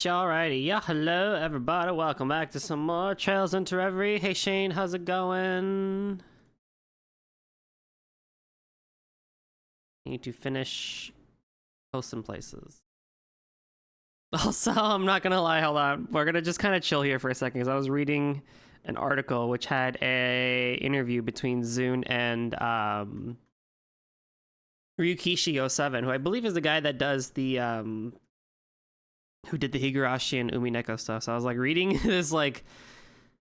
Alrighty, yeah, hello everybody, welcome back to some more Trails into Reverie. Hey Shane, how's it going? Need to finish posting places. Also, I'm not gonna lie, hold on. We're gonna just kind of chill here for a second because I was reading an article which had a interview between Zune and Ryukishi07, who I believe is the guy that does the who did the Higurashi and Umineko stuff. So I was like reading this, like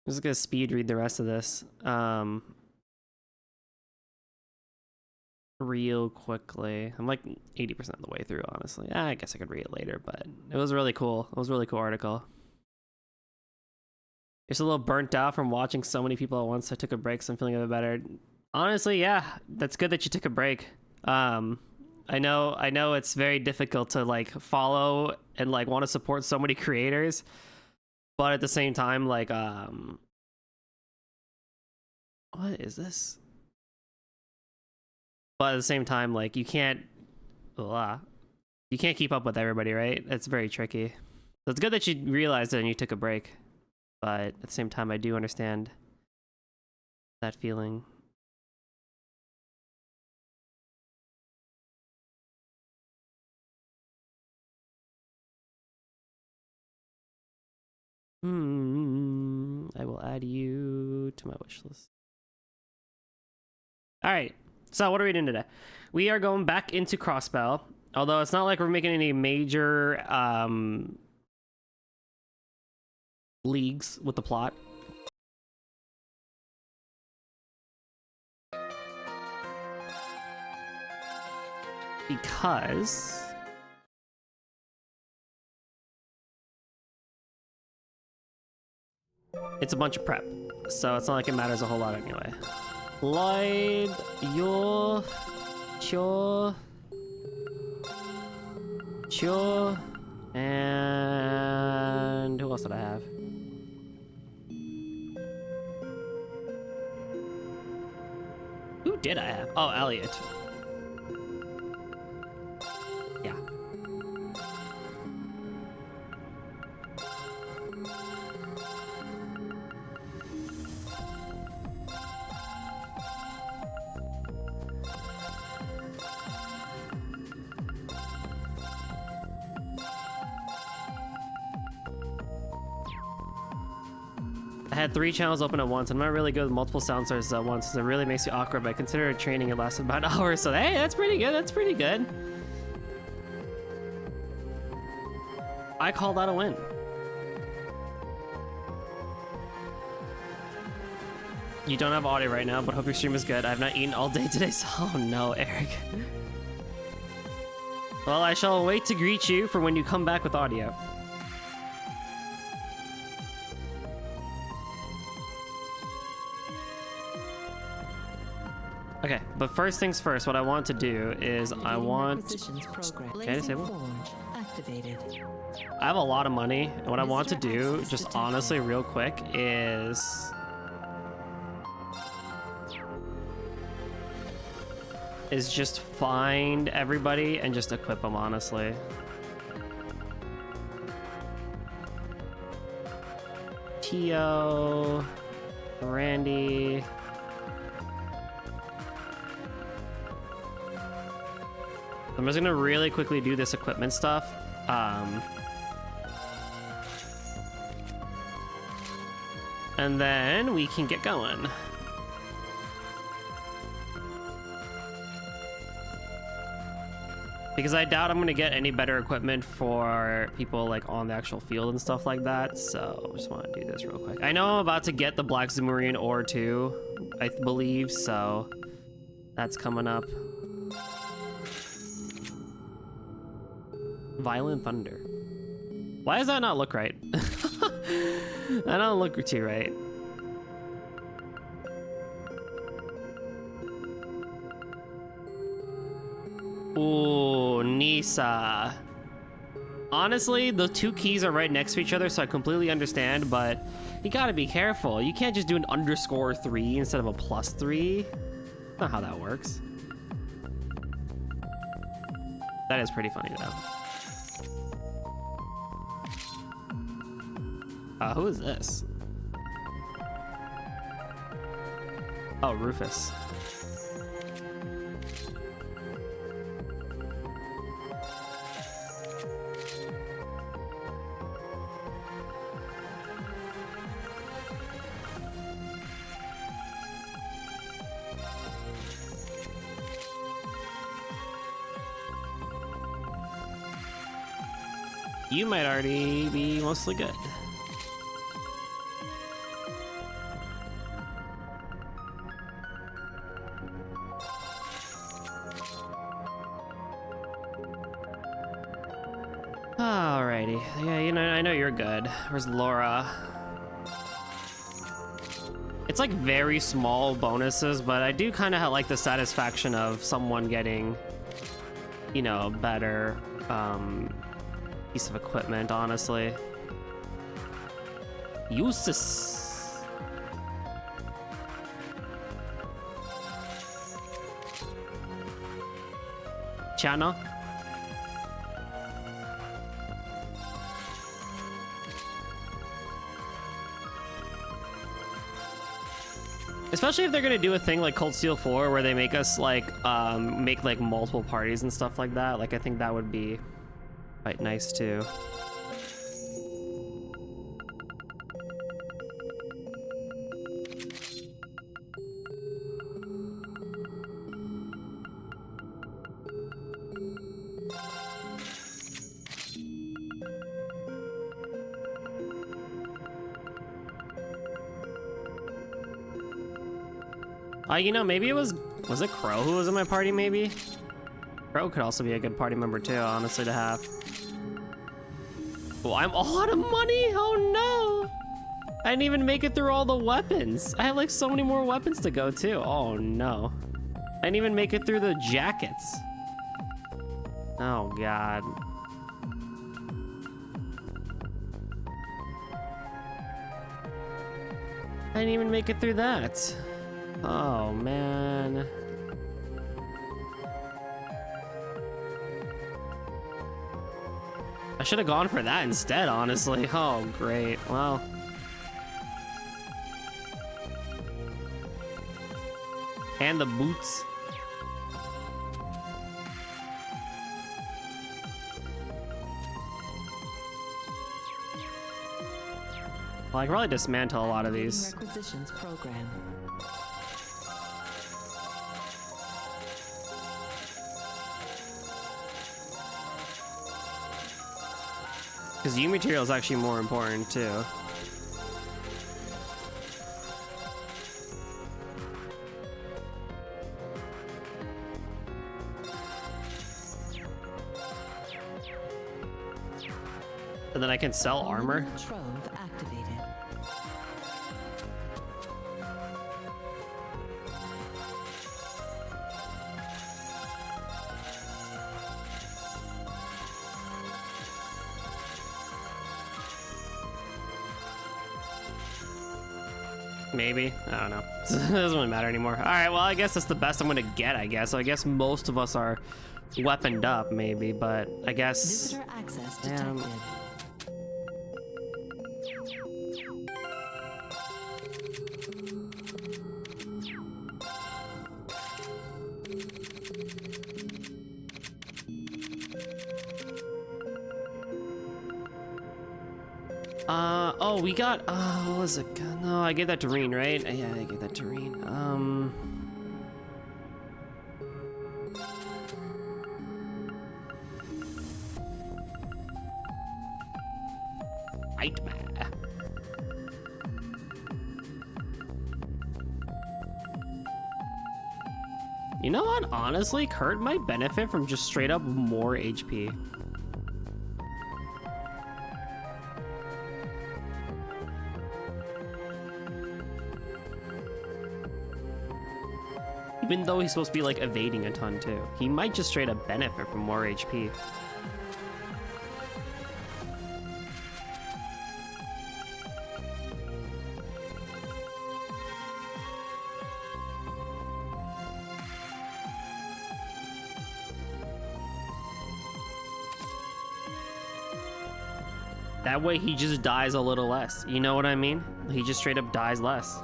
I'm just gonna speed read the rest of this real quickly. I'm like 80% of the way through, honestly. I guess I could read it later, but it was really cool. It was a really cool article. Just a little burnt out from watching so many people at once. I took a break, so I'm feeling a bit better. Honestly, yeah, that's good that you took a break. I know it's very difficult to like follow and like want to support so many creators, but at the same time, like what is this? But at the same time, like you can't keep up with everybody, right? It's very tricky. So it's good that you realized it and you took a break, but at the same time, I do understand that feeling. I will add you to my wish list. All right. So what are we doing today? We are going back into Crossbell, although it's not like we're making any major leagues with the plot. Because it's a bunch of prep, so it's not like it matters a whole lot anyway. Lloyd, you're sure, and who else did I have? Who did I have? Oh, Elliot. Yeah. I had 3 channels open at once. I'm not really good with multiple sound sources at once, so it really makes you awkward, but I consider training it lasted about an hour, so hey, that's pretty good, that's pretty good. I call that a win. You don't have audio right now, but hope your stream is good. I have not eaten all day today, so oh no, Eric. Well, I shall wait to greet you for when you come back with audio. Okay, but first things first, what I want to do is I want... Can I disable? I have a lot of money, and what I want to do, just honestly real quick, is... just find everybody and just equip them, honestly. Tio... Randy... I'm just gonna really quickly do this equipment stuff. And then we can get going. Because I doubt I'm gonna get any better equipment for people like on the actual field and stuff like that. So I just wanna do this real quick. I know I'm about to get the Black Zemurian ore too, I believe, so that's coming up. Violent Thunder. Why does that not look right? That don't look too right. Ooh, Nisa. Honestly, the 2 keys are right next to each other, so I completely understand, but you gotta be careful. You can't just do an _3 instead of a +3. That's not how that works. That is pretty funny, though. Who is this? Oh, Rufus. You might already be mostly good. Alrighty. Yeah, you know, I know you're good. Where's Laura? It's like very small bonuses, but I do kind of like the satisfaction of someone getting, you know, better piece of equipment, honestly. Useless. Channel. Especially if they're gonna do a thing like Cold Steel 4 where they make us like make like multiple parties and stuff like that. Like I think that would be quite nice too. You know, maybe it was it Crow who was in my party, maybe? Crow could also be a good party member too, honestly, to have. Oh, I'm all out of money? Oh no! I didn't even make it through all the weapons. I have like so many more weapons to go too. Oh no. I didn't even make it through the jackets. Oh god. I didn't even make it through that. Oh, man. I should have gone for that instead, honestly. Oh, great. Well. And the boots. Well, I can probably dismantle a lot of these. Requisitions program. Because U material is actually more important too. And then I can sell armor. Trove activated. Maybe. I don't know. It doesn't really matter anymore. All right, well, I guess that's the best I'm gonna get, I guess. So I guess most of us are weaponed up, maybe, but I guess... Visitor access detected. Oh, we got, what was it? No, I gave that to Reen, right? Yeah, I gave that to Reen. Nightmare. You know what? Honestly, Kurt might benefit from just straight up more HP. Even though he's supposed to be like evading a ton too. He might just straight up benefit from more HP. That way he just dies a little less. You know what I mean? He just straight up dies less.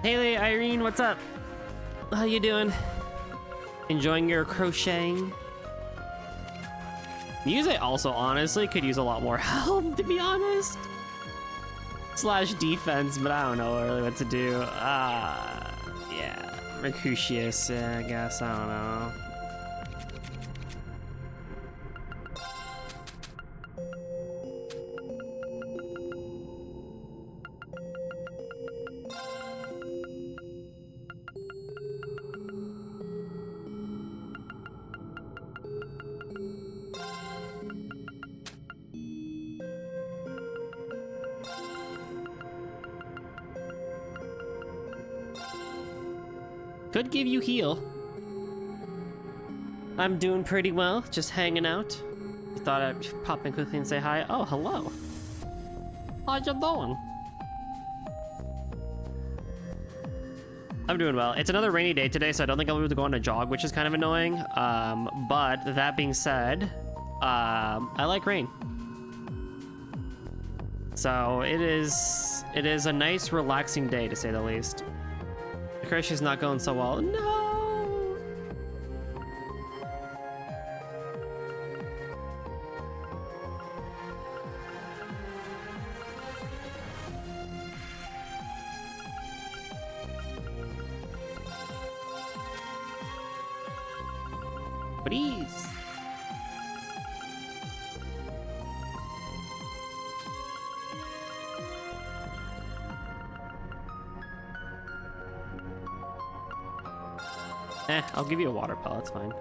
Hey, Irene, what's up? How you doing? Enjoying your crocheting? Music also honestly could use a lot more help, to be honest. Slash defense, but I don't know really what to do. Yeah, Mercutius, I guess, I don't know. Could give you heal. I'm doing pretty well, just hanging out. Thought I'd pop in quickly and say hi. Oh, hello. How you doing? I'm doing well. It's another rainy day today, so I don't think I'll be able to go on a jog, which is kind of annoying. But that being said, I like rain. So it is a nice, relaxing day, to say the least. The crochet's not going so well. No! Please. I'll give you a water pellet, it's fine.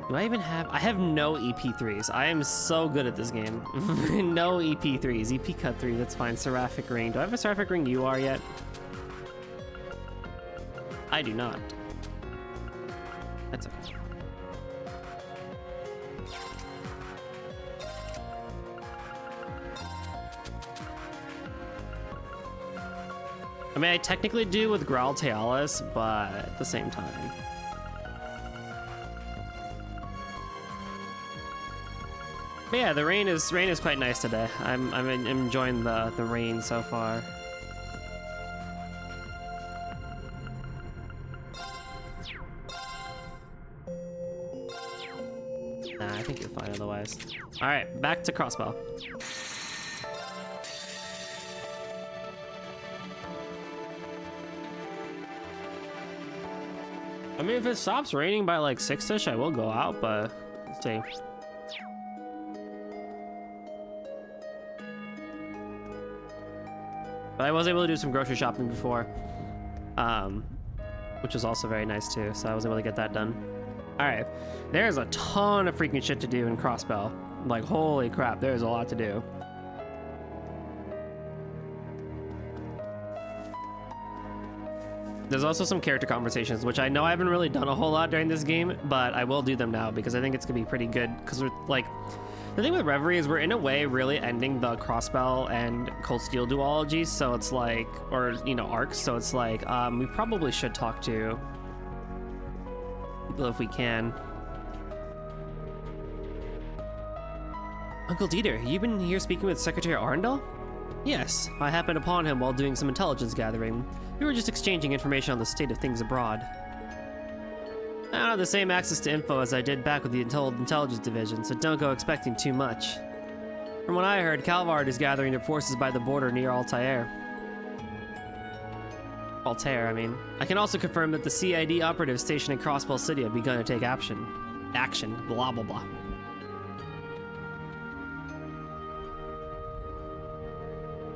Do I even have... I have no EP3s. I am so good at this game. No EP3s. EP cut 3, that's fine. Seraphic Ring. Do I have a Seraphic Ring UR yet? I do not. That's okay. I mean, I technically do with Growl Tealis, but at the same time. But yeah, the rain is quite nice today. I'm enjoying the rain so far. Nah, I think you're fine otherwise. All right, back to Crossbell. I mean, if it stops raining by like 6-ish, I will go out, but let's see. But I was able to do some grocery shopping before, which was also very nice too, so I was able to get that done. All right, there's a ton of freaking shit to do in Crossbell. Like, holy crap, there's a lot to do. There's also some character conversations, which I know I haven't really done a whole lot during this game, but I will do them now because I think it's gonna be pretty good. Because we're like, the thing with Reverie is we're in a way really ending the Crossbell and Cold Steel duology, so it's like, or you know, arcs. So it's like, we probably should talk to people if we can. Uncle Dieter, you've been here speaking with Secretary Arundel? Yes, I happened upon him while doing some intelligence gathering. We were just exchanging information on the state of things abroad. I don't have the same access to info as I did back with the intelligence division, so don't go expecting too much. From what I heard, Calvard is gathering their forces by the border near Altair. Altair, I mean. I can also confirm that the CID operatives stationed in Crossbell City have begun to take action. Blah blah blah.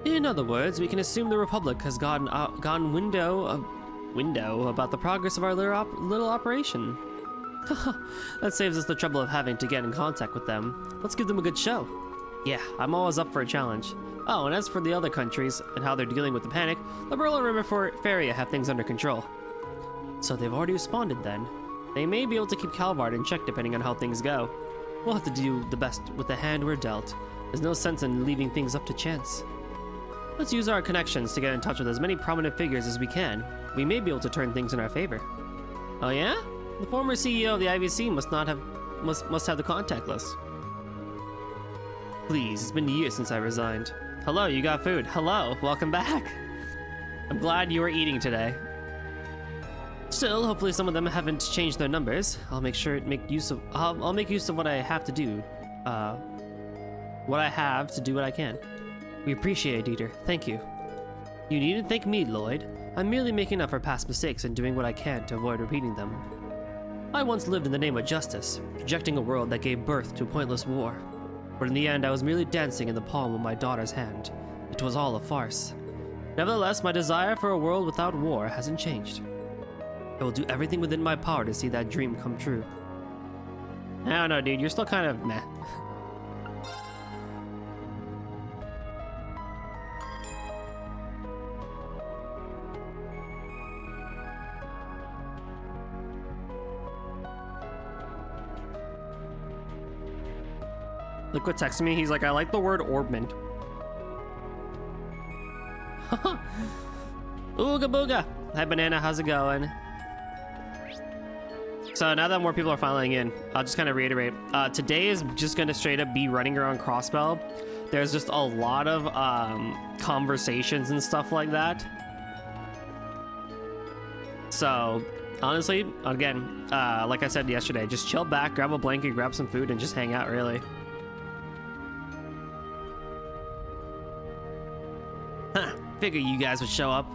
In other words, we can assume the Republic has gone window about the progress of our little operation. That saves us the trouble of having to get in contact with them. Let's give them a good show. Yeah, I'm always up for a challenge. Oh, and as for the other countries and how they're dealing with the panic, Liberal and Reverie have things under control. So they've already responded then. They may be able to keep Calvard in check depending on how things go. We'll have to do the best with the hand we're dealt. There's no sense in leaving things up to chance. Let's use our connections to get in touch with as many prominent figures as we can. We may be able to turn things in our favor. Oh yeah? The former CEO of the IVC must have the contact list. Please, it's been years since I resigned. Hello, you got food. Hello, welcome back. I'm glad you are eating today. Still, hopefully some of them haven't changed their numbers. I'll make use of what I have to do. What I can. We appreciate it, Dieter. Thank you. You needn't thank me, Lloyd. I'm merely making up for past mistakes and doing what I can to avoid repeating them. I once lived in the name of justice, projecting a world that gave birth to a pointless war. But in the end, I was merely dancing in the palm of my daughter's hand. It was all a farce. Nevertheless, my desire for a world without war hasn't changed. I will do everything within my power to see that dream come true. I don't know, dude. You're still kind of meh. Liquid texted me, he's like, I like the word Orbman. Ooga booga. Hi Banana, how's it going? So now that more people are filing in, I'll just kind of reiterate. Today is just going to straight up be running around Crossbell. There's just a lot of conversations and stuff like that. So honestly, again, like I said yesterday, just chill back, grab a blanket, grab some food, and just hang out, really. Figure you guys would show up.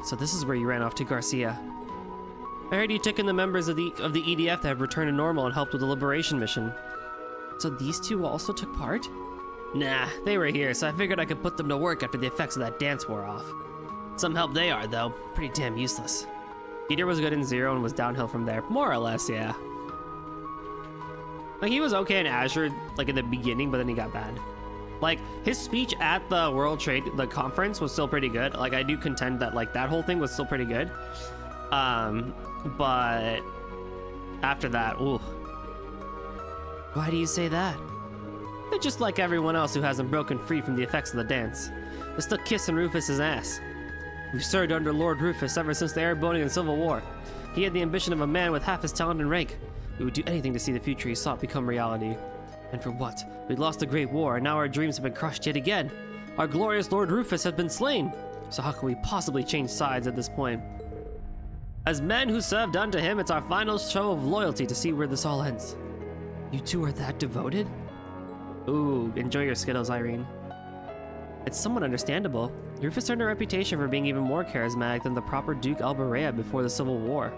So this is where you ran off to Garcia. I heard you took in the members of the EDF that have returned to normal and helped with the liberation mission. So these two also took part? Nah, they were here, so I figured I could put them to work after the effects of that dance wore off. Some help they are, though. Pretty damn useless. Peter was good in Zero and was downhill from there. More or less, yeah. Like, he was okay in Azure, like, in the beginning, but then he got bad. Like, his speech at the the conference was still pretty good. Like, I do contend that, like, that whole thing was still pretty good. But after that, ooh. Why do you say that? They're just like everyone else who hasn't broken free from the effects of the dance. They're still kissing Rufus's ass. We've served under Lord Rufus ever since the Erebonian Civil War. He had the ambition of a man with half his talent and rank. We would do anything to see the future he sought become reality. And for what? We lost the Great War, and now our dreams have been crushed yet again. Our glorious Lord Rufus has been slain. So how can we possibly change sides at this point? As men who served unto him, it's our final show of loyalty to see where this all ends. You two are that devoted? Ooh, enjoy your Skittles, Irene. It's somewhat understandable. Rufus earned a reputation for being even more charismatic than the proper Duke Alberea before the Civil War.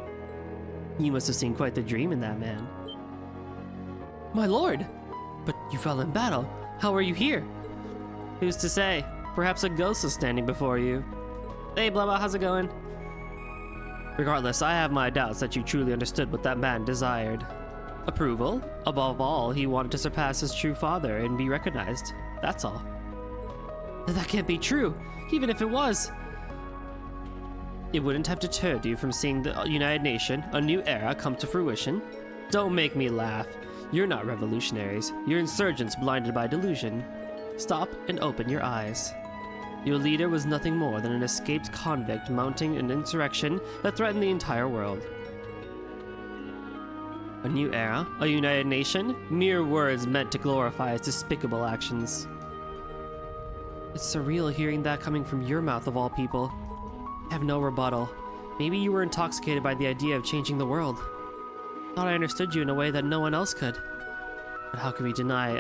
You must have seen quite the dream in that man. My lord! But you fell in battle. How are you here? Who's to say? Perhaps a ghost is standing before you. Hey, blah blah, how's it going? Regardless, I have my doubts that you truly understood what that man desired. Approval? Above all, he wanted to surpass his true father and be recognized. That's all. That can't be true, even if it was. It wouldn't have deterred you from seeing the United Nation, a new era, come to fruition. Don't make me laugh. You're not revolutionaries. You're insurgents blinded by delusion. Stop and open your eyes. Your leader was nothing more than an escaped convict mounting an insurrection that threatened the entire world. A new era? A united nation? Mere words meant to glorify its despicable actions. It's surreal hearing that coming from your mouth of all people. I have no rebuttal. Maybe you were intoxicated by the idea of changing the world. Thought I understood you in a way that no one else could. But how can we deny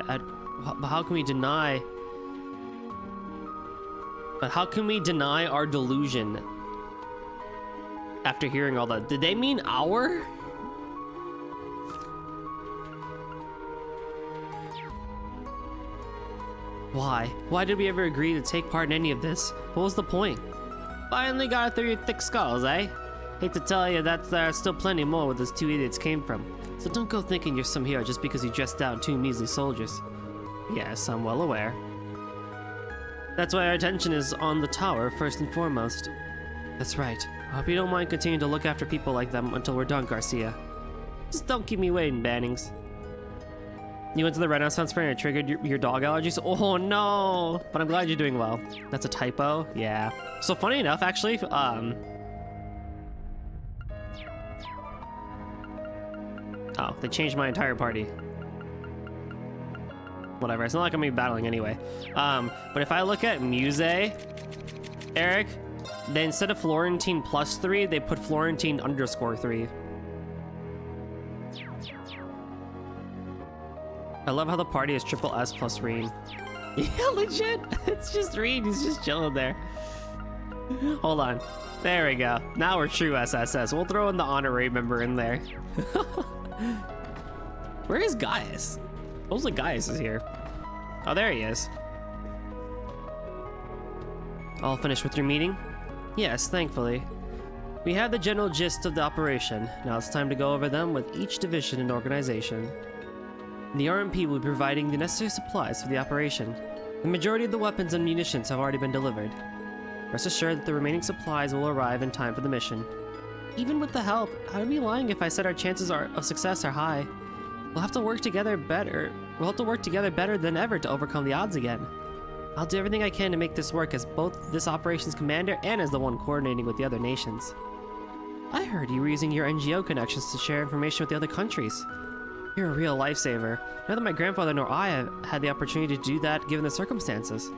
our delusion after hearing all that? Did they mean our? Why? Why did we ever agree to take part in any of this? What was the point? Finally got it through your thick skulls, eh? Hate to tell you that there's still plenty more where those two idiots came from. So don't go thinking you're some hero just because you dressed down two measly soldiers. Yes, I'm well aware. That's why our attention is on the tower first and foremost. That's right. I hope you don't mind continuing to look after people like them until we're done, Garcia. Just don't keep me waiting, Bannings. You went to the Renaissance fair and it triggered your dog allergies? Oh no! But I'm glad you're doing well. That's a typo? Yeah. So funny enough, actually, oh, they changed my entire party. Whatever, it's not like I'm gonna be battling anyway. But if I look at Muse, Eric, then instead of Florentine +3, they put Florentine _3. I love how the party is triple S plus Reen. Yeah, legit. It's just Reen. He's just chilling there. Hold on. There we go. Now we're true SSS. We'll throw in the honorary member in there. Where is Gaius? Supposedly Gaius is here. Oh, there he is. All finished with your meeting? Yes, thankfully. We have the general gist of the operation. Now it's time to go over them with each division and organization. The RMP will be providing the necessary supplies for the operation. The majority of the weapons and munitions have already been delivered. Rest assured that the remaining supplies will arrive in time for the mission. Even with the help, I would be lying if I said our chances of success are high. We'll have to work together better than ever to overcome the odds again. I'll do everything I can to make this work as both this operation's commander and as the one coordinating with the other nations. I heard you were using your NGO connections to share information with the other countries. You're a real lifesaver. Neither my grandfather nor I have had the opportunity to do that given the circumstances.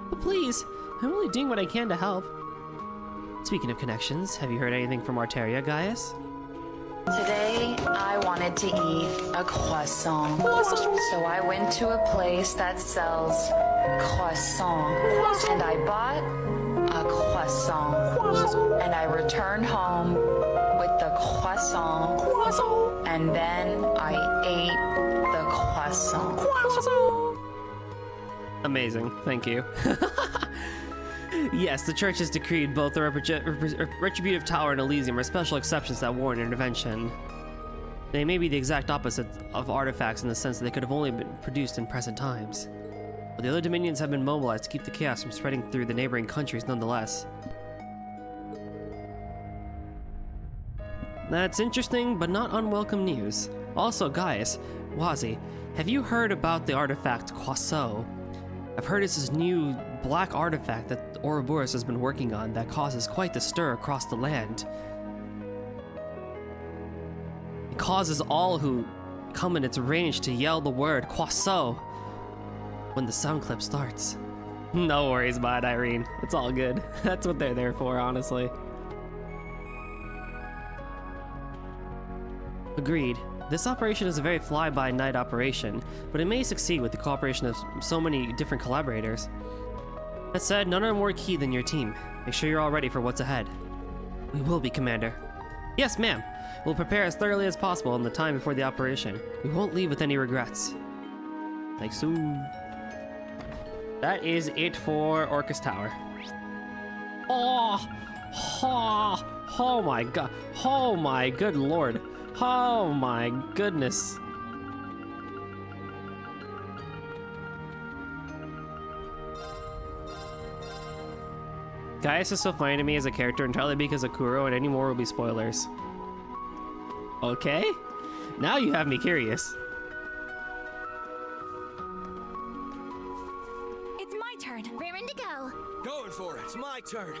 But please, I'm only doing what I can to help. Speaking of connections, have you heard anything from Arteria, Gaius? Today, I wanted to eat a croissant. So I went to a place that sells croissant. And I bought a croissant. And I returned home with the croissant. And then I ate the croissant. Amazing, thank you. Yes, the church has decreed both the Retributive Tower and Elysium are special exceptions that warrant intervention. They may be the exact opposite of artifacts in the sense that they could have only been produced in present times. But the other dominions have been mobilized to keep the chaos from spreading through the neighboring countries nonetheless. That's interesting, but not unwelcome news. Also, Gaius, Wazi, have you heard about the artifact Quasseau? I've heard it's this new black artifact that Ouroboros has been working on that causes quite the stir across the land. It causes all who come in its range to yell the word Quasseau when the sound clip starts. No worries about it, Irene. It's all good. That's what they're there for, honestly. Agreed. This operation is a very fly-by-night operation, but it may succeed with the cooperation of so many different collaborators. That said, none are more key than your team. Make sure you're all ready for what's ahead. We will be, Commander. Yes, ma'am. We'll prepare as thoroughly as possible in the time before the operation. We won't leave with any regrets. Like so. That is it for Orcus Tower. Oh my god. Oh my good lord. Oh my goodness. Gaius is so funny to me as a character entirely because of Kuro, and any more will be spoilers. Okay? Now you have me curious. It's my turn. Raring to go. Going for it. It's my turn.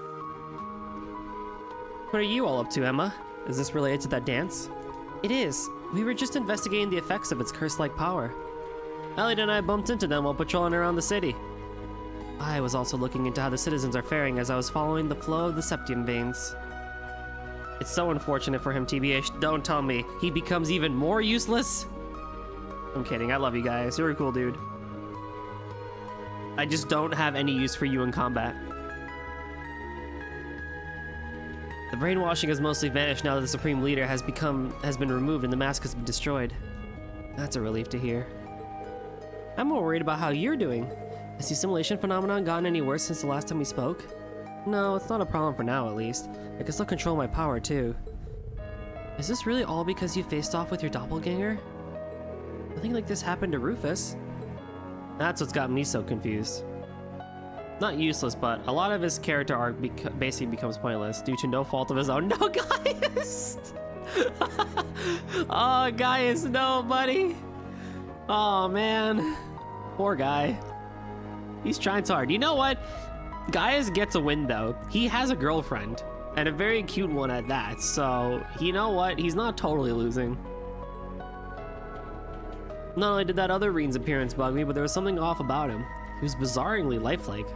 What are you all up to, Emma? Is this related to that dance? It is. We were just investigating the effects of its curse-like power. Elliot and I bumped into them while patrolling around the city. I was also looking into how the citizens are faring as I was following the flow of the septium veins. It's so unfortunate for him, TBH. Don't tell me. He becomes even more useless? I'm kidding. I love you guys. You're a cool dude. I just don't have any use for you in combat. The brainwashing has mostly vanished now that the Supreme Leader has been removed and the mask has been destroyed. That's a relief to hear. I'm more worried about how you're doing. Has the assimilation phenomenon gotten any worse since the last time we spoke? No, it's not a problem for now, at least. I can still control my power, too. Is this really all because you faced off with your doppelganger? Nothing like this happened to Rufus. That's what's got me so confused. Not useless, but a lot of his character arc basically becomes pointless due to no fault of his own. No, Gaius! Oh, Gaius, no, buddy. Oh, man. Poor guy. He's trying so hard. You know what? Gaius gets a win, though. He has a girlfriend, and a very cute one at that. So, you know what? He's not totally losing. Not only did that other Reen's appearance bug me, but there was something off about him. He was bizarrely lifelike.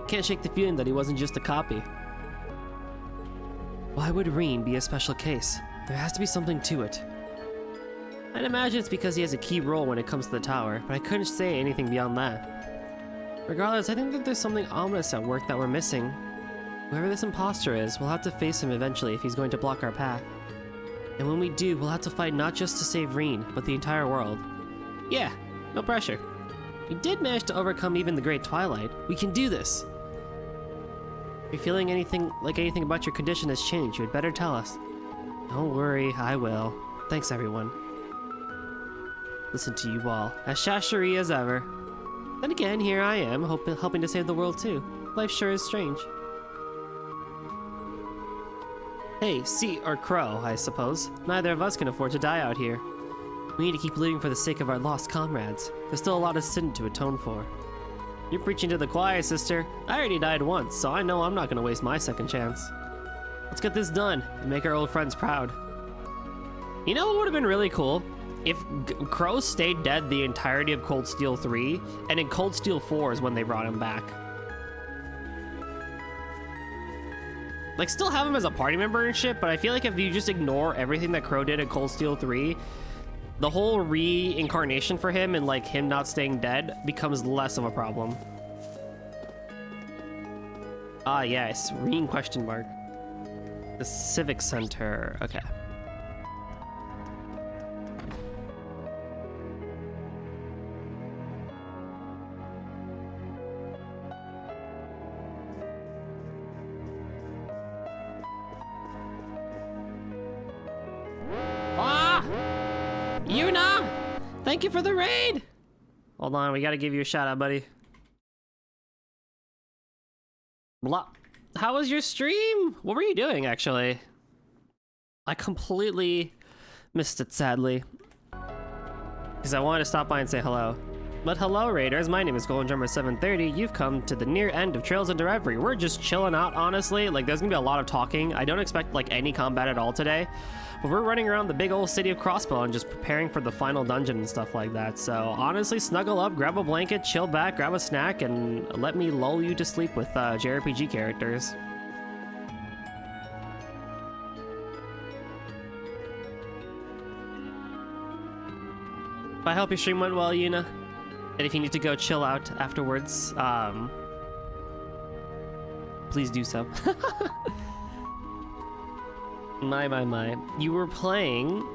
Can't shake the feeling that he wasn't just a copy. Why would Reen be a special case? There has to be something to it. I'd imagine it's because he has a key role when it comes to the tower, but I couldn't say anything beyond that. Regardless, I think that there's something ominous at work that we're missing. Whoever this imposter is, we'll have to face him eventually if he's going to block our path. And when we do, we'll have to fight not just to save Reen, but the entire world. Yeah, no pressure. We did manage to overcome even the Great Twilight. We can do this! If you're feeling anything about your condition has changed, you had better tell us. Don't worry, I will. Thanks, everyone. Listen to you all, as shashery as ever. Then again, here I am, helping to save the world too. Life sure is strange. Hey, sea or crow, I suppose. Neither of us can afford to die out here. We need to keep living for the sake of our lost comrades. There's still a lot of sin to atone for. You're preaching to the choir, sister. I already died once, so I know I'm not gonna waste my second chance. Let's get this done and make our old friends proud. You know what would have been really cool? If Crow stayed dead the entirety of Cold Steel 3, and in Cold Steel 4 is when they brought him back. Like, still have him as a party member and shit, but I feel like if you just ignore everything that Crow did in Cold Steel 3, the whole reincarnation for him and like him not staying dead becomes less of a problem. Ah, yes, Reen question mark. The Civic Center, okay. Yuna! Thank you for the raid! Hold on, we gotta give you a shout out, buddy. Blah. How was your stream? What were you doing, actually? I completely missed it, sadly. Because I wanted to stop by and say hello. But hello, raiders. My name is Golden Drummer 730. You've come to the near end of Trails into Reverie. We're just chilling out, honestly. Like, there's gonna be a lot of talking. I don't expect, like, any combat at all today. But we're running around the big old city of Crossbell and just preparing for the final dungeon and stuff like that. So honestly, snuggle up, grab a blanket, chill back, grab a snack, and let me lull you to sleep with JRPG characters. I hope your stream went well, Yuna. And if you need to go chill out afterwards, please do so. My. You were playing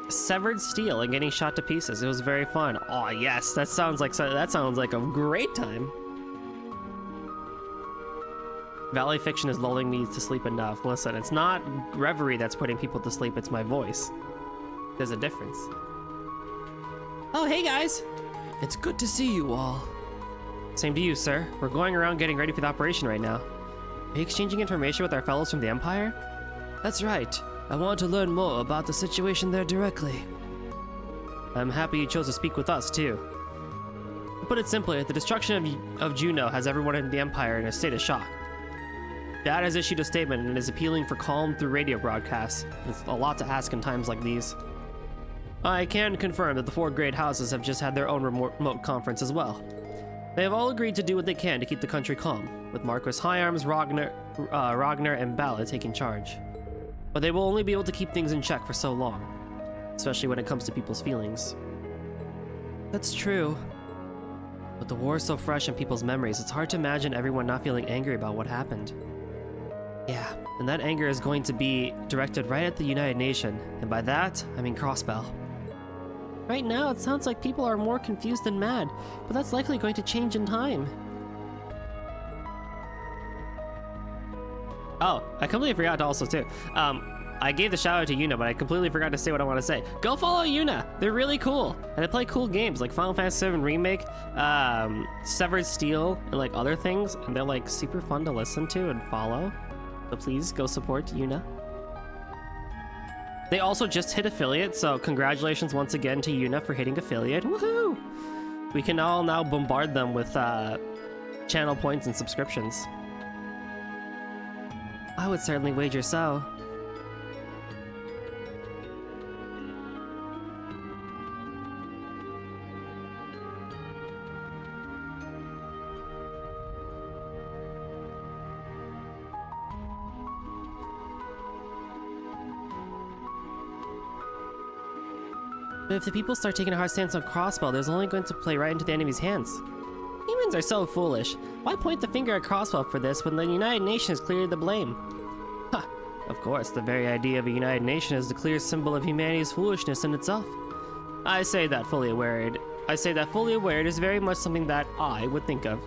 Severed Steel and getting shot to pieces. It was very fun. Oh yes, that sounds like a great time. Valley Fiction is lulling me to sleep enough. Listen, it's not Reverie that's putting people to sleep, it's my voice. There's a difference. Oh, hey guys! It's good to see you all. Same to you, sir. We're going around getting ready for the operation right now. Are you exchanging information with our fellows from the Empire? That's right. I want to learn more about the situation there directly. I'm happy you chose to speak with us, too. To put it simply, the destruction of Juno has everyone in the Empire in a state of shock. Dad has issued a statement and is appealing for calm through radio broadcasts. It's a lot to ask in times like these. I can confirm that the 4 great houses have just had their own remote conference as well. They have all agreed to do what they can to keep the country calm, with Marquis Higharms, Ragnar, and Bala taking charge. But they will only be able to keep things in check for so long, especially when it comes to people's feelings. That's true. But the war is so fresh in people's memories, it's hard to imagine everyone not feeling angry about what happened. Yeah, and that anger is going to be directed right at the United Nation, and by that, I mean Crossbell. Right now, it sounds like people are more confused than mad, but that's likely going to change in time. Oh, I completely forgot to also too. I gave the shout out to Yuna, but I completely forgot to say what I want to say. Go follow Yuna. They're really cool, and they play cool games like Final Fantasy VII Remake, Severed Steel, and like other things. And they're like super fun to listen to and follow. So please go support Yuna. They also just hit affiliate, so congratulations once again to Yuna for hitting affiliate. Woohoo! We can all now bombard them with channel points and subscriptions. I would certainly wager so. But if the people start taking a hard stance on Crossbell, there's only going to play right into the enemy's hands. Humans are so foolish. Why point the finger at Crossbell for this when the United Nations cleared the blame? Ha! Of course, the very idea of a United Nation is the clear symbol of humanity's foolishness in itself. I say that fully aware it is very much something that I would think of.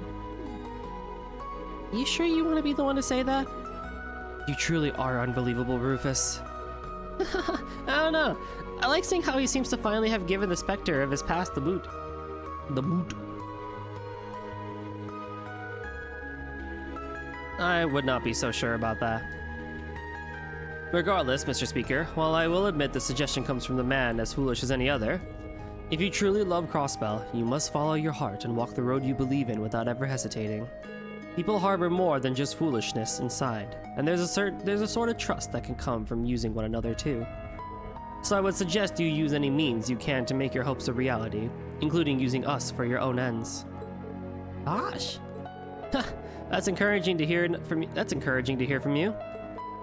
You sure you want to be the one to say that? You truly are unbelievable, Rufus. I don't know. I like seeing how he seems to finally have given the specter of his past the boot. The boot. I would not be so sure about that. Regardless, Mr. Speaker, while I will admit the suggestion comes from the man as foolish as any other, if you truly love Crossbell, you must follow your heart and walk the road you believe in without ever hesitating. People harbor more than just foolishness inside, and there's a sort of trust that can come from using one another too. So I would suggest you use any means you can to make your hopes a reality, including using us for your own ends. Gosh. That's encouraging to hear from you.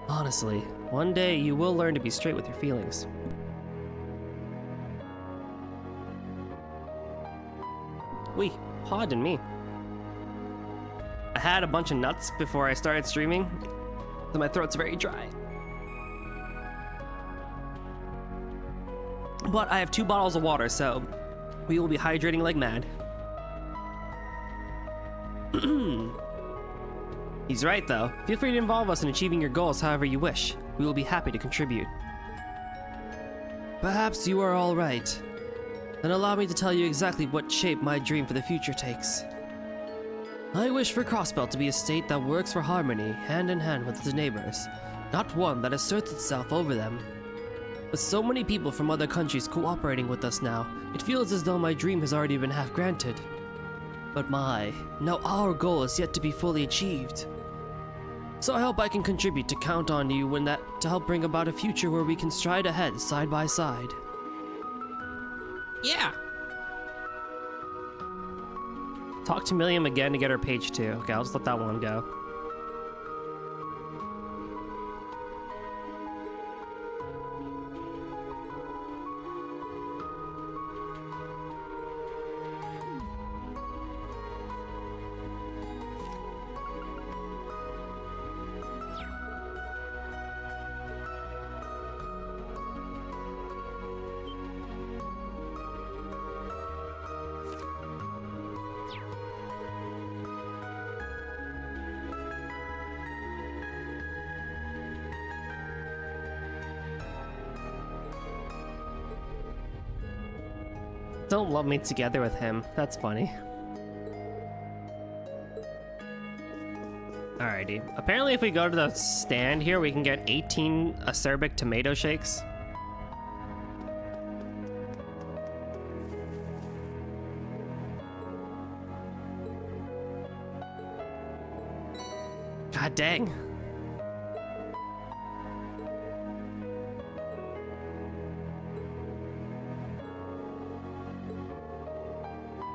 Honestly, one day you will learn to be straight with your feelings. Pardon me. I had a bunch of nuts before I started streaming, so my throat's very dry. But I have 2 bottles of water, so we will be hydrating like mad. He's right, though. Feel free to involve us in achieving your goals however you wish. We will be happy to contribute. Perhaps you are all right. Then allow me to tell you exactly what shape my dream for the future takes. I wish for Crossbell to be a state that works for harmony, hand in hand with its neighbors, not one that asserts itself over them. With so many people from other countries cooperating with us now, it feels as though my dream has already been half granted. But our goal is yet to be fully achieved. So I hope I can contribute to count on you to help bring about a future where we can stride ahead side by side. Yeah! Talk to Milliam again to get her page 2. Okay, I'll just let that one go. Don't lump me together with him. That's funny. Alrighty. Apparently if we go to the stand here, we can get 18 acerbic tomato shakes. God dang.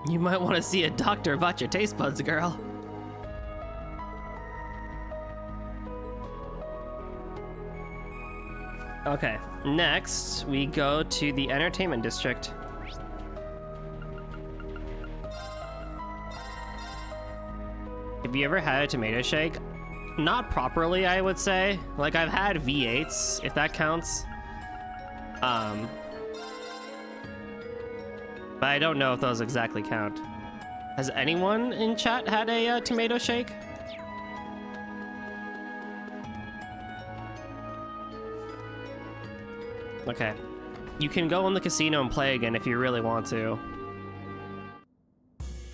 You might want to see a doctor about your taste buds, girl. Okay, next we go to the entertainment district. Have you ever had a tomato shake? Not properly, I would say. Like, I've had V8s, if that counts. But I don't know if those exactly count. Has anyone in chat had a tomato shake? Okay. You can go in the casino and play again if you really want to.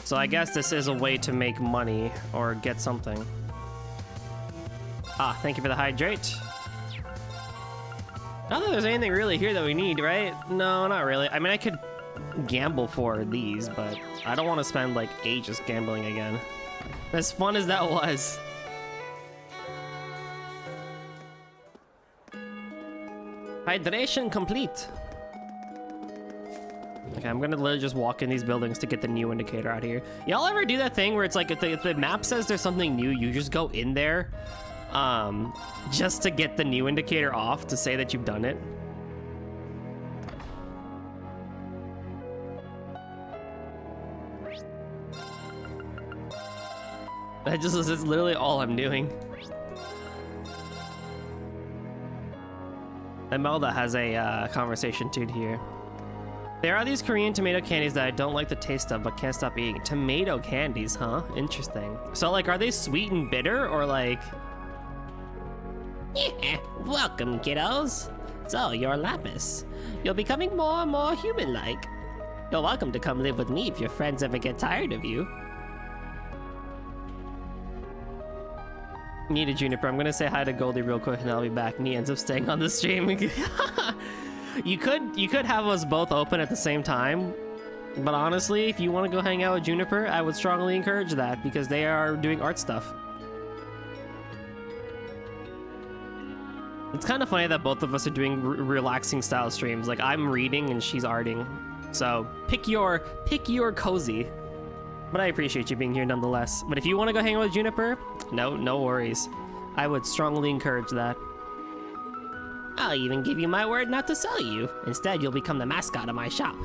So I guess this is a way to make money or get something. Ah, thank you for the hydrate. Not that there's anything really here that we need, right? No, not really. I mean, I could gamble for these, but I don't want to spend like ages gambling again. As fun as that was. Hydration complete. Okay, I'm gonna literally just walk in these buildings to get the new indicator out here. Y'all ever do that thing where it's like if the map says there's something new, you just go in there just to get the new indicator off to say that you've done it? That's literally all I'm doing. Imelda has a conversation tuned here. There are these Korean tomato candies that I don't like the taste of, but can't stop eating. Tomato candies, huh? Interesting. So, like, are they sweet and bitter, or like... Yeah, welcome, kiddos. So, you're Lapis. You're becoming more and more human-like. You're welcome to come live with me if your friends ever get tired of you. Need a Juniper. I'm gonna say hi to Goldie real quick and I'll be back. And he ends up staying on the stream. You could have us both open at the same time, but honestly, if you want to go hang out with Juniper, I would strongly encourage that because they are doing art stuff. It's kind of funny that both of us are doing relaxing style streams. Like, I'm reading and she's arting. So pick your cozy. But I appreciate you being here nonetheless. But if you want to go hang out with Juniper, no worries. I would strongly encourage that. I'll even give you my word not to sell you. Instead, you'll become the mascot of my shop.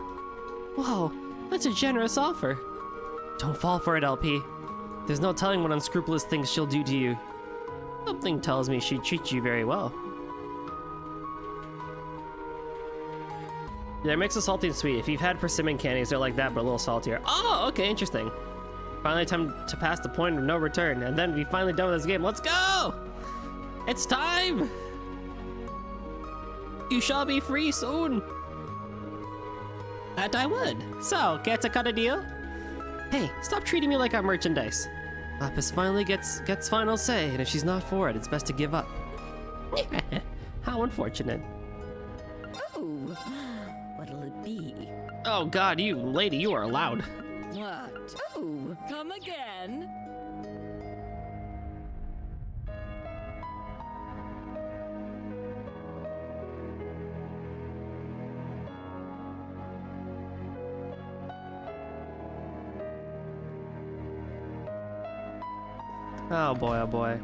Whoa, that's a generous offer. Don't fall for it, LP. There's no telling what unscrupulous things she'll do to you. Something tells me she'd treat you very well. Yeah, it makes it salty and sweet. If you've had persimmon candies, they're like that, but a little saltier. Oh, okay, interesting. Finally time to pass the point of no return, and then be finally done with this game. Let's go! It's time! You shall be free soon. That I would. So, care to cut a deal? Hey, stop treating me like I'm merchandise. Lapis finally gets final say, and if she's not for it, it's best to give up. How unfortunate. Oh, what'll it be? Oh god, you lady, you are loud. What? Oh, come again? Oh boy, oh boy.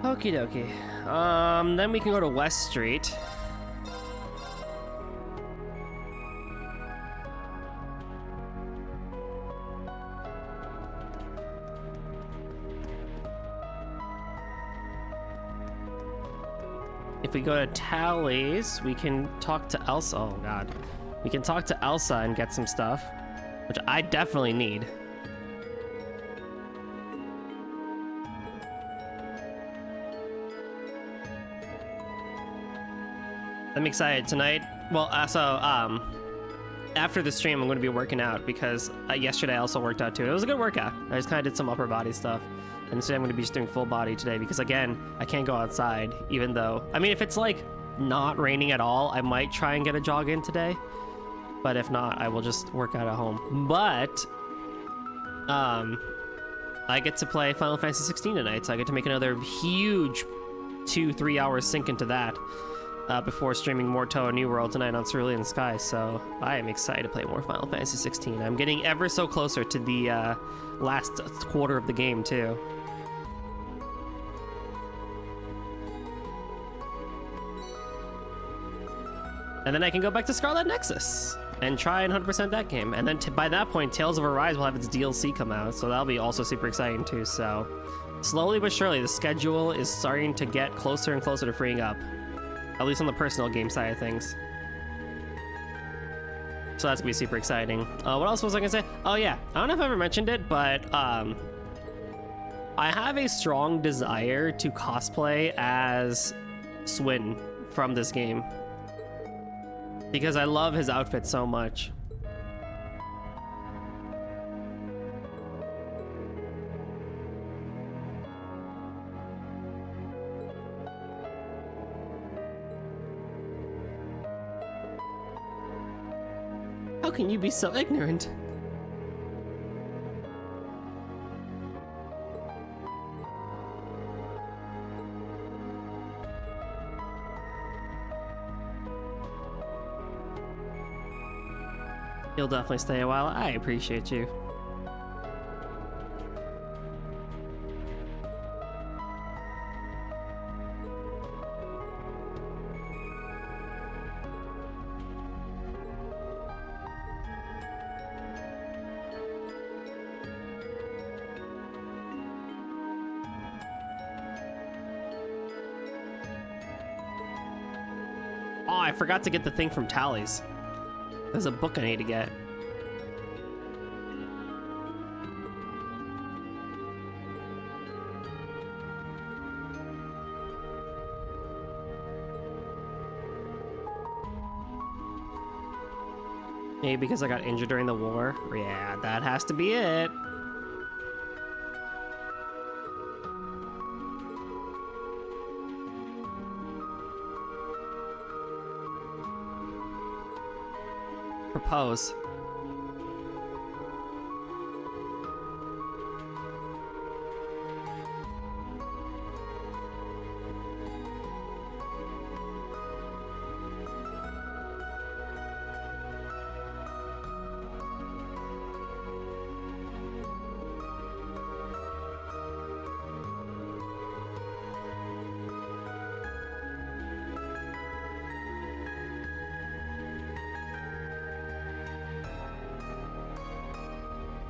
Okie dokie. Then we can go to West Street. If we go to Tally's, we can talk to Elsa. Oh god. We can talk to Elsa and get some stuff, which I definitely need. I'm excited tonight. Well, after the stream, I'm going to be working out because yesterday I also worked out too. It was a good workout. I just kind of did some upper body stuff. And today I'm going to be just doing full body today because, again, I can't go outside, even though... I mean, if it's, like, not raining at all, I might try and get a jog in today. But if not, I will just work out at home. But, I get to play Final Fantasy 16 tonight, so I get to make another huge 2-3 hour sink into that before streaming more Toa New World tonight on Cerulean Sky. So I am excited to play more Final Fantasy 16. I'm getting ever so closer to the last quarter of the game, too. And then I can go back to Scarlet Nexus and try and 100% that game. And then by that point, Tales of Arise will have its DLC come out, so that'll be also super exciting too. So slowly but surely, the schedule is starting to get closer and closer to freeing up, at least on the personal game side of things. So that's gonna be super exciting. What else was I gonna say? Oh yeah, I don't know if I ever mentioned it, but I have a strong desire to cosplay as Swin from this game because I love his outfit so much. How can you be so ignorant? You'll definitely stay a while. I appreciate you. Oh, I forgot to get the thing from Tally's. There's a book I need to get. Maybe because I got injured during the war? Yeah, that has to be it. Propose.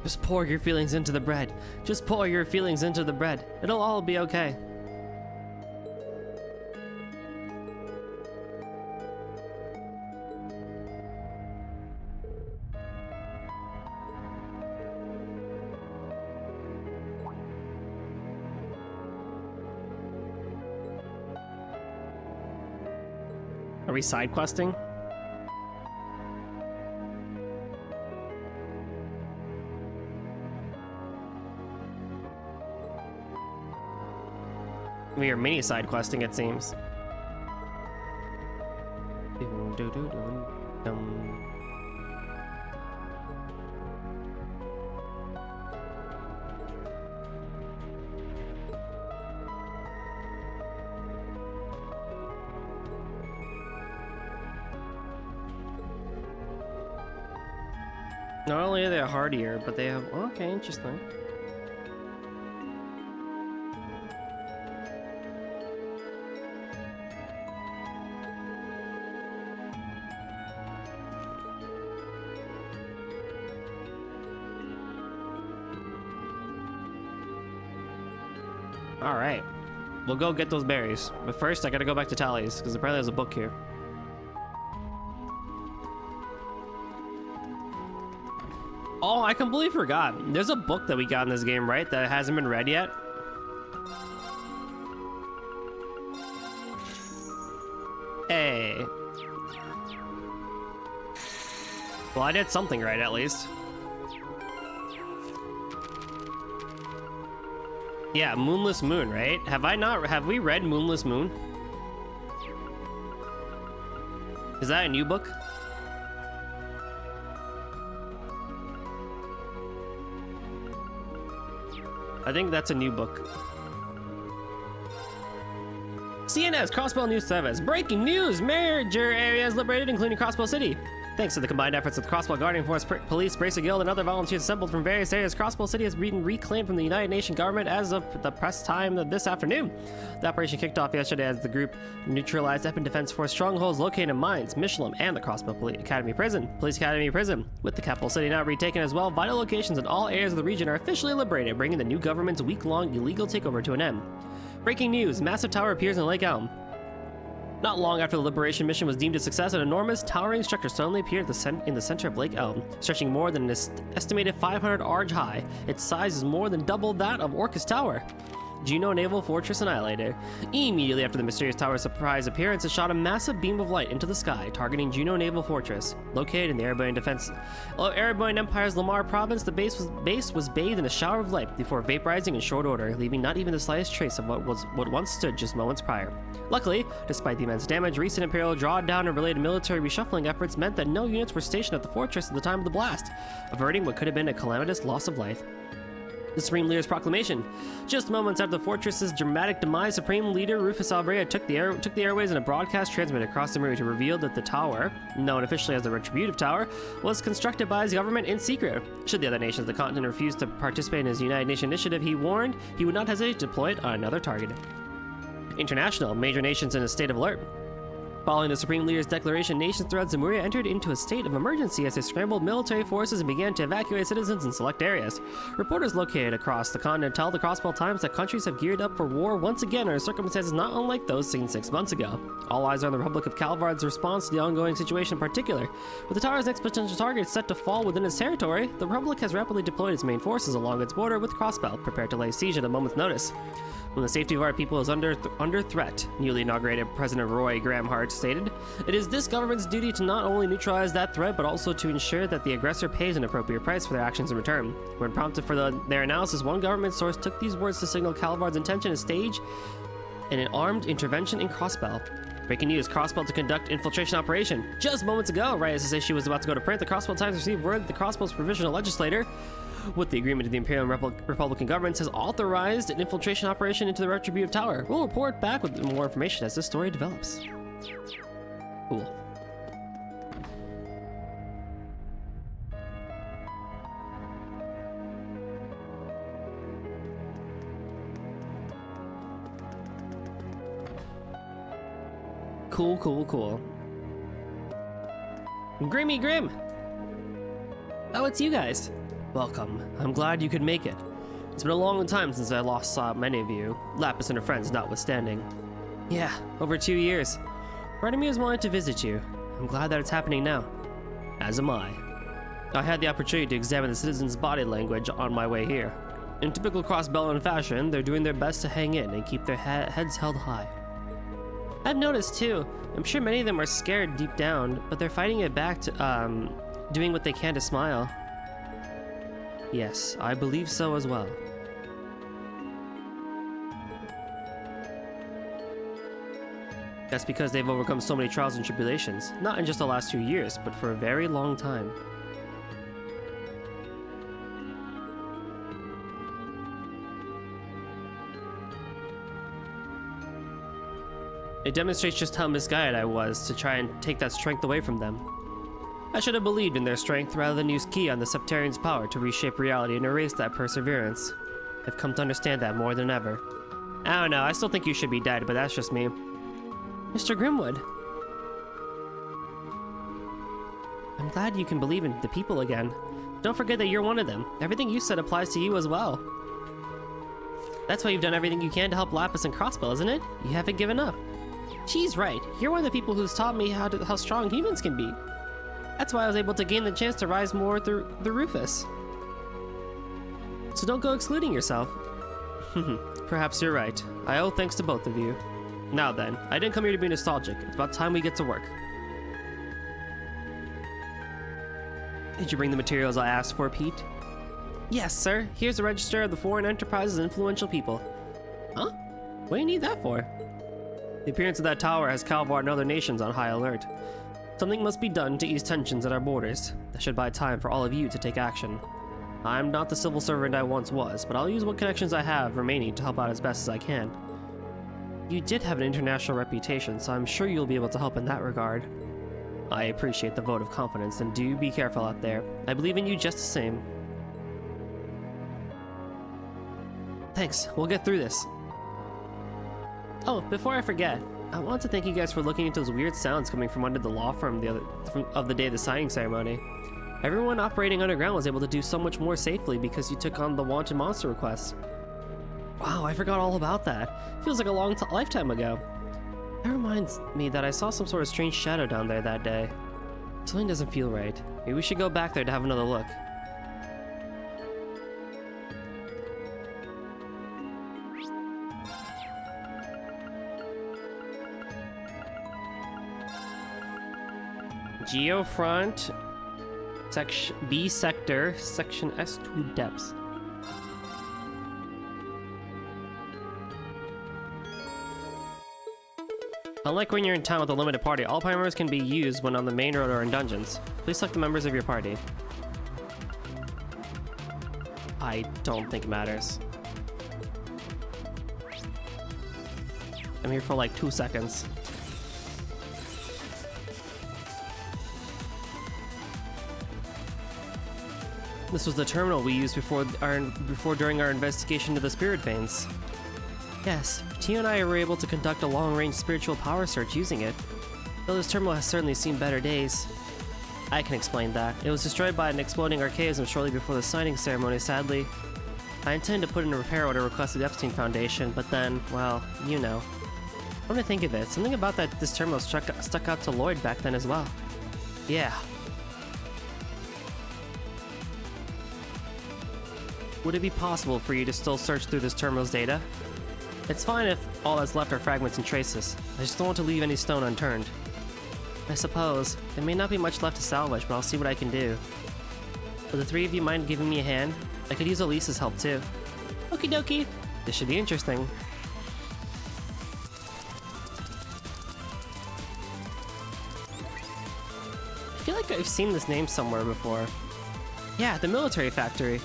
Just pour your feelings into the bread. Just pour your feelings into the bread. It'll all be okay. Are we side questing? We are mini side questing, it seems. Not only are they hardier, but they have... Okay, interesting. Alright, we'll go get those berries. But first, I gotta go back to Tally's, because apparently there's a book here. Oh, I completely forgot. There's a book that we got in this game, right? That hasn't been read yet. Hey. Well, I did something right, at least. Yeah, Moonless Moon, right? Have we read Moonless Moon? Is that a new book? I think that's a new book. CNS, Crossbell News Service. Breaking news! Major areas liberated, including Crossbell City. Thanks to the combined efforts of the Crossbell Guardian Force, Police, Bracer Guild, and other volunteers assembled from various areas, Crossbell City has been reclaimed from the United Nations government as of the press time of this afternoon. The operation kicked off yesterday as the group neutralized Eppin Defense Force strongholds located in Mines, Michelin, and the Crossbell Academy Prison. Police Academy Prison. With the capital city now retaken as well, vital locations in all areas of the region are officially liberated, bringing the new government's week-long illegal takeover to an end. Breaking news, massive tower appears in Lake Elm. Not long after the liberation mission was deemed a success, an enormous, towering structure suddenly appeared in the center of Lake Elm, stretching more than an estimated 500 arge high. Its size is more than double that of Orcus Tower. Juno Naval Fortress annihilated. Immediately after the mysterious tower's surprise appearance, it shot a massive beam of light into the sky, targeting Juno Naval Fortress. Located in the Arabian Empire's Lamar province, the base was bathed in a shower of light before vaporizing in short order, leaving not even the slightest trace of what once stood just moments prior. Luckily, despite the immense damage, recent Imperial drawdown and related military reshuffling efforts meant that no units were stationed at the fortress at the time of the blast, averting what could have been a calamitous loss of life. The Supreme Leader's proclamation. Just moments after the fortress's dramatic demise, Supreme Leader Rufus Albrea took the airways in a broadcast transmitted across the Reverie to reveal that the tower, known officially as the Retributive Tower, was constructed by his government in secret. Should the other nations of the continent refuse to participate in his United Nations initiative, he warned he would not hesitate to deploy it on another target. International. Major nations in a state of alert. Following the Supreme Leader's declaration, nations throughout Zemuria entered into a state of emergency as they scrambled military forces and began to evacuate citizens in select areas. Reporters located across the continent tell the Crossbell Times that countries have geared up for war once again under circumstances not unlike those seen 6 months ago. All eyes are on the Republic of Calvard's response to the ongoing situation in particular. With the tower's next potential target set to fall within its territory, the Republic has rapidly deployed its main forces along its border with Crossbell, prepared to lay siege at a moment's notice. When the safety of our people is under threat, newly inaugurated President Roy Graham Hart stated, it is this government's duty to not only neutralize that threat, but also to ensure that the aggressor pays an appropriate price for their actions in return. When prompted for their analysis, one government source took these words to signal Calvard's intention to stage an armed intervention in Crossbell. Breaking news, Crossbell to conduct infiltration operation. Just moments ago, right as this issue was about to go to print, the Crossbell Times received word that the Crossbell's provisional legislator, with the agreement of the Imperial and Republican governments, has authorized an infiltration operation into the Retributive Tower. We'll report back with more information as this story develops. Cool. Cool. Grimmy Grim! Oh, it's you guys. Welcome. I'm glad you could make it. It's been a long time since I last saw many of you, Lapis and her friends notwithstanding. Yeah, over 2 years. Part of me has wanted to visit you. I'm glad that it's happening now. As am I. I had the opportunity to examine the citizens' body language on my way here. In typical Crossbellian fashion, they're doing their best to hang in and keep their heads held high. I've noticed too. I'm sure many of them are scared deep down, but they're fighting it back to, doing what they can to smile. Yes, I believe so as well. That's because they've overcome so many trials and tribulations, not in just the last 2 years, but for a very long time. It demonstrates just how misguided I was to try and take that strength away from them. I should have believed in their strength rather than use key on the Septarians' power to reshape reality and erase that perseverance. I've come to understand that more than ever. I don't know, I still think you should be dead, but that's just me. Mr. Grimwood. I'm glad you can believe in the people again. Don't forget that you're one of them. Everything you said applies to you as well. That's why you've done everything you can to help Lapis and Crossbell, isn't it? You haven't given up. She's right. You're one of the people who's taught me how strong humans can be. That's why I was able to gain the chance to rise more through the Rufus. So don't go excluding yourself. Perhaps you're right. I owe thanks to both of you. Now then, I didn't come here to be nostalgic. It's about time we get to work. Did you bring the materials I asked for, Pete? Yes, sir. Here's the register of the foreign enterprises and influential people. Huh? What do you need that for? The appearance of that tower has Calvar and other nations on high alert. Something must be done to ease tensions at our borders. That should buy time for all of you to take action. I'm not the civil servant I once was, but I'll use what connections I have remaining to help out as best as I can. You did have an international reputation, so I'm sure you'll be able to help in that regard. I appreciate the vote of confidence, and do be careful out there. I believe in you just the same. Thanks, we'll get through this. Oh, before I forget, I want to thank you guys for looking into those weird sounds coming from under the law firm of the day of the signing ceremony. Everyone operating underground was able to do so much more safely because you took on the wanted monster request. Wow, I forgot all about that. Feels like a long lifetime ago. That reminds me that I saw some sort of strange shadow down there that day. Something doesn't feel right. Maybe we should go back there to have another look. Geofront, section B sector, section S2 depths. Unlike when you're in town with a limited party, all party members can be used when on the main road or in dungeons. Please select the members of your party. I don't think it matters. I'm here for like 2 seconds. This was the terminal we used before during our investigation to the spirit veins. Yes, Tio and I were able to conduct a long-range spiritual power search using it. Though this terminal has certainly seen better days. I can explain that. It was destroyed by an exploding archaism shortly before the signing ceremony, sadly. I intended to put in a repair order requested the Epstein Foundation, but then, well, you know. Come to think of it, something about this terminal stuck out to Lloyd back then as well. Yeah. Would it be possible for you to still search through this terminal's data? It's fine if all that's left are fragments and traces. I just don't want to leave any stone unturned. I suppose. There may not be much left to salvage, but I'll see what I can do. Would the three of you mind giving me a hand? I could use Elise's help too. Okie dokie. This should be interesting. I feel like I've seen this name somewhere before. Yeah, the military factory.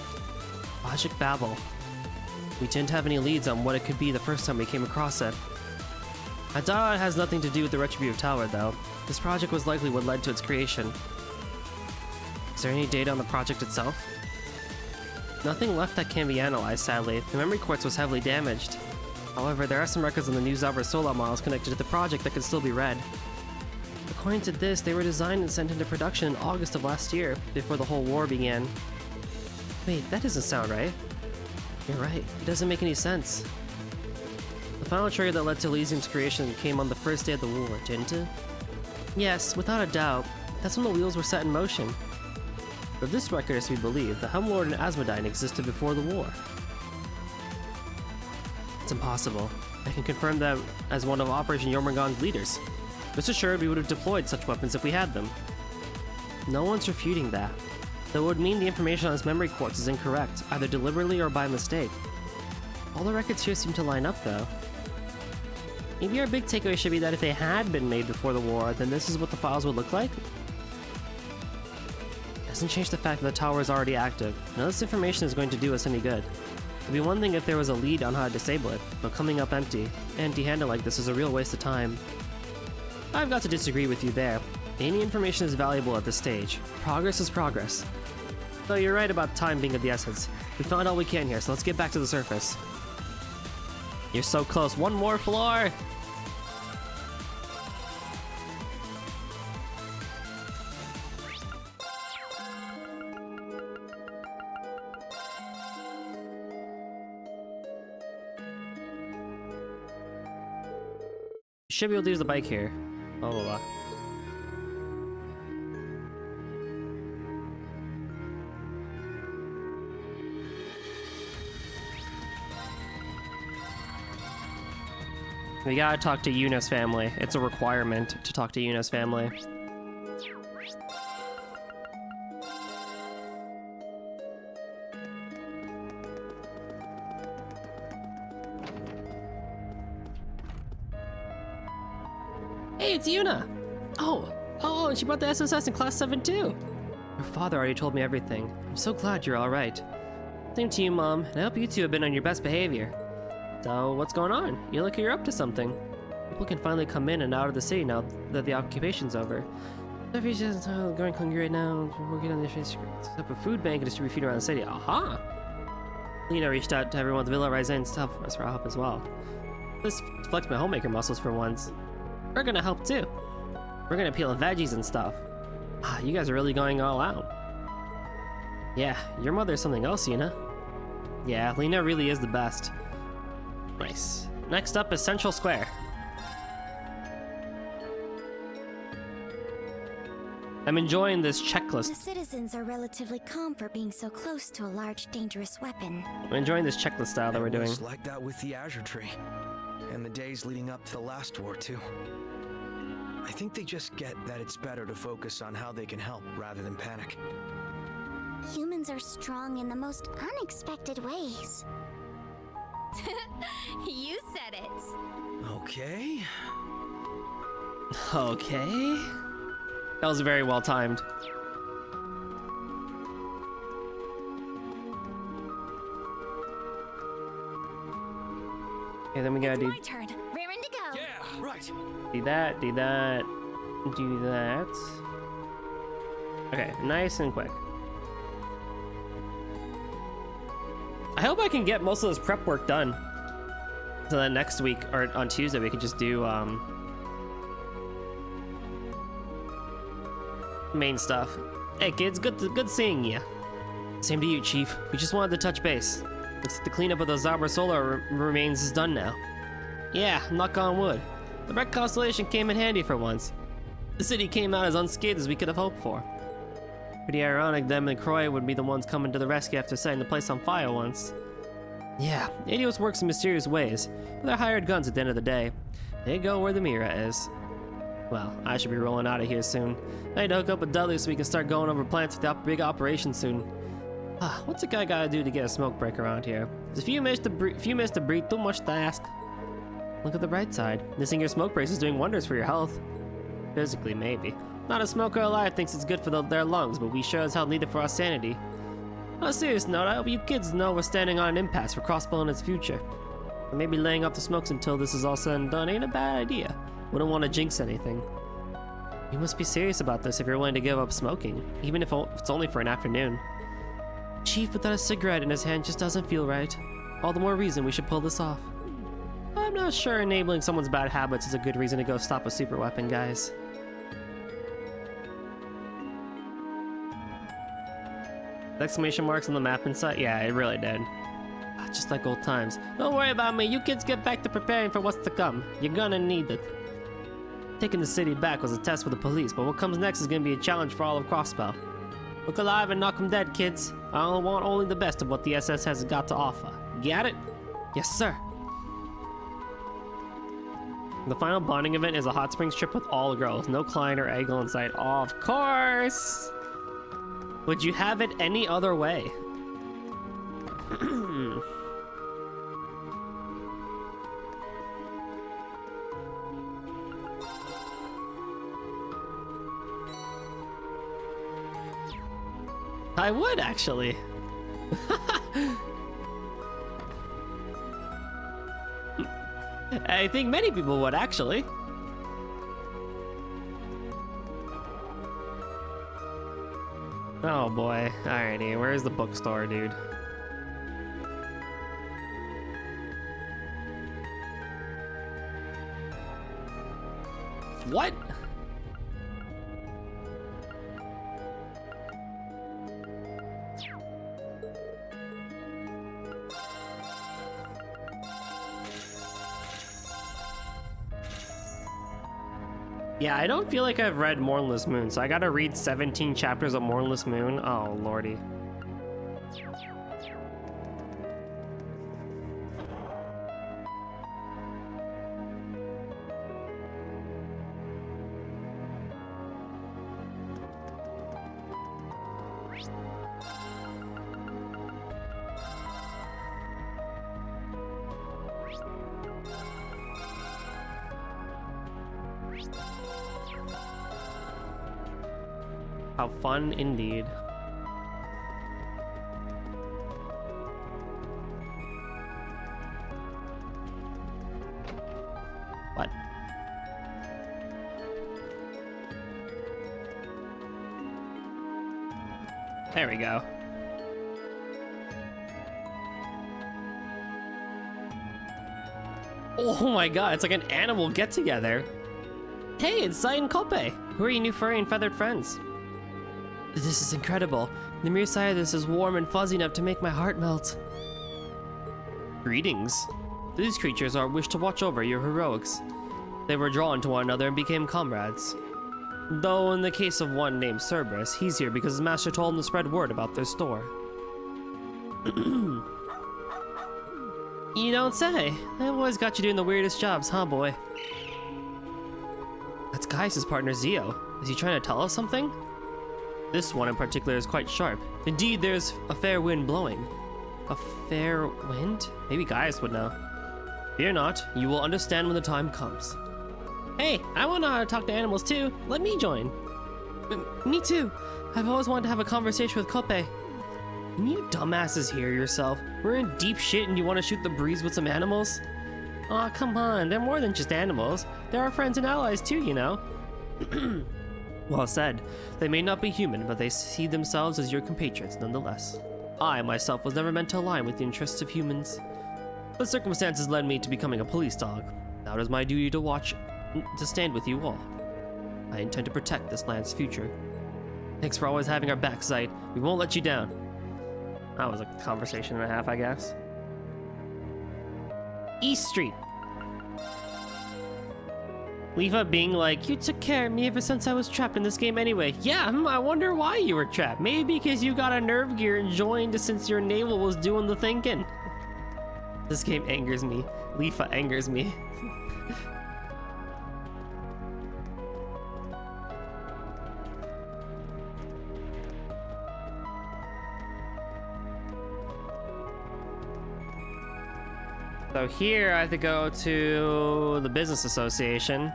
Logic Babel. We didn't have any leads on what it could be the first time we came across it. I doubt it has nothing to do with the Retributive Tower, though. This project was likely what led to its creation. Is there any data on the project itself? Nothing left that can be analyzed, sadly. The memory quartz was heavily damaged. However, there are some records on the New Zauber solar models connected to the project that can still be read. According to this, they were designed and sent into production in August of last year, before the whole war began. Wait, that doesn't sound right. You're right, it doesn't make any sense. The final trigger that led to Elysium's creation came on the first day of the war, didn't it? Yes, without a doubt. That's when the wheels were set in motion. But if this record is to be believed, the Helmlord and Asmodyne existed before the war. It's impossible. I can confirm that as one of Operation Jormungand's leaders. Rest assured we would have deployed such weapons if we had them. No one's refuting that. That would mean the information on his memory quartz is incorrect, either deliberately or by mistake. All the records here seem to line up, though. Maybe our big takeaway should be that if they had been made before the war, then this is what the files would look like? Doesn't change the fact that the tower is already active. None of this information is going to do us any good. It'd be one thing if there was a lead on how to disable it, but coming up empty-handed like this is a real waste of time. I've got to disagree with you there. Any information is valuable at this stage. Progress is progress. Though you're right about time being of the essence. We found all we can here, so let's get back to the surface. You're so close. One more floor! Should be able to use the bike here. Blah blah blah. We gotta talk to Yuna's family. It's a requirement to talk to Yuna's family. Hey, it's Yuna! Oh, and she brought the SSS in Class 7 too! Your father already told me everything. I'm so glad you're alright. Same to you, Mom, and I hope you two have been on your best behavior. So, what's going on? You look like you're up to something. People can finally come in and out of the city now that the occupation's over. Sophie's just going hungry right now. We're working on the set up a food bank and distribute food around the city. Aha! Lena reached out to everyone at the Villa Ryzen to help us for help as well. Let's flex my homemaker muscles for once. We're gonna help too. We're gonna peel veggies and stuff. You guys are really going all out. Yeah, your mother's something else, Yuna. Yeah, Lena really is the best. Nice. Next up is Central Square. I'm enjoying this The checklist. citizens are relatively calm for being so close to a large, dangerous weapon. I'm enjoying this checklist style that we're It doing. was like that with the Azure Tree. And the days leading up to the last war, too. I think they just get that it's better to focus on how they can help rather than panic. Humans are strong in the most unexpected ways. You said it. Okay. Okay. That was very well timed. Okay, then we gotta It's do my turn. Raring to go. Yeah, right. do that, do that, do that. Okay, nice and quick. I hope I can get most of this prep work done. So that next week, or on Tuesday, we can just do main stuff. Hey kids, good seeing you. Same to you, Chief. We just wanted to touch base. Looks like the cleanup of the Zabra Solar remains is done now. Yeah, knock on wood. The Red Constellation came in handy for once. The city came out as unscathed as we could have hoped for. Pretty ironic them and Croy would be the ones coming to the rescue after setting the place on fire once. Yeah, Adios works in mysterious ways, but they're hired guns at the end of the day. They go where the Mira is. Well, I should be rolling out of here soon. I need to hook up with Dudley so we can start going over plans for the big operation soon. What's a guy gotta do to get a smoke break around here? If you miss to breathe, too much to ask. Look at the bright side. Missing your smoke breaks is doing wonders for your health. Physically, maybe. Not a smoker alive thinks it's good for their lungs, but we sure as hell need it for our sanity. On a serious note, I hope you kids know we're standing on an impasse for Crossbell and its future. And maybe laying off the smokes until this is all said and done ain't a bad idea. Wouldn't want to jinx anything. You must be serious about this if you're willing to give up smoking, even if it's only for an afternoon. Chief without a cigarette in his hand just doesn't feel right. All the more reason we should pull this off. I'm not sure enabling someone's bad habits is a good reason to go stop a super weapon, guys. Exclamation marks on the map inside? Yeah, it really did. Just like old times. Don't worry about me, you kids get back to preparing for what's to come. You're gonna need it. Taking the city back was a test for the police, but what comes next is gonna be a challenge for all of Crossbell. Look alive and knock 'em dead, kids. I want only the best of what the SS has got to offer. Get it? Yes, sir. The final bonding event is a hot springs trip with all girls. No Klein or Eggle in sight. Of course! Would you have it any other way? I would, actually. I think many people would, actually. Oh boy. Alrighty, where's the bookstore, dude? What? Yeah, I don't feel like I've read Mournless Moon, so I gotta read 17 chapters of Mournless Moon. Oh, lordy. How fun indeed. What? There we go. Oh my god, it's like an animal get-together. Hey, it's Sai and Kolpe. Who are your new furry and feathered friends? This is incredible. The mere sight of this is warm and fuzzy enough to make my heart melt. Greetings. These creatures are wished to watch over your heroics. They were drawn to one another and became comrades. Though in the case of one named Cerberus, he's here because his master told him to spread word about their store. You don't say. They've always got you doing the weirdest jobs, huh, boy? That's Gaius' partner, Zio. Is he trying to tell us something? This one in particular is quite sharp. Indeed, there's a fair wind blowing. A fair wind? Maybe Gaius would know. Fear not, you will understand when the time comes. Hey, I want to talk to animals too. Let me join. Me too. I've always wanted to have a conversation with Kope. Can you dumbasses hear yourself? We're in deep shit and you want to shoot the breeze with some animals? Aw, come on, they're more than just animals. They're our friends and allies too, you know? Well said. They may not be human, but they see themselves as your compatriots nonetheless. I, myself, was never meant to align with the interests of humans. But circumstances led me to becoming a police dog. Now it is my duty to stand with you all. I intend to protect this land's future. Thanks for always having our back, Zeit. We won't let you down. That was a conversation and a half, I guess. East Street. Leava being like, you took care of me ever since I was trapped in this game anyway. Yeah, I wonder why you were trapped. Maybe because you got a nerve gear and joined since your navel was doing the thinking. This game angers me. Leava angers me. So here I have to go to the business association.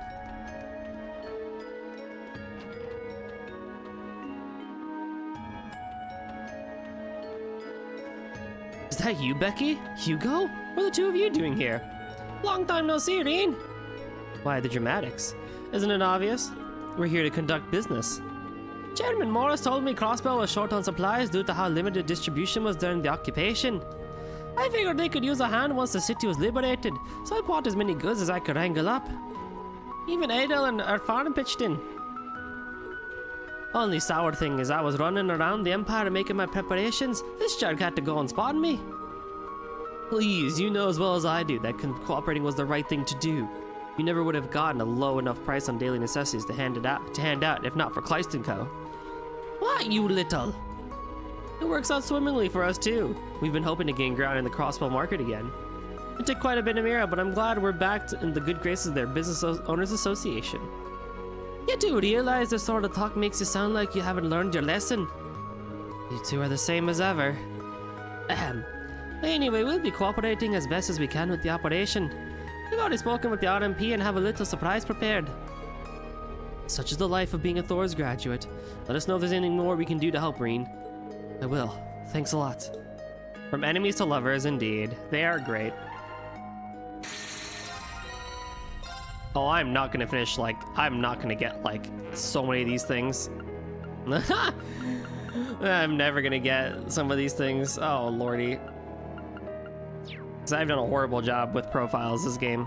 Is that you, Becky? Hugo? What are the two of you doing here? Long time no see, Reen. Why the dramatics? Isn't it obvious? We're here to conduct business. Chairman Morris told me Crossbell was short on supplies due to how limited distribution was during the occupation. I figured they could use a hand once the city was liberated, so I bought as many goods as I could wrangle up. Even Adel and our farm pitched in. Only sour thing is I was running around the Empire making my preparations. This jerk had to go and spot me. Please, you know as well as I do that cooperating was the right thing to do. You never would have gotten a low enough price on daily necessities to hand out if not for Kleist & Co. What, you little? It works out swimmingly for us too. We've been hoping to gain ground in the Crossbell market again. It took quite a bit of mirror, but I'm glad we're back in the good graces of their Business Owners Association. You do realize this sort of talk makes you sound like you haven't learned your lesson. You two are the same as ever. Anyway, we'll be cooperating as best as we can with the operation. We've already spoken with the RMP and have a little surprise prepared. Such is the life of being a Thor's graduate. Let us know if there's anything more we can do to help, Reen. I will. Thanks a lot. From enemies to lovers, indeed. They are great. Oh, I'm not gonna finish, I'm not gonna get, so many of these things. I'm never gonna get some of these things. Oh, lordy. 'Cause I've done a horrible job with profiles this game.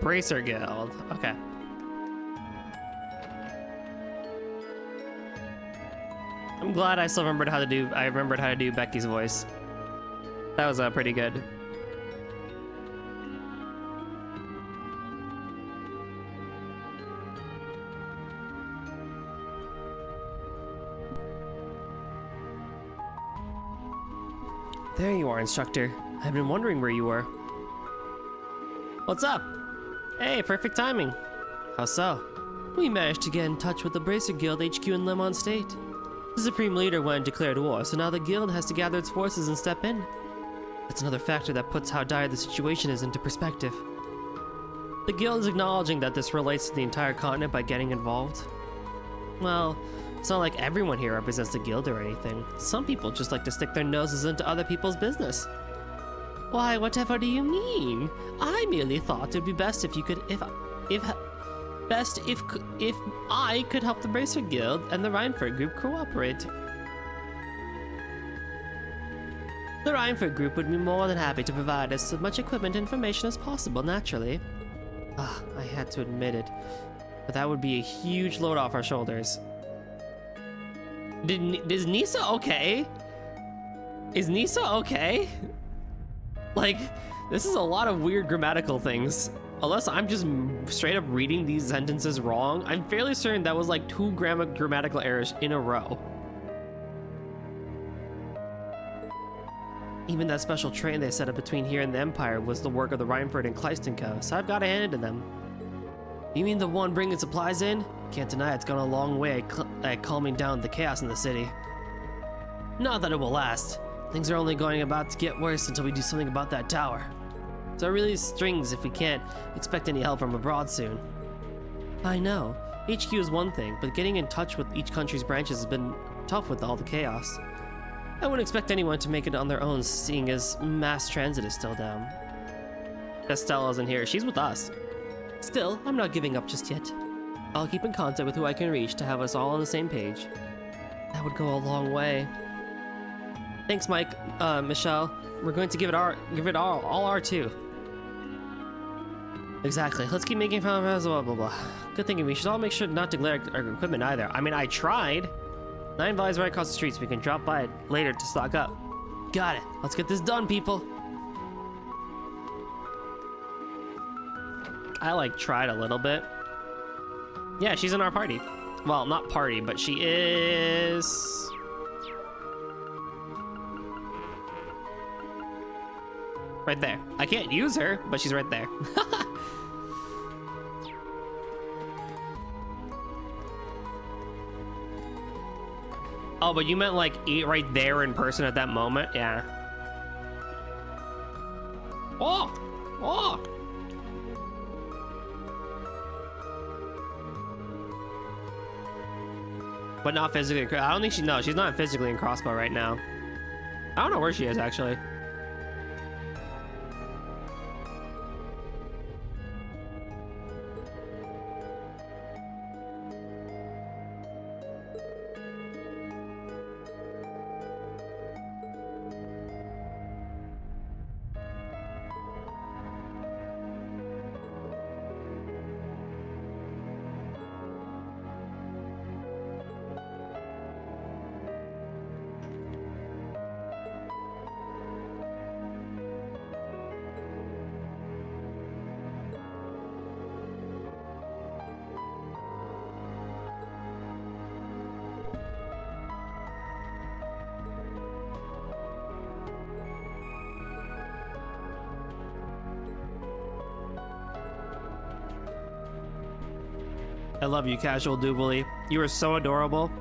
Bracer Guild. Okay. I'm glad I still remembered how to do. I remembered how to do Becky's voice. That was pretty good. There you are, instructor. I've been wondering where you were. What's up? Hey, perfect timing. How so? We managed to get in touch with the Bracer Guild HQ in Lemon State. The Supreme Leader went and declared war, so now the Guild has to gather its forces and step in. That's another factor that puts how dire the situation is into perspective. The Guild is acknowledging that this relates to the entire continent by getting involved. Well, it's not like everyone here represents the Guild or anything. Some people just like to stick their noses into other people's business. Why, whatever do you mean? I merely thought it'd be best if you could, if I could help the Bracer Guild and the Rhineford Group cooperate. The Rhineford Group would be more than happy to provide us as much equipment and information as possible, naturally. Ah, I had to admit it, but that would be a huge load off our shoulders. Is Nisa okay? Is Nisa okay? Like, this is a lot of weird grammatical things. Unless I'm just straight up reading these sentences wrong, I'm fairly certain that was like 2 grammatical errors in a row. Even that special train they set up between here and the Empire was the work of the Rhineford and Kleist & Co., so I've got to hand it to them. You mean the one bringing supplies in? Can't deny it's gone a long way at calming down the chaos in the city. Not that it will last. Things are only going about to get worse until we do something about that tower. So it really stings if we can't expect any help from abroad soon. I know, HQ is one thing, but getting in touch with each country's branches has been tough with all the chaos. I wouldn't expect anyone to make it on their own, seeing as mass transit is still down. Estelle isn't here, she's with us. Still, I'm not giving up just yet. I'll keep in contact with who I can reach to have us all on the same page. That would go a long way. Thanks, Mike, Michelle. We're going to give it all our two. Exactly. Let's keep making fun of us, blah, blah, blah. Good thinking. We should all make sure not to glare our equipment either. I mean, I tried. 9 Valley's right across the street, so we can drop by it later to stock up. Got it. Let's get this done, people. I, like, tried a little bit. Yeah, she's in our party. Well, not party, but she is... right there. I can't use her, but she's right there. Oh, but you meant like right there in person at that moment? Yeah. Oh! Oh! But not physically. I don't think she's not physically in Crossbell right now. I don't know where she is actually. I love you, Casual Doobly. You are so adorable.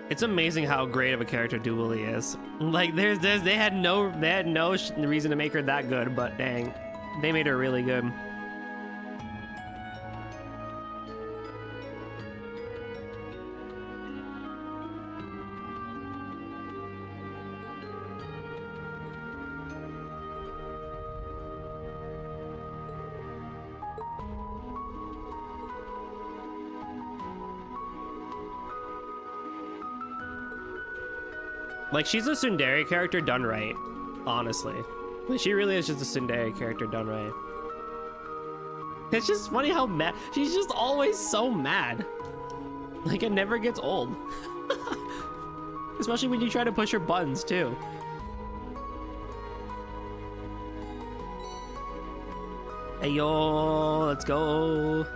It's amazing how great of a character Doobly is. Like, they had no reason to make her that good, but dang, they made her really good. Like, she's a tsundere character done right, honestly. Like, she really is just a tsundere character done right. It's just funny how mad, she's just always so mad. Like, it never gets old. Especially when you try to push her buttons, too. Hey, yo, let's go.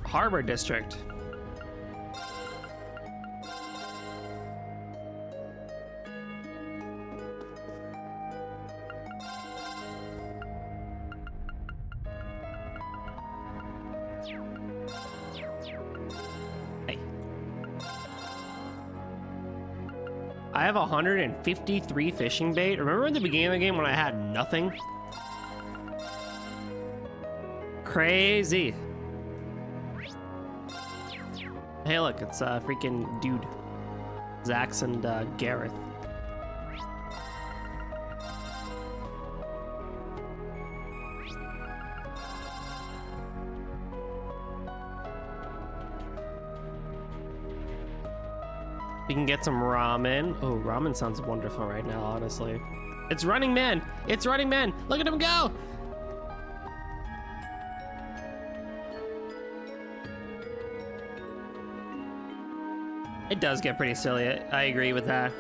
Harbor District. I have 153 fishing bait. Remember in the beginning of the game when I had nothing? Crazy. Hey, look, it's a freaking dude. Zax and Gareth. We can get some ramen. Oh, ramen sounds wonderful right now, honestly. It's Running Man! It's Running Man! Look at him go! It does get pretty silly. I agree with that.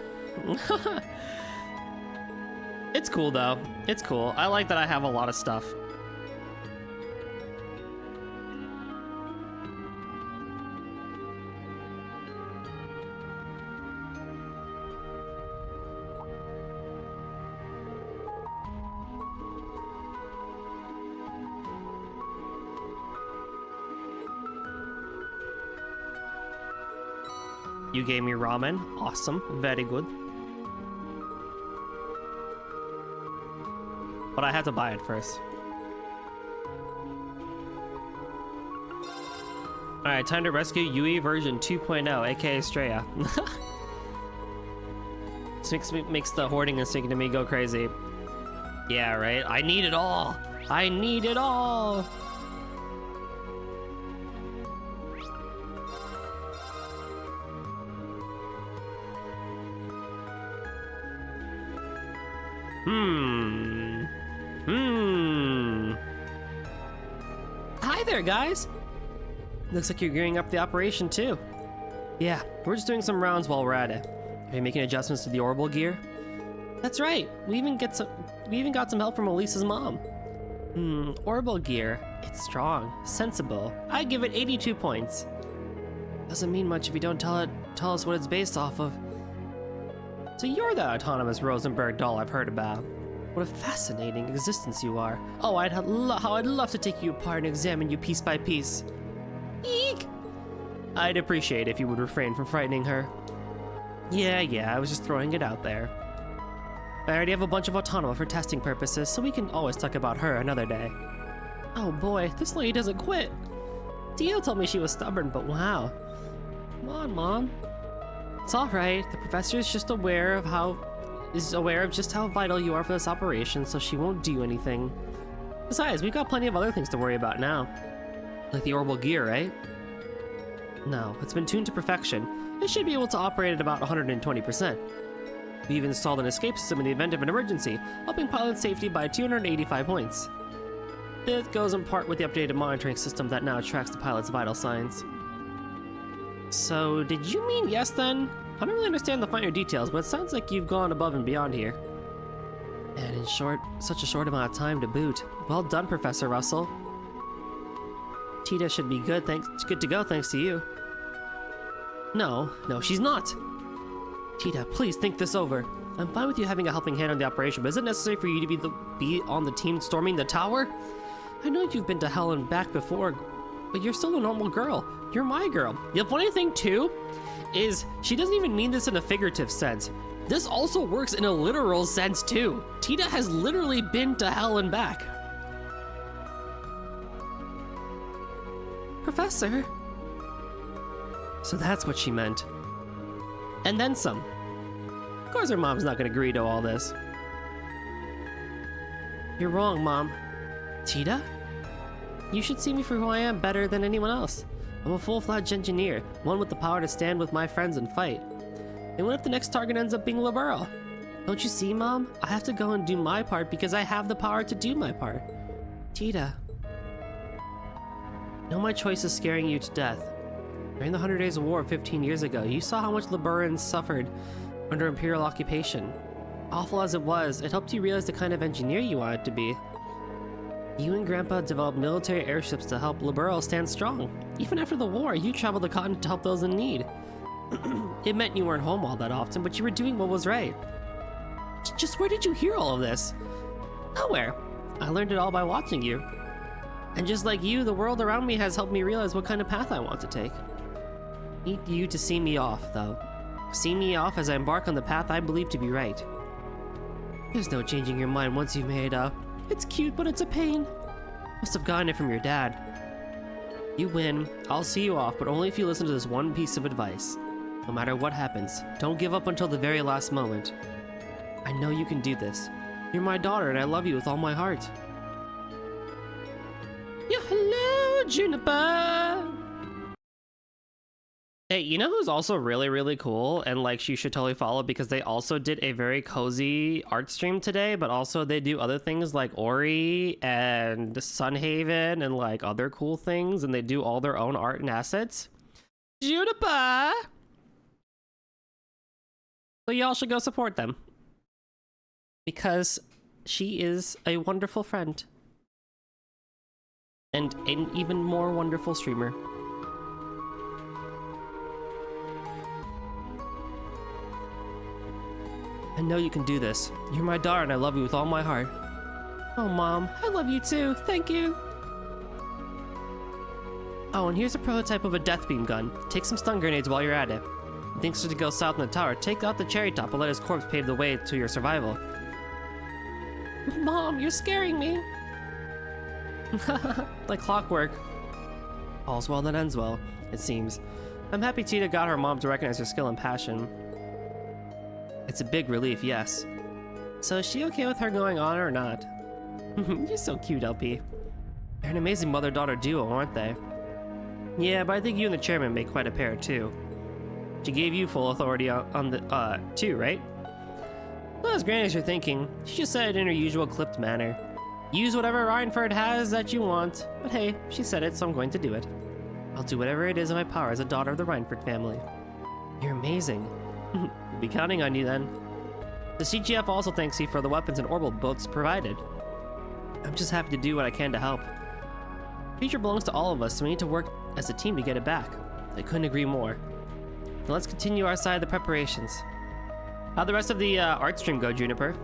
It's cool, though. It's cool. I like that I have a lot of stuff. You gave me ramen. Awesome. Very good. But I had to buy it first. Alright, time to rescue Yui version 2.0, aka Straya. This makes the hoarding instinct in me go crazy. Yeah, right? I need it all! I need it all! Hi there, guys! Looks like you're gearing up the operation, too. Yeah, we're just doing some rounds while we're at it. Are you making adjustments to the orbital gear? That's right. We even got some help from Elisa's mom. Orbital gear. It's strong, sensible. I give it 82 points. Doesn't mean much if you don't tell us what it's based off of. So you're that autonomous Rosenberg doll I've heard about. What a fascinating existence you are. Oh, how I'd love to take you apart and examine you piece by piece. Eek! I'd appreciate if you would refrain from frightening her. Yeah, I was just throwing it out there. I already have a bunch of Autonoma for testing purposes, so we can always talk about her another day. Oh boy, this lady doesn't quit. Dio told me she was stubborn, but wow. Come on, Mom. It's alright, the professor is just aware of just how vital you are for this operation, so she won't do anything. Besides, we've got plenty of other things to worry about now. Like the orbital gear, right? No, it's been tuned to perfection. It should be able to operate at about 120%. We've installed an escape system in the event of an emergency, upping pilot safety by 285 points. It goes in part with the updated monitoring system that now tracks the pilot's vital signs. So, did you mean yes then? I don't really understand the finer details, but it sounds like you've gone above and beyond here. And in such a short amount of time to boot. Well done, Professor Russell. Tita should be good to go thanks to you. No, she's not. Tita, please think this over. I'm fine with you having a helping hand on the operation, but is it necessary for you to be on the team storming the tower? I know you've been to hell and back before, but you're still a normal girl. You're my girl. The funny thing, too, is she doesn't even mean this in a figurative sense. This also works in a literal sense, too. Tita has literally been to hell and back. Professor? So that's what she meant. And then some. Of course her mom's not gonna agree to all this. You're wrong, Mom. Tita? You should see me for who I am better than anyone else. I'm a full-fledged engineer, one with the power to stand with my friends and fight. And what if the next target ends up being Liberl? Don't you see, Mom? I have to go and do my part because I have the power to do my part. Tita. I know my choice is scaring you to death. During the 100 Days of War 15 years ago, you saw how much Liberans suffered under Imperial occupation. Awful as it was, it helped you realize the kind of engineer you wanted to be. You and Grandpa developed military airships to help Liberl stand strong. Even after the war, you traveled the continent to help those in need. It meant you weren't home all that often, but you were doing what was right. Just where did you hear all of this? Nowhere. I learned it all by watching you. And just like you, the world around me has helped me realize what kind of path I want to take. I need you to see me off, though. See me off as I embark on the path I believe to be right. There's no changing your mind once you've made it up. It's cute, but it's a pain. Must have gotten it from your dad. You win. I'll see you off, but only if you listen to this one piece of advice. No matter what happens, don't give up until the very last moment. I know you can do this. You're my daughter, and I love you with all my heart. Yeah, hello, Juniper! Hey, you know who's also really, really cool and like you should totally follow because they also did a very cozy art stream today, but also they do other things like Ori and Sunhaven and like other cool things, and they do all their own art and assets. Juniper! So y'all should go support them because she is a wonderful friend and an even more wonderful streamer. I know you can do this. You're my daughter and I love you with all my heart. Oh, Mom, I love you too. Thank you. Oh, and here's a prototype of a death beam gun. Take some stun grenades while you're at it. If things are to go south in the tower, take out the cherry top and let his corpse pave the way to your survival. Mom, you're scaring me. Like clockwork. All's well that ends well, it seems. I'm happy Tita got her mom to recognize her skill and passion. It's a big relief, yes. So is she okay with her going on or not? You're so cute, LP. They're an amazing mother-daughter duo, aren't they? Yeah, but I think you and the chairman make quite a pair, too. She gave you full authority on the, too, right? Not as grand as you're thinking. She just said it in her usual clipped manner. Use whatever Reinford has that you want. But hey, she said it, so I'm going to do it. I'll do whatever it is in my power as a daughter of the Reinford family. You're amazing. We'll be counting on you then. The CGF also thanks you for the weapons and orbital boats provided. I'm just happy to do what I can to help. The future belongs to all of us, so we need to work as a team to get it back. I couldn't agree more. Now let's continue our side of the preparations. How'd the rest of the art stream go, Juniper?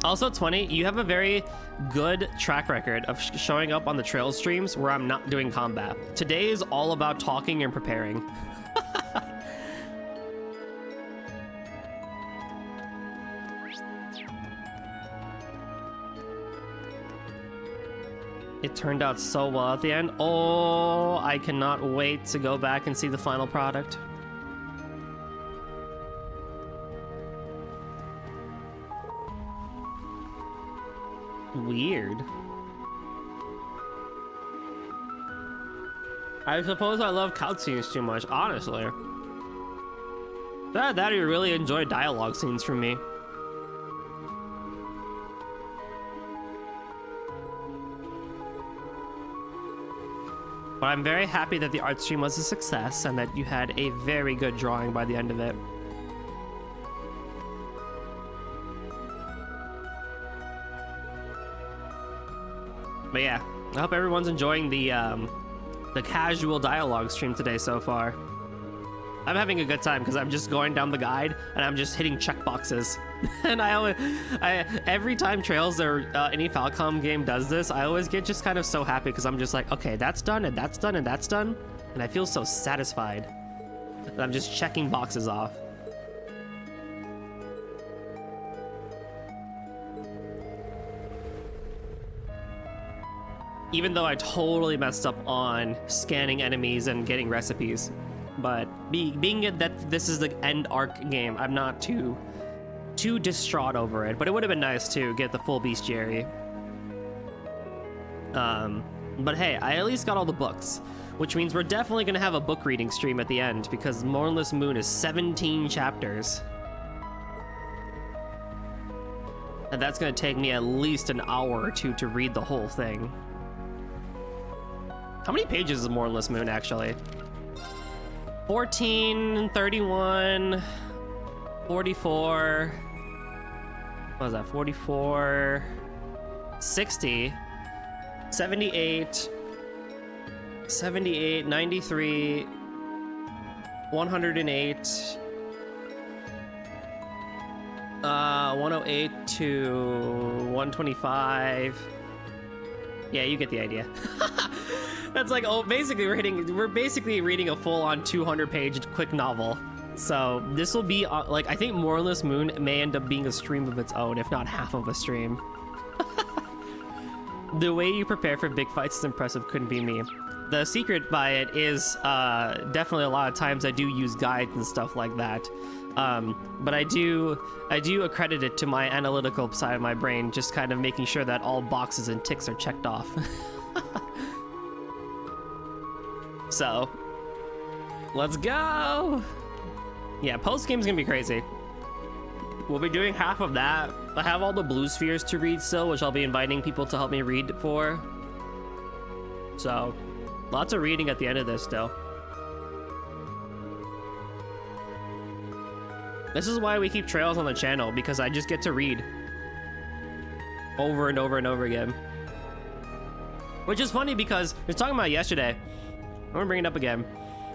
Also, it's funny, you have a very good track record of showing up on the trail streams where I'm not doing combat. Today is all about talking and preparing. It turned out so well at the end. Oh, I cannot wait to go back and see the final product. Weird. I suppose I love cutscenes too much, honestly. That you really enjoy dialogue scenes from me. But I'm very happy that the art stream was a success and that you had a very good drawing by the end of it. But yeah, I hope everyone's enjoying the casual dialogue stream today so far. I'm having a good time because I'm just going down the guide and I'm just hitting checkboxes. And every time Trails or any Falcom game does this, I always get just kind of so happy because I'm just like, okay, that's done and that's done and that's done. And I feel so satisfied that I'm just checking boxes off. Even though I totally messed up on scanning enemies and getting recipes. But being that this is the end arc game, I'm not too distraught over it. But it would have been nice to get the full bestiary. But hey, I at least got all the books, which means we're definitely gonna have a book reading stream at the end because Mournless Moon is 17 chapters. And that's gonna take me at least an hour or two to read the whole thing. How many pages is Mournless Moon actually? 14, 31, 44, what was that, 44, 60, 78, 78, 93, 108, 108 to 125. Yeah, you get the idea. That's like, oh, basically we're basically reading a full-on 200-page quick novel. So this will be like, I think Mournless Moon may end up being a stream of its own, if not half of a stream. The way you prepare for big fights is impressive. Couldn't be me. The secret by it is definitely a lot of times I do use guides and stuff like that. But I do accredit it to my analytical side of my brain, just kind of making sure that all boxes and ticks are checked off. So, let's go! Yeah, post-game's gonna be crazy. We'll be doing half of that. I have all the blue spheres to read still, which I'll be inviting people to help me read for. So, lots of reading at the end of this still. This is why we keep trails on the channel, because I just get to read over and over and over again. Which is funny because we were talking about it yesterday. I'm gonna bring it up again.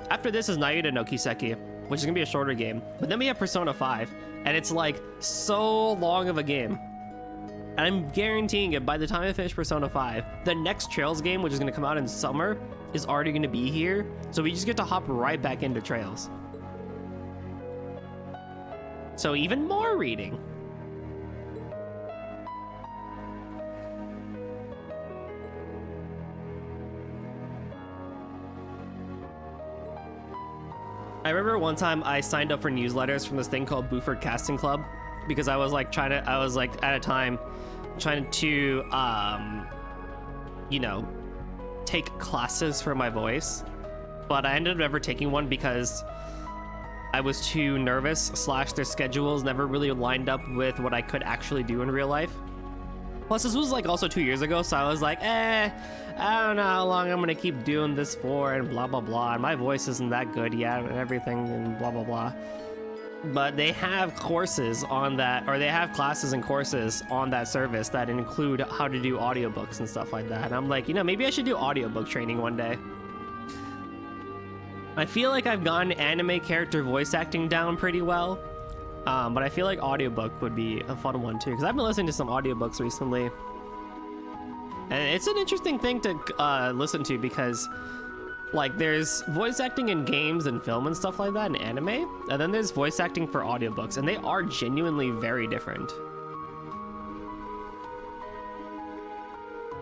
After this is Naida no Kiseki, which is gonna be a shorter game. But then we have Persona 5, and it's like so long of a game. And I'm guaranteeing it, by the time I finish Persona 5, the next Trails game, which is gonna come out in summer, is already gonna be here. So we just get to hop right back into Trails. So even more reading. I remember one time I signed up for newsletters from this thing called Buford Casting Club, because I was like at a time trying to, you know, take classes for my voice, but I ended up never taking one because I was too nervous, / their schedules never really lined up with what I could actually do in real life. Plus, this was like also 2 years ago, so I was like, I don't know how long I'm gonna keep doing this for, and blah blah blah, and my voice isn't that good yet, and everything, and blah blah blah. But they have courses on that, or they have classes and courses on that service that include how to do audiobooks and stuff like that. And I'm like, you know, maybe I should do audiobook training one day. I feel like I've gotten anime character voice acting down pretty well. But I feel like audiobook would be a fun one too, because I've been listening to some audiobooks recently. And it's an interesting thing to listen to, because like there's voice acting in games and film and stuff like that in anime, and then there's voice acting for audiobooks, and they are genuinely very different.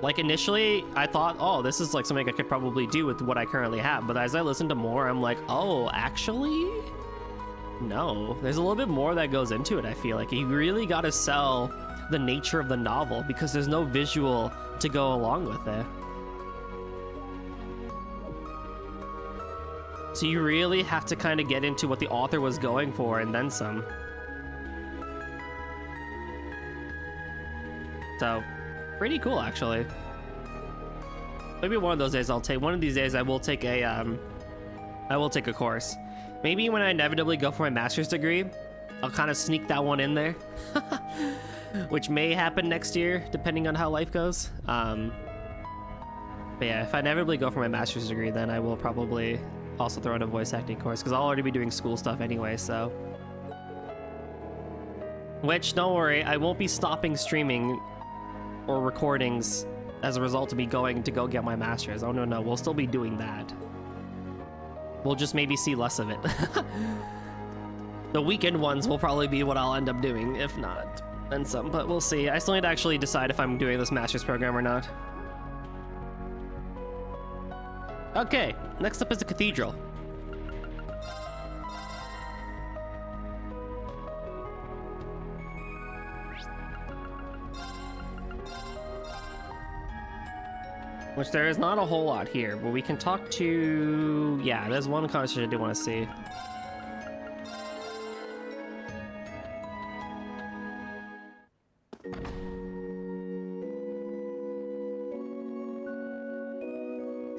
Like initially I thought, oh, this is like something I could probably do with what I currently have, but as I listen to more, I'm like, oh, actually no, there's a little bit more that goes into it. I feel like you really got to sell the nature of the novel, because there's no visual to go along with it. So you really have to kind of get into what the author was going for and then some. So, pretty cool actually. Maybe one of those days one of these days I will take a course. Maybe when I inevitably go for my master's degree, I'll kind of sneak that one in there, which may happen next year, depending on how life goes. But yeah, if I inevitably go for my master's degree, then I will probably also throw in a voice acting course, because I'll already be doing school stuff anyway, so. Which, don't worry, I won't be stopping streaming or recordings as a result of me going to go get my master's. Oh no, we'll still be doing that. We'll just maybe see less of it. The weekend ones will probably be what I'll end up doing, if not, then some, but we'll see. I still need to actually decide if I'm doing this master's program or not. Okay, next up is the cathedral. Which there is not a whole lot here, but we can talk to... Yeah, there's one conversation I do want to see.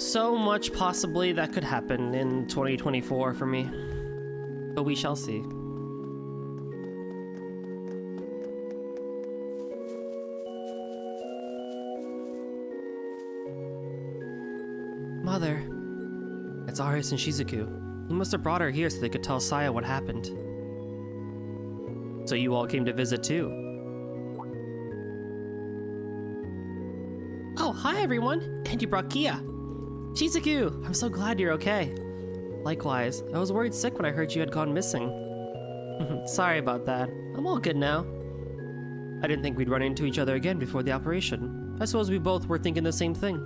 So much possibly that could happen in 2024 for me, but we shall see. Mother, it's Arius and Shizuku. You must have brought her here so they could tell Saya what happened. So you all came to visit too? Oh, hi everyone! And you brought Kia. Shizuku! I'm so glad you're okay. Likewise, I was worried sick when I heard you had gone missing. Sorry about that. I'm all good now. I didn't think we'd run into each other again before the operation. I suppose we both were thinking the same thing.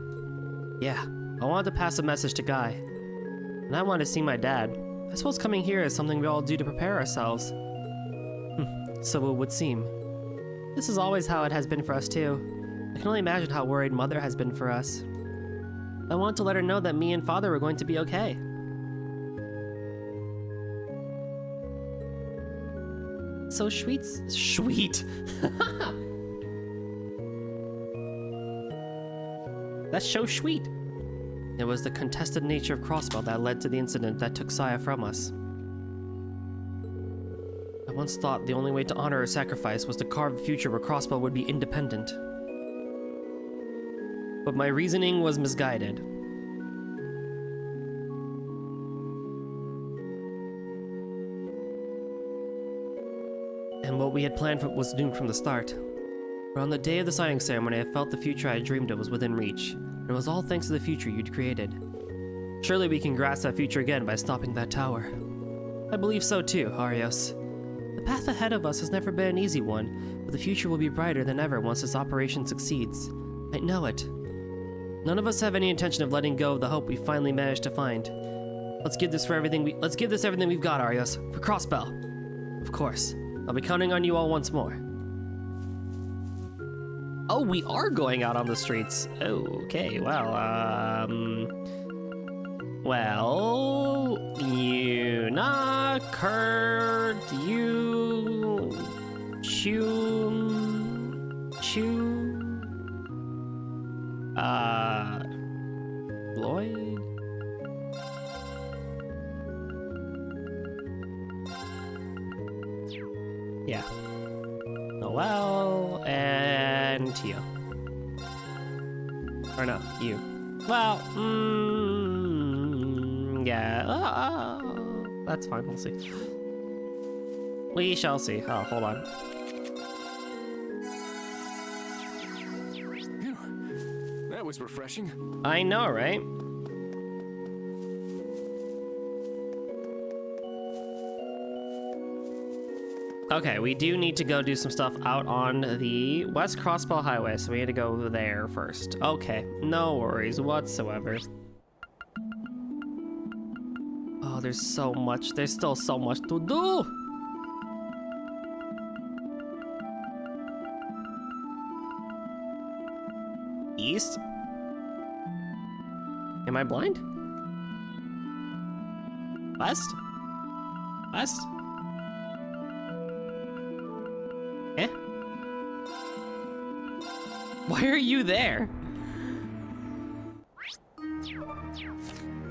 Yeah, I wanted to pass a message to Guy. And I wanted to see my dad. I suppose coming here is something we all do to prepare ourselves. So it would seem. This is always how it has been for us too. I can only imagine how worried Mother has been for us. I want to let her know that me and Father were going to be okay. So sweet. Sweet. That's so sweet. It was the contested nature of Crossbell that led to the incident that took Saya from us. I once thought the only way to honor her sacrifice was to carve a future where Crossbell would be independent. But my reasoning was misguided. And what we had planned was doomed from the start. But on the day of the signing ceremony, I felt the future I had dreamed of was within reach, and it was all thanks to the future you'd created. Surely we can grasp that future again by stopping that tower. I believe so too, Arios. The path ahead of us has never been an easy one, but the future will be brighter than ever once this operation succeeds. I know it. None of us have any intention of letting go of the hope we finally managed to find. Let's give this everything we've got, Arios, for Crossbell. Of course. I'll be counting on you all once more. Oh, we are going out on the streets. Okay, well, Yuna, Kurt, you, Lloyd? Yeah. Noel and Tio. Or no, you. Well, yeah. That's fine, we'll see. We shall see. Oh, hold on. Phew. That was refreshing. I know, right? Okay, we do need to go do some stuff out on the West Crossbell Highway, so we need to go there first. Okay, no worries whatsoever. Oh, there's so much. There's still so much to do. East? Am I blind? West? West? Eh? Why are you there?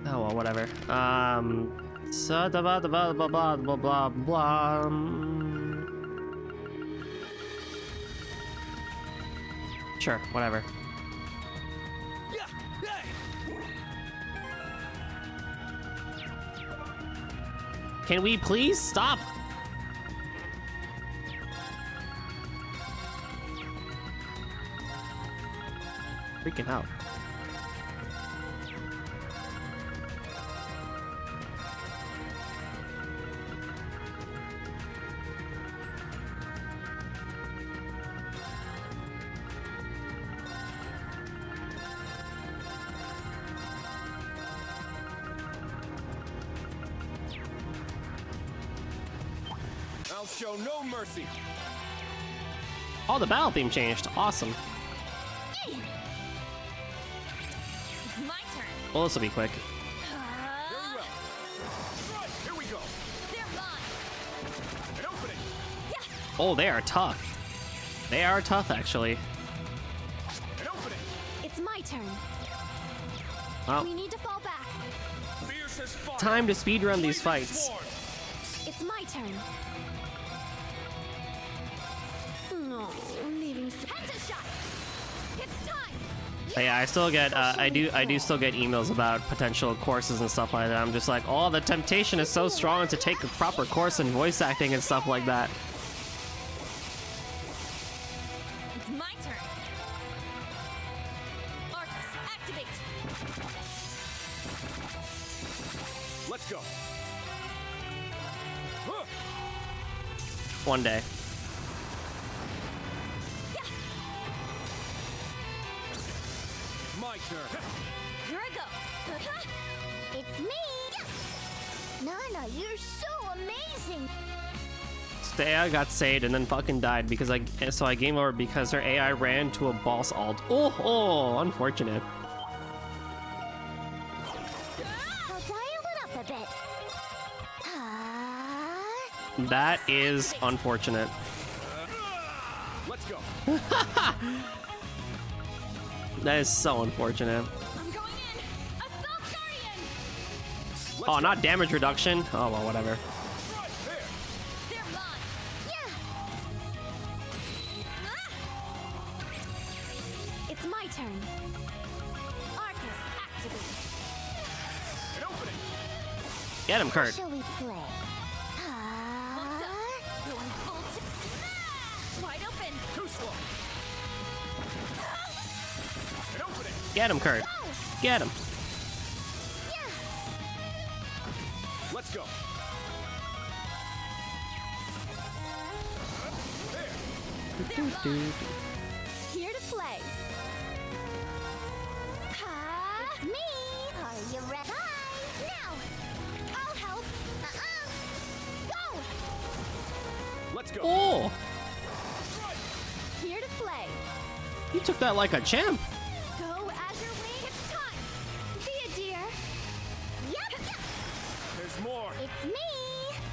Oh well, whatever. So blah blah blah blah blah blah blah. Sure, whatever. Can we please stop? Freaking out. I'll show no mercy. Oh, the battle theme changed. Awesome. It's my turn. Well, this will be quick. Very well. Right, here we go. They're mine. An opening. Oh, they are tough. They are tough, actually. An opening. It's my turn. Well, We need to fall back. Fierce as fire. time to speedrun these fights. Sworn. It's my turn. No, leaving. Head to shot. It's time. But yeah, I still get I do still get emails about potential courses and stuff like that. I'm just like, oh, the temptation is so strong to take a proper course in voice acting and stuff like that. It's my turn. Arcus, activate. Let's go. Huh. One day. My turn. Here I go. It's me. Nana, you're so amazing. The AI got saved and then fucking died because I game over because her AI ran to a boss alt. Oh, unfortunate. I'll dial it up a bit. That is unfortunate. Let's go. That is so unfortunate. I'm going in. Assault Guardian. Oh, not damage reduction. Oh well, whatever. Right there. They're mine. It's my turn. Arcus, activate. An opening. Get him, Kurt. Shall we play? Going full wide open. Too slow. An opening. Get him, Kurt. Get him. Let's go. Here to play. It's me. Are you ready? Hi. Now. I'll help. Go. Let's go. Oh, Here to play. you took that like a champ. Go as your wing. It's time. Be a dear. Yep. There's more. It's me.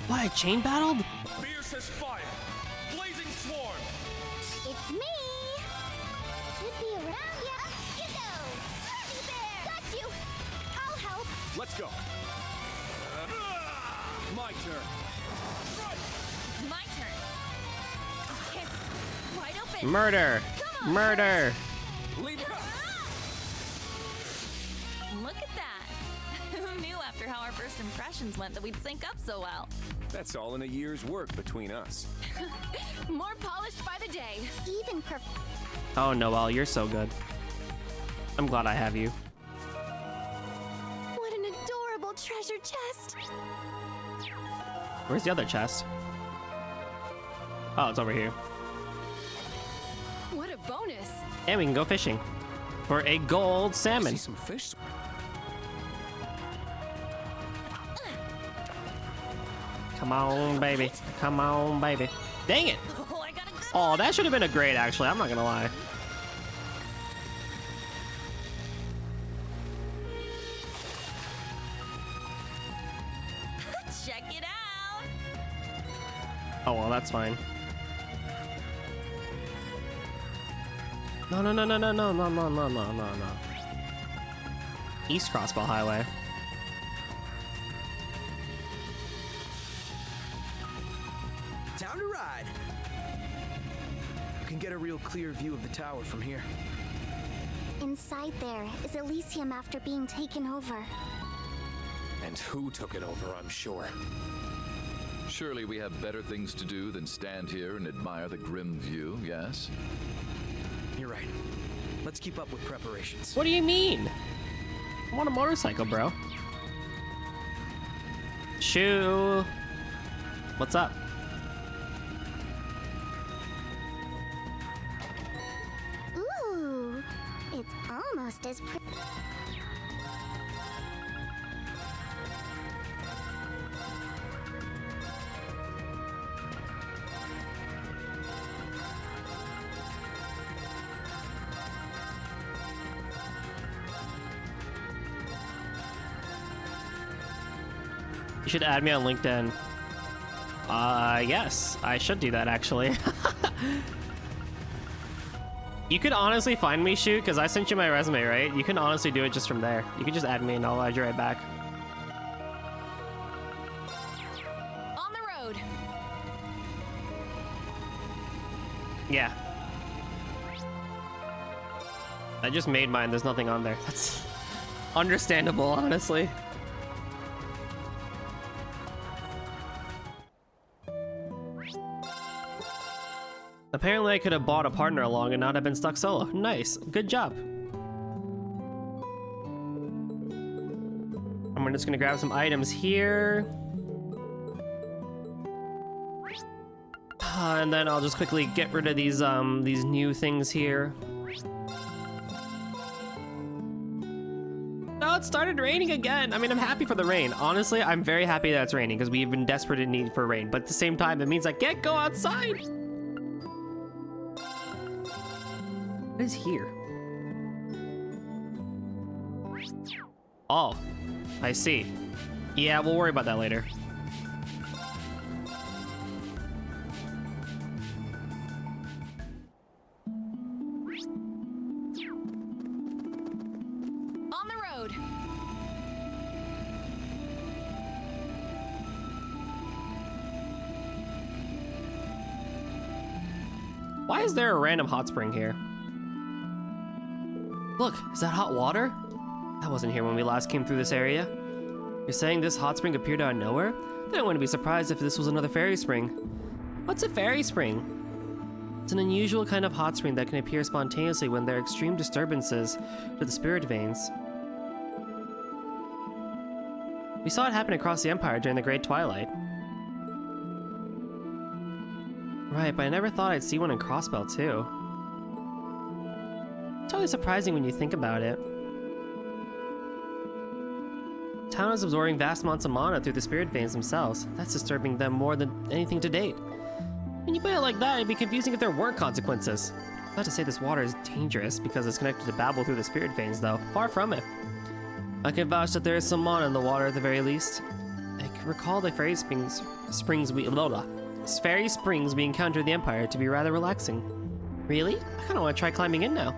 What? Chain battled? Fierce as fire. Blazing swarm. It's me. Should be around ya. You go. Teddy bear. Got you. I'll help. Let's go. My turn. It's my turn. Kiss. Wide open. Murder. Murder. Leave it up. Look at that. Who knew after how our first impressions went that we'd sync up so well? That's all in a year's work between us. More polished by the day. Even Oh, Noelle, you're so good. I'm glad I have you. What an adorable treasure chest. Where's the other chest? Oh, it's over here. What a bonus. And we can go fishing for a gold salmon. See some fish. Come on, baby. Come on, baby. Dang it. Oh, I got a good Oh, that should have been a grade, actually. I'm not gonna lie. Check it out. Oh, well, that's fine. No, no, no, no, no, no, no, no, no, no, no, no. East Crossbell Highway. Time to ride. You can get a real clear view of the tower from here. Inside there is Elysium after being taken over. And who took it over, I'm sure. Surely we have better things to do than stand here and admire the grim view, yes? You're right. Let's keep up with preparations. What do you mean? I want a motorcycle, bro. Shoo. What's up? Ooh, it's almost as pretty. You should add me on LinkedIn. Yes, I should do that actually. You could honestly find me, Shoot, because I sent you my resume, right? You can honestly do it just from there. You can just add me and I'll add you right back. On the road. Yeah. I just made mine. There's nothing on there. That's understandable, honestly. Apparently I could have bought a partner along and not have been stuck solo. Nice. Good job. I'm we're just gonna grab some items here. And then I'll just quickly get rid of these new things here. Oh, it started raining again. I mean, I'm happy for the rain. Honestly, I'm very happy that it's raining because we've been desperate in need for rain. But at the same time, it means I can't go outside. What is here? Oh, I see. Yeah, we'll worry about that later. On the road. Why is there a random hot spring here? Look, is that hot water? That wasn't here when we last came through this area. You're saying this hot spring appeared out of nowhere? Then I wouldn't be surprised if this was another fairy spring. What's a fairy spring? It's an unusual kind of hot spring that can appear spontaneously when there are extreme disturbances to the spirit veins. We saw it happen across the Empire during the Great Twilight. Right, but I never thought I'd see one in Crossbell too. It's totally surprising when you think about it. The town is absorbing vast amounts of mana through the spirit veins themselves. That's disturbing them more than anything to date. When you put it like that, it'd be confusing if there weren't consequences. Not to say this water is dangerous because it's connected to Babel through the spirit veins, though. Far from it. I can vouch that there is some mana in the water at the very least. I can recall the fairy springs we encountered in the Empire to be rather relaxing. Really? I kind of want to try climbing in now.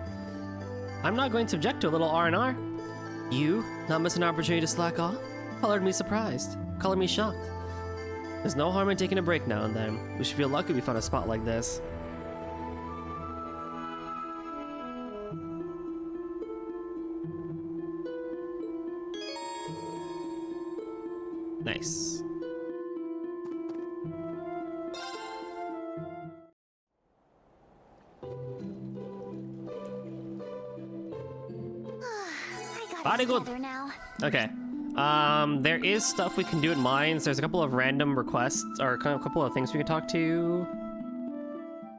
I'm not going to object to a little R&R. You not miss an opportunity to slack off? Colored me surprised. Colored me shocked. There's no harm in taking a break now and then. We should feel lucky we found a spot like this. Nice. I got Body it good. together now. Okay. There is stuff we can do at mines. There's a couple of random requests, or kind of a couple of things we can talk to.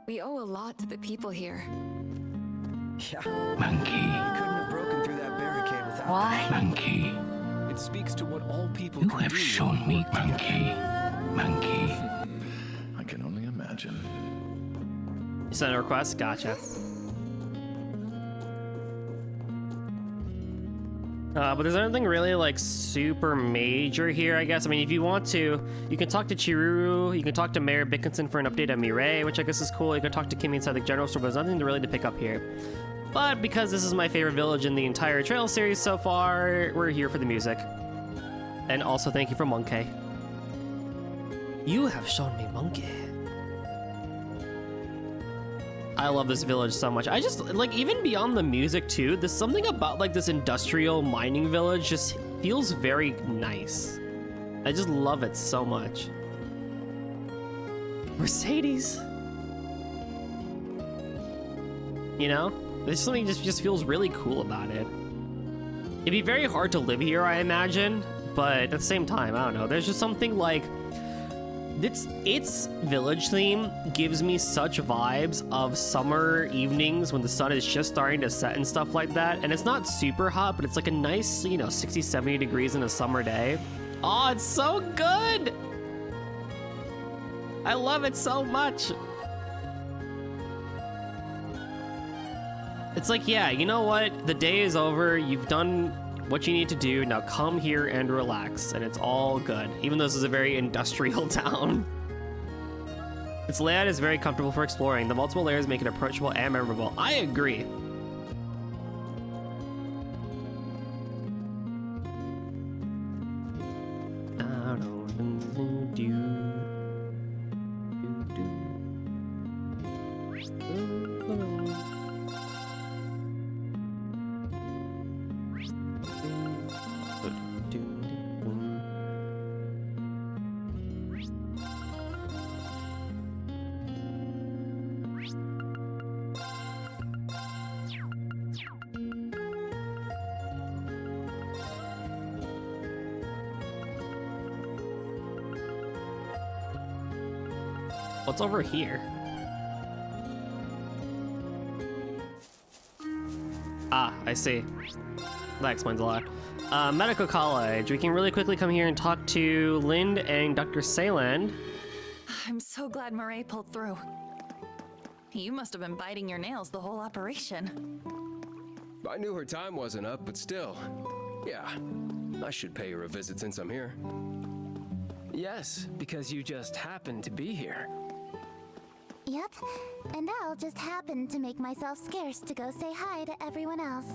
We owe a lot to the people here. Yeah. Monkey, You couldn't have broken through that barricade without Why? monkey, It speaks to what all people you can have do. shown me, monkey, monkey. I can only imagine. You sent a request? Gotcha. But there's nothing really like super major here, I guess. I mean, if you want to, you can talk to Chiruru, you can talk to Mayor Bickinson for an update on Mireille, which I guess is cool. You can talk to Kimmy inside the general store, but there's nothing really to pick up here. But because this is my favorite village in the entire trail series so far, we're here for the music. And also thank you for Monkey. You have shown me Monkey. I love this village so much. I just, like, even beyond the music too, there's something about like this industrial mining village just feels very nice. I just love it so much. Mercedes. You know? There's something just feels really cool about it. It'd be very hard to live here, I imagine, but at the same time, I don't know. There's just something like its village theme gives me such vibes of summer evenings when the sun is just starting to set and stuff like that. And it's not super hot, but it's like a nice, you know, 60, 70 degrees in a summer day. Oh, it's so good. I love it so much. It's like, yeah, you know what? The day is over. You've done what you need to do. Now come here and relax, and it's all good. Even though this is a very industrial town. Its layout is very comfortable for exploring. The multiple layers make it approachable and memorable. I agree. What's over here? Ah, I see. That explains a lot. Medical college. We can really quickly come here and talk to Lind and Dr. Sayland. I'm so glad Murray pulled through. You must have been biting your nails the whole operation. I knew her time wasn't up, but still. Yeah, I should pay her a visit since I'm here. Yes, because you just happened to be here. Yep, and I'll just happen to make myself scarce to go say hi to everyone else.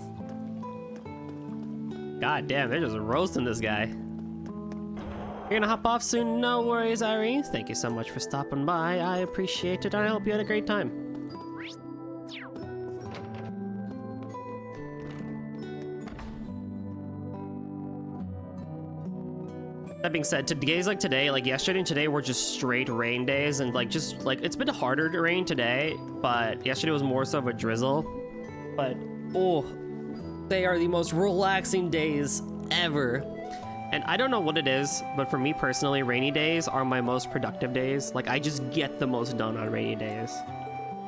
God damn, they're just roasting this guy. You're gonna hop off soon? No worries, Irene. Thank you so much for stopping by. I appreciate it, and I hope you had a great time. That being said, days like today, like yesterday and today were just straight rain days, and like just like it's been harder to rain today, but yesterday was more so of a drizzle. But oh, they are the most relaxing days ever. And I don't know what it is, but for me personally, rainy days are my most productive days. Like I just get the most done on rainy days.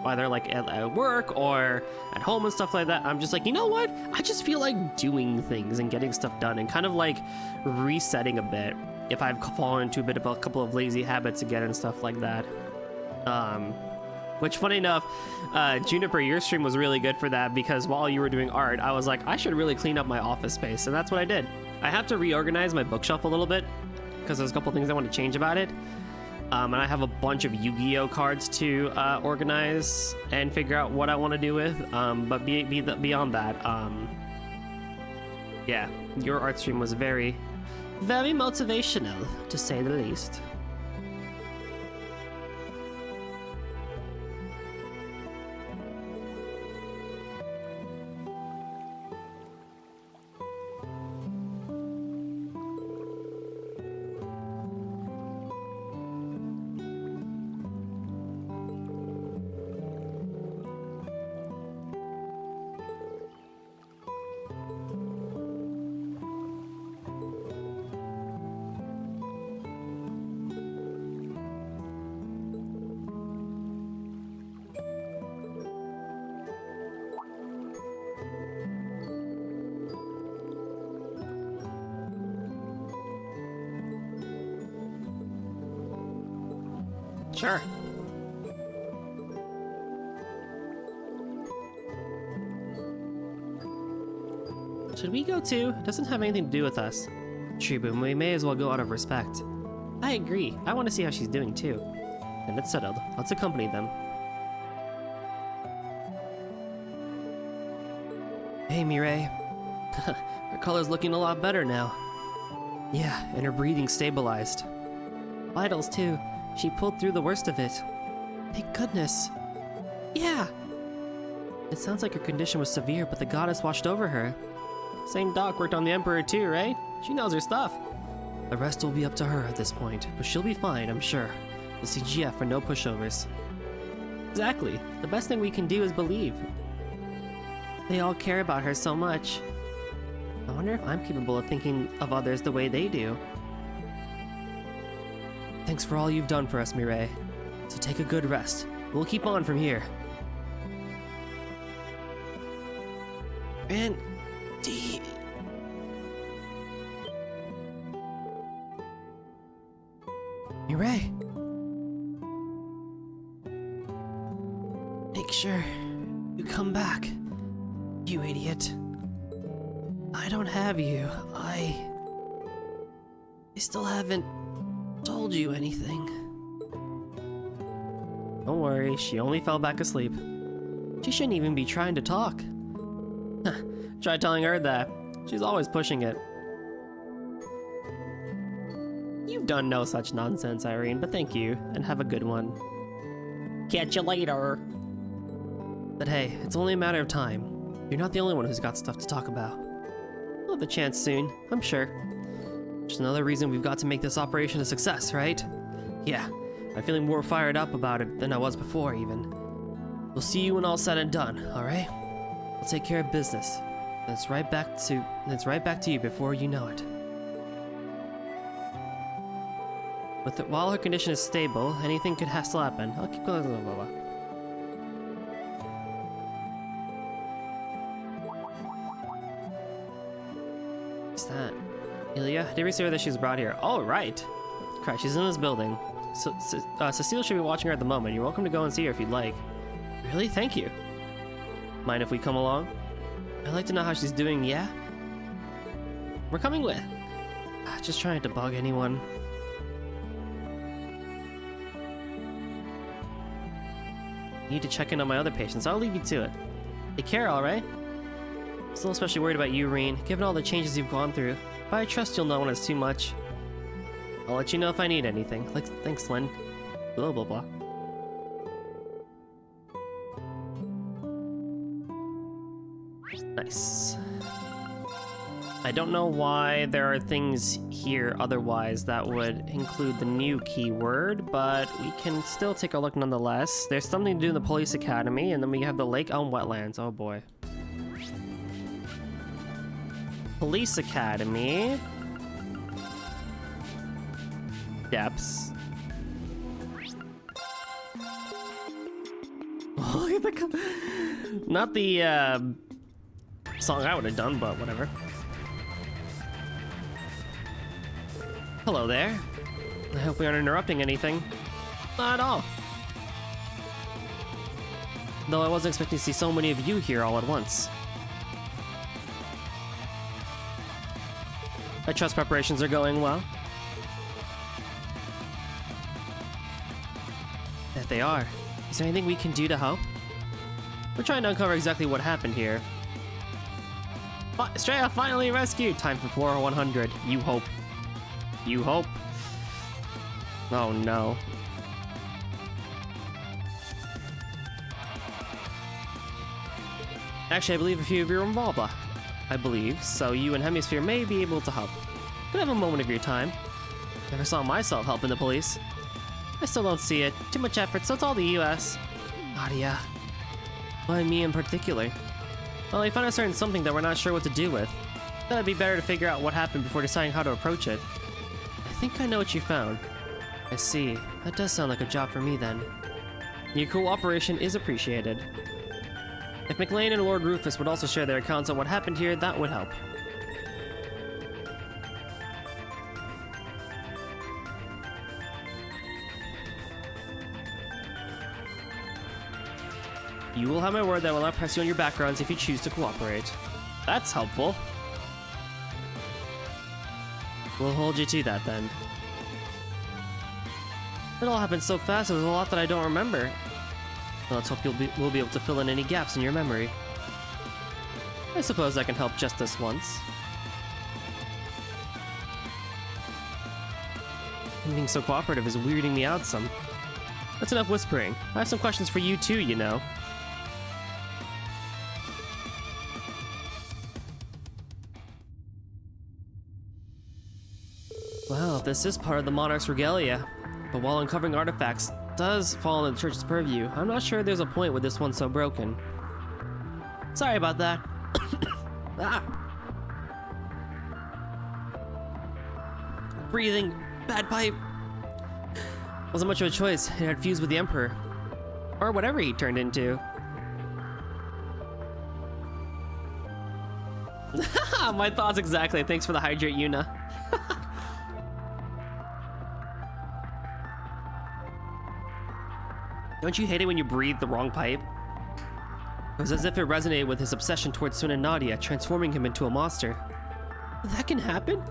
Either like at work or at home and stuff like that. I'm just like, you know what? I just feel like doing things and getting stuff done and kind of like resetting a bit if I've fallen into a bit of a couple of lazy habits again and stuff like that. Which, funny enough, Juniper, your stream was really good for that, because while you were doing art, I was like, I should really clean up my office space, and that's what I did. I have to reorganize my bookshelf a little bit because there's a couple things I want to change about it. And I have a bunch of Yu-Gi-Oh cards to organize and figure out what I want to do with. But beyond that, yeah, your art stream was very, very motivational, to say the least. Sure. Should we go too? It doesn't have anything to do with us. True, but we may as well go out of respect. I agree. I want to see how she's doing too. And it's settled. Let's accompany them. Hey, Mireille. Her color's looking a lot better now. Yeah, and her breathing stabilized. Vitals too. She pulled through the worst of it. Thank goodness. Yeah. It sounds like her condition was severe, but the goddess watched over her. Same doc worked on the Emperor too, right? She knows her stuff. The rest will be up to her at this point, but she'll be fine, I'm sure. The CGF for no pushovers. Exactly. The best thing we can do is believe. They all care about her so much. I wonder if I'm capable of thinking of others the way they do. Thanks for all you've done for us, Mireille. So take a good rest. We'll keep on from here. And... Mireille. Make sure you come back, you idiot. I don't have you. I still haven't told you anything. Don't worry, she only fell back asleep. She shouldn't even be trying to talk. Try telling her that. She's always pushing it. You've done no such nonsense, Irene, but thank you, and have a good one. Catch you later. But hey, it's only a matter of time. You're not the only one who's got stuff to talk about. We'll have a chance soon, I'm sure. Just another reason we've got to make this operation a success, right? Yeah, I'm feeling more fired up about it than I was before, even. We'll see you when all's said and done, alright? We'll take care of business. And it's right back to you before you know it. While her condition is stable, anything could still happen. I'll keep going. Blah, blah, blah. What's that? Ilya? I did receive her that she's brought here. Oh, right. Correct, she's in this building. So, Cecile should be watching her at the moment. You're welcome to go and see her if you'd like. Really? Thank you. Mind if we come along? I'd like to know how she's doing, yeah? We're coming with. Just trying to bug anyone. Need to check in on my other patients. I'll leave you to it. Take care, alright? Still especially worried about you, Reen, given all the changes you've gone through. But I trust you'll know when it's too much. I'll let you know if I need anything. Like, thanks, Lynn. Blah, blah, blah. Nice. I don't know why there are things here otherwise that would include the new keyword, but we can still take a look nonetheless. There's something to do in the police academy, and then we have the Lake Elm Wetlands. Oh boy. Police academy. Depths. Look at the... Not the, song I would have done, but whatever. Hello there. I hope we aren't interrupting anything. Not at all. Though I wasn't expecting to see so many of you here all at once. I trust preparations are going well. That they are. Is there anything we can do to help? We're trying to uncover exactly what happened here. Straya finally rescued! Time for floor 100. You hope. You hope. Oh no. Actually, I believe a few of you are involved. I believe, so you and Hemisphere may be able to help. Could have a moment of your time. Never saw myself helping the police. I still don't see it. Too much effort, so it's all the US. Nadia. Why me in particular? Well, we found us certain something that we're not sure what to do with. Thought it'd be better to figure out what happened before deciding how to approach it. I think I know what you found. I see. That does sound like a job for me then. Your cooperation is appreciated. If McLean and Lord Rufus would also share their accounts on what happened here, that would help. You will have my word that I will not press you on your backgrounds if you choose to cooperate. That's helpful. We'll hold you to that then. It all happened so fast, there's a lot that I don't remember. Well, let's hope we'll be able to fill in any gaps in your memory. I suppose I can help just this once. Him being so cooperative is weirding me out some. That's enough whispering. I have some questions for you too, you know. Well, this is part of the Monarch's regalia, but while uncovering artifacts does fall in the church's purview, I'm not sure there's a point with this one so broken. Sorry about that. Ah. Breathing, bad pipe. Wasn't much of a choice. It had fused with the Emperor. Or whatever he turned into. My thoughts exactly. Thanks for the hydrate, Yuna. Don't you hate it when you breathe the wrong pipe? It was as if it resonated with his obsession towards Sun and Nadia, transforming him into a monster. That can happen?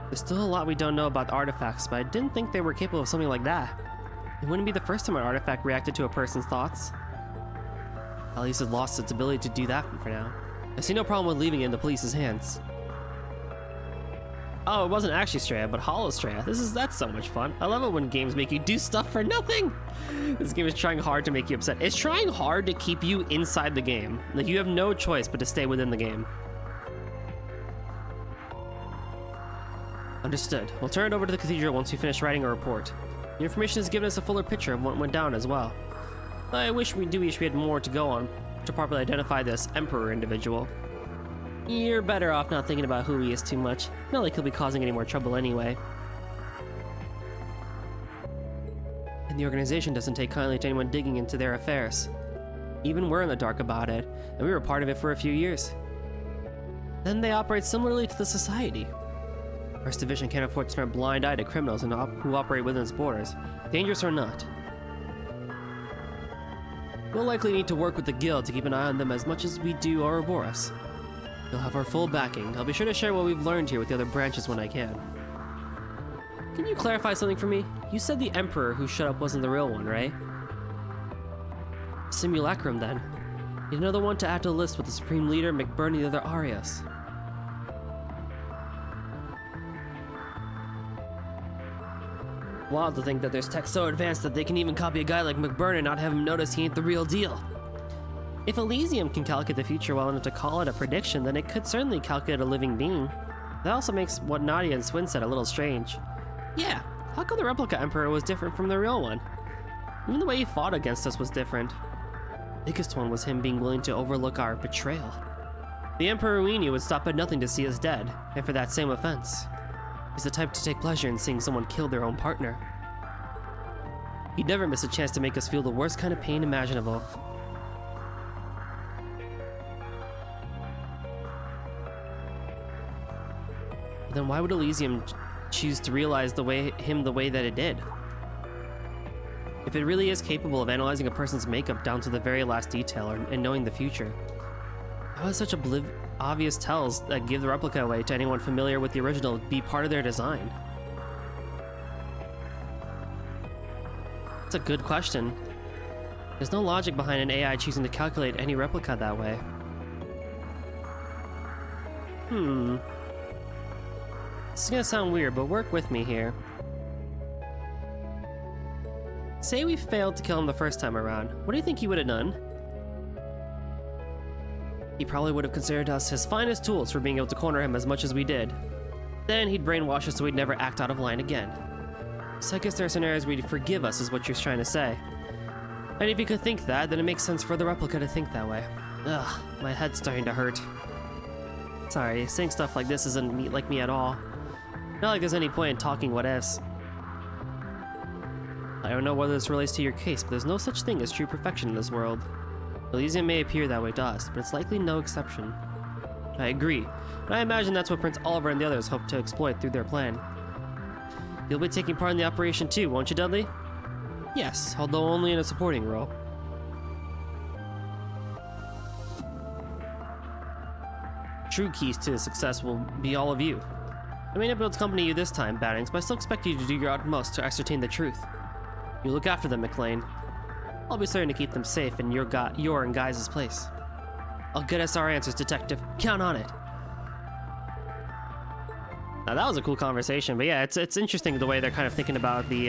There's still a lot we don't know about the artifacts, but I didn't think they were capable of something like that. It wouldn't be the first time an artifact reacted to a person's thoughts. At least it lost its ability to do that for now. I see no problem with leaving it in the police's hands. Oh, it wasn't actually Straya, but Hollow Straya. That's so much fun. I love it when games make you do stuff for nothing. This game is trying hard to make you upset. It's trying hard to keep you inside the game. Like, you have no choice but to stay within the game. Understood. We'll turn it over to the cathedral once we finish writing a report. The information has given us a fuller picture of what went down as well. I wish we had more to go on to properly identify this Emperor individual. You're better off not thinking about who he is too much. Not like he'll be causing any more trouble anyway. The organization doesn't take kindly to anyone digging into their affairs. Even we're in the dark about it, and we were part of it for a few years. Then they operate similarly to the society. First Division can't afford to turn a blind eye to criminals who operate within its borders, dangerous or not. We'll likely need to work with the guild to keep an eye on them as much as we do Ouroboros. You'll have our full backing. I'll be sure to share what we've learned here with the other branches when I can. Can you clarify something for me? You said the Emperor who shut up wasn't the real one, right? Simulacrum, then. Yet another one to add to the list with the Supreme Leader, McBurn, and the other Arias. Wild to think that there's tech so advanced that they can even copy a guy like McBurn and not have him notice he ain't the real deal. If Elysium can calculate the future well enough to call it a prediction, then it could certainly calculate a living being. That also makes what Nadia and Swin said a little strange. Yeah, how come the replica Emperor was different from the real one? Even the way he fought against us was different. The biggest one was him being willing to overlook our betrayal. The Emperor we knew would stop at nothing to see us dead, and for that same offense. He's the type to take pleasure in seeing someone kill their own partner. He'd never miss a chance to make us feel the worst kind of pain imaginable. Then why would Elysium choose to realize the way that it did? If it really is capable of analyzing a person's makeup down to the very last detail and knowing the future, how is such obvious tells that give the replica away to anyone familiar with the original be part of their design? That's a good question. There's no logic behind an AI choosing to calculate any replica that way. This is gonna sound weird, but work with me here. Say we failed to kill him the first time around, what do you think he would have done? He probably would have considered us his finest tools for being able to corner him as much as we did. Then he'd brainwash us so we'd never act out of line again. So I guess there are scenarios where he'd forgive us is what you're trying to say. And if you could think that, then it makes sense for the replica to think that way. Ugh, my head's starting to hurt. Sorry, saying stuff like this isn't like me at all. Not like there's any point in talking what ifs. I don't know whether this relates to your case, but there's no such thing as true perfection in this world. Elysium may appear that way to us, but it's likely no exception. I agree, and I imagine that's what Prince Oliver and the others hope to exploit through their plan. You'll be taking part in the operation too, won't you, Dudley? Yes, although only in a supporting role. True keys to success will be all of you. I may not be able to accompany you this time, Battings, but I still expect you to do your utmost to ascertain the truth. You look after them, McLean. I'll be certain to keep them safe in your and Guys' place. I'll get us our answers, Detective. Count on it. Now that was a cool conversation, but yeah, it's interesting the way they're kind of thinking about the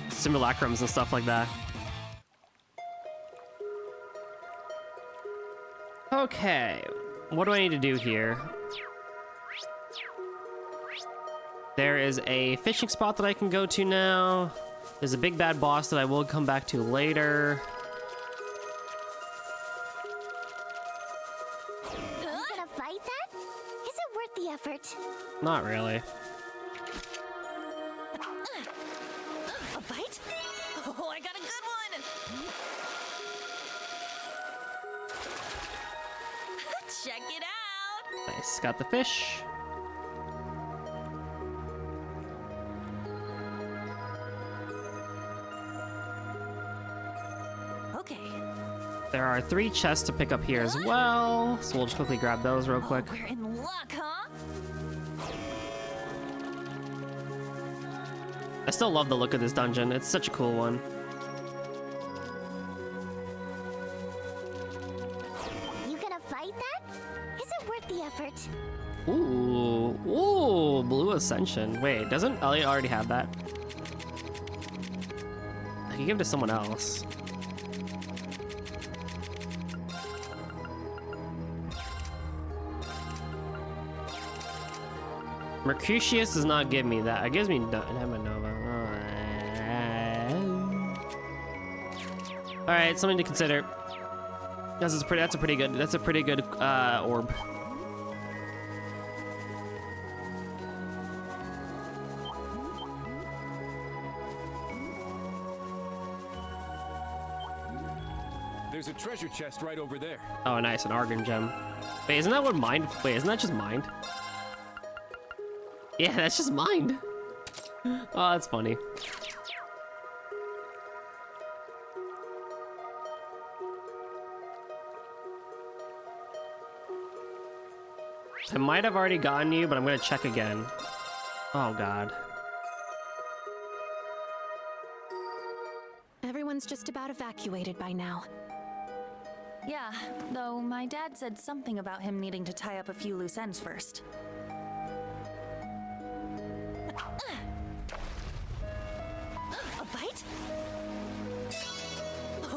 simulacrums and stuff like that. Okay, what do I need to do here? There is a fishing spot that I can go to now. There's a big bad boss that I will come back to later. Are you gonna fight that? Is it worth the effort? Not really. A fight? Oh, I got a good one! Check it out! Nice, got the fish. Okay. There are 3 chests to pick up here as well, so we'll just quickly grab those real quick. We're in luck, huh? I still love the look of this dungeon. It's such a cool one. You gonna fight that? Is it worth the effort? Ooh, Blue Ascension. Wait, doesn't Elliot already have that? I can give it to someone else. Mercutius does not give me that. It gives me Nova. All right, something to consider. That's a pretty good orb. There's a treasure chest right over there. Oh, nice, an argon gem. Wait, isn't that what mind? Wait, isn't that just mind? Yeah, that's just mind. Oh, that's funny. I might have already gotten you, but I'm gonna check again. Oh god. Everyone's just about evacuated by now. Yeah, though my dad said something about him needing to tie up a few loose ends first. A bite?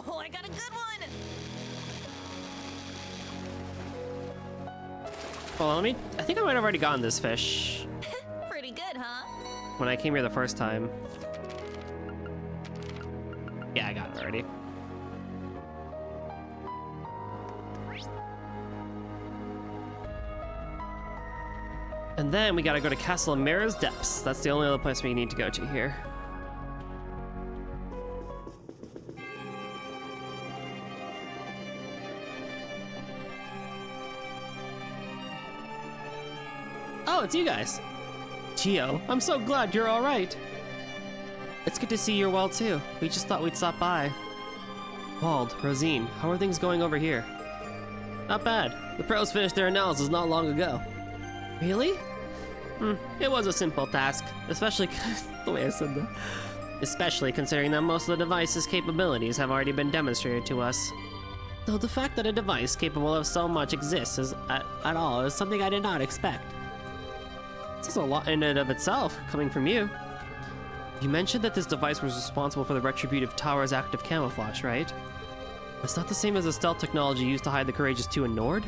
Oh, I got a good one! Well, I think I might have already gotten this fish Pretty good, huh? when I came here the first time. Yeah, I got it already. And then we gotta go to Castle Amira's Depths. That's the only other place we need to go to here. Oh, it's you guys. Gio, I'm so glad you're all right. It's good to see you're well too. We just thought we'd stop by. Wald, Rosine, how are things going over here? Not bad. The pros finished their analysis not long ago. Really? It was a simple task, especially the way I said that. Especially considering that most of the device's capabilities have already been demonstrated to us. Though the fact that a device capable of so much exists at all is something I did not expect. This is a lot in and of itself, coming from you. You mentioned that this device was responsible for the Retributive Tower's active camouflage, right? It's not the same as the stealth technology used to hide the Courageous 2 in Nord?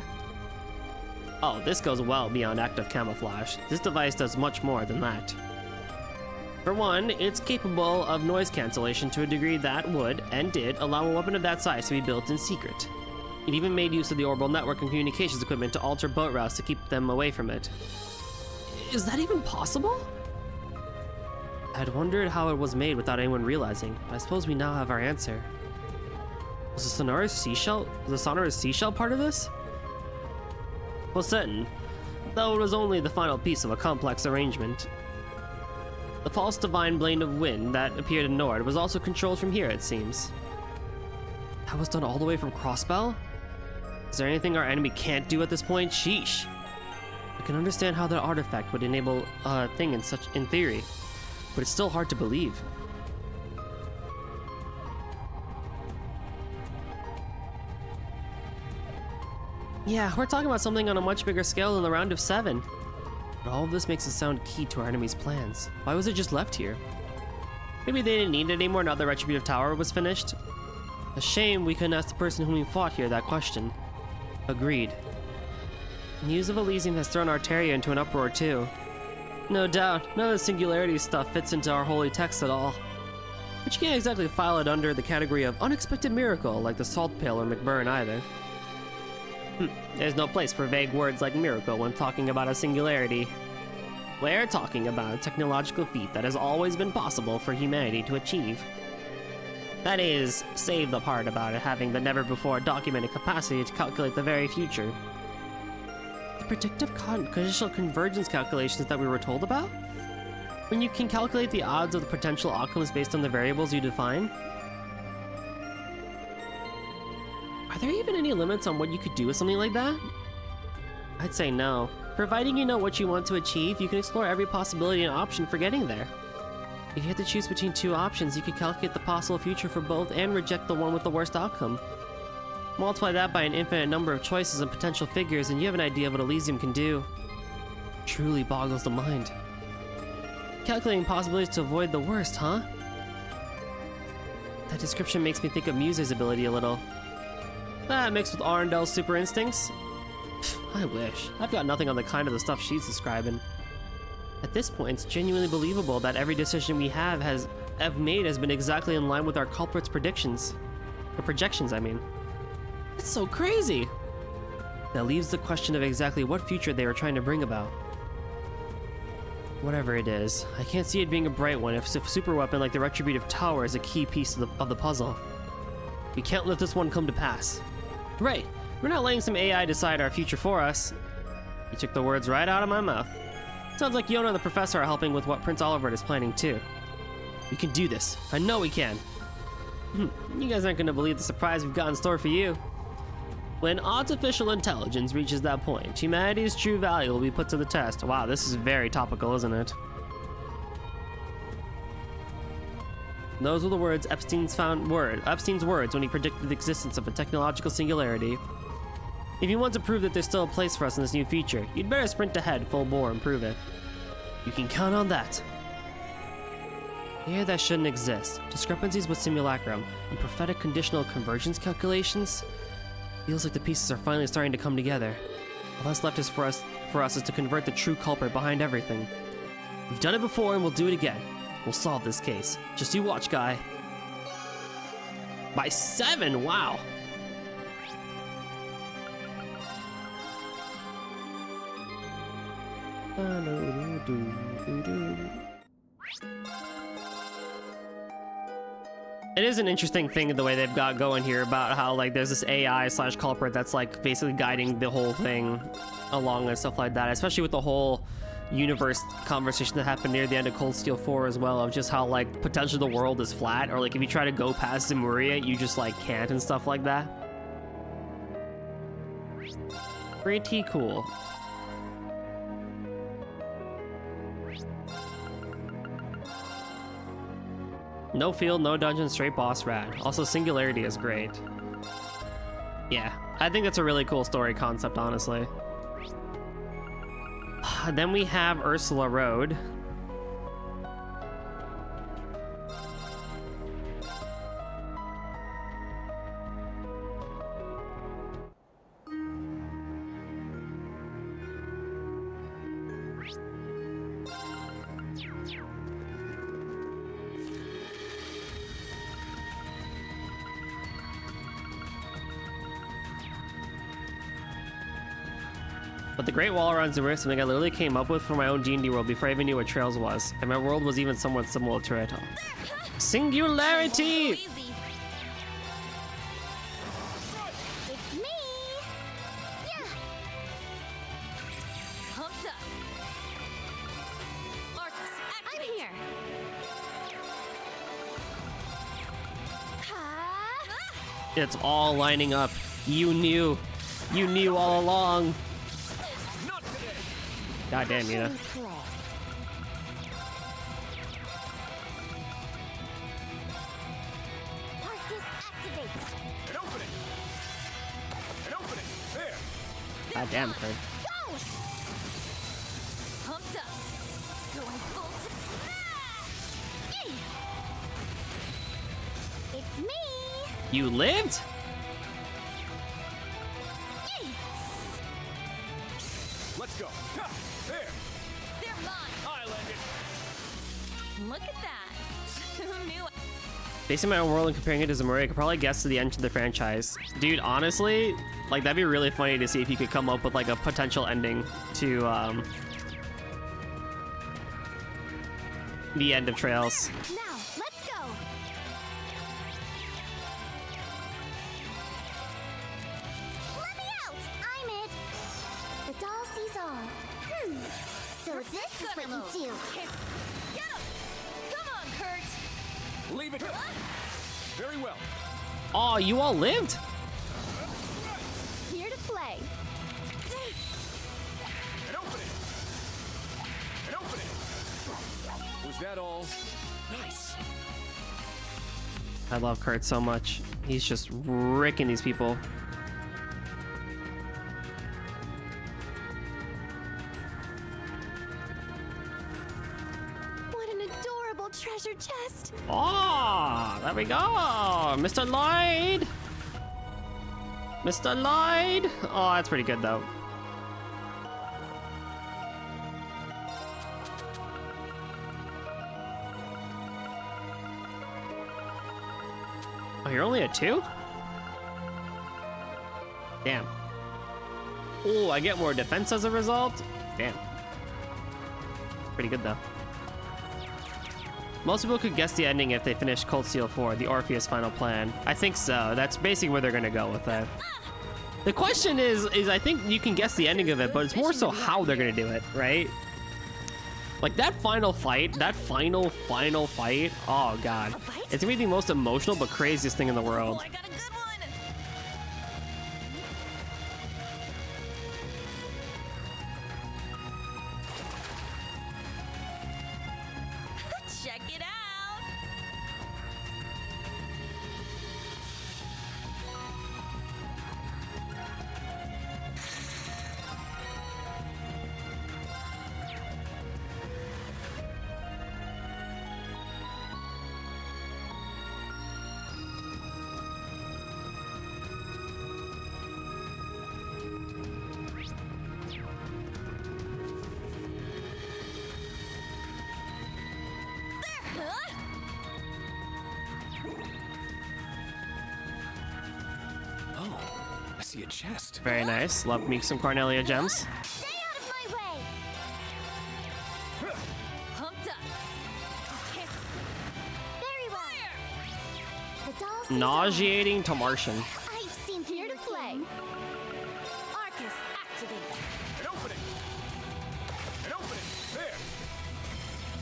Oh, this goes well beyond active camouflage. This device does much more than that. For one, it's capable of noise cancellation to a degree that would, and did, allow a weapon of that size to be built in secret. It even made use of the orbital network and communications equipment to alter boat routes to keep them away from it. Is that even possible? I'd wondered how it was made without anyone realizing, but I suppose we now have our answer. Was the sonorous seashell part of this? Well, certain, though it was only the final piece of a complex arrangement. The false divine blade of wind that appeared in Nord was also controlled from here, it seems. That was done all the way from Crossbell? Is there anything our enemy can't do at this point? Sheesh. I can understand how that artifact would enable a thing in theory, but it's still hard to believe. Yeah, we're talking about something on a much bigger scale than the Round of 7. But all of this makes it sound key to our enemy's plans. Why was it just left here? Maybe they didn't need it anymore now the Retributive Tower was finished? A shame we couldn't ask the person whom we fought here that question. Agreed. News of Elysium has thrown Arteria into an uproar too. No doubt, none of the Singularity stuff fits into our holy text at all. But you can't exactly file it under the category of unexpected miracle like the Salt Pail or McBurn either. There's no place for vague words like miracle when talking about a singularity. We're talking about a technological feat that has always been possible for humanity to achieve. That is, save the part about it having the never-before-documented capacity to calculate the very future. The predictive conditional convergence calculations that we were told about? When you can calculate the odds of the potential outcomes based on the variables you define? Are there even any limits on what you could do with something like that? I'd say no. Providing you know what you want to achieve, you can explore every possibility and option for getting there. If you had to choose between two options, you could calculate the possible future for both and reject the one with the worst outcome. Multiply that by an infinite number of choices and potential figures, and you have an idea of what Elysium can do. Truly boggles the mind. Calculating possibilities to avoid the worst, huh? That description makes me think of Muse's ability a little. That mixed with Arundel's super instincts? I wish. I've got nothing on the kind of the stuff she's describing. At this point, it's genuinely believable that every decision we have made has been exactly in line with our culprit's predictions. Or projections, I mean. It's so crazy! That leaves the question of exactly what future they were trying to bring about. Whatever it is, I can't see it being a bright one if a super weapon like the Retributive Tower is a key piece of the puzzle. We can't let this one come to pass. Right, we're not letting some AI decide our future for us. You took the words right out of my mouth. Sounds like Yona and the professor are helping with what Prince Oliver is planning too. We can do this. I know we can. You guys aren't gonna believe the surprise we've got in store for you. When artificial intelligence reaches that point, humanity's true value will be put to the test. Wow, this is very topical, isn't it? Those were the words Epstein's words when he predicted the existence of a technological singularity. If you want to prove that there's still a place for us in this new future, you'd better sprint ahead full bore and prove it. You can count on that. Here that shouldn't exist. Discrepancies with simulacrum and prophetic conditional convergence calculations? Feels like the pieces are finally starting to come together. All that's left is for us is to convert the true culprit behind everything. We've done it before and we'll do it again. We'll solve this case. Just you watch, guy. By 7, wow. It is an interesting thing the way they've got going here about how like there's this AI / culprit that's like basically guiding the whole thing along and stuff like that, especially with the whole universe conversation that happened near the end of Cold Steel 4 as well, of just how like potentially the world is flat, or like if you try to go past Zemuria you just like can't and stuff like that. Pretty cool. No field, no dungeon, straight boss, rad. Also, Singularity is great. Yeah, I think that's a really cool story concept, honestly. Then we have Ursula Road. But the Great Wall around Zemuria is something I literally came up with for my own D&D world before I even knew what Trails was, and my world was even somewhat similar to it. Singularity! It's me! Yeah! Pumped up. Marcus, I'm activate. here! Ha! It's all lining up. You knew. You knew all along. God damn, you know. An opening! An opening! There! God damn, Kurt. Go! Pumped up. Going full It's me! You lived? Let's go! Ha! There! They're mine. I landed! Look at that. Who knew? Basing my own world and comparing it to Zemuria, I could probably guess to the end of the franchise. Dude, honestly, like that'd be really funny to see if you could come up with like a potential ending to the end of Trails. Now, let's go! Let me out! I'm it! The doll sees all. So this is what you do. Get him! Come on, Kurt. Leave it! Very well. Oh, you all lived? Here to play. An opening! An opening! Was that all? Nice! I love Kurt so much. He's just wrecking these people. What an adorable treasure chest! Oh, there we go. Mr. Lloyd. Mr. Lloyd. Oh, that's pretty good though. Oh, you're only at 2? Damn. Oh, I get more defense as a result? Damn. Pretty good though. Most people could guess the ending if they finished Cold Steel 4, the Orpheus final plan. I think so. That's basically where they're gonna go with that. The question is I think you can guess the ending of it, but it's more so how they're gonna do it, right? Like that final fight, that final fight, oh god. It's gonna be the most emotional but craziest thing in the world. I got a good one. Check it out. Oh, I see a chest. Very nice. Love me some Cornelia gems. Stay out of my way! Pumped up. Very well. The doll sees Nauseating to Martian. all. I've seen here to play. Arcus, activate. An opening! An opening! There!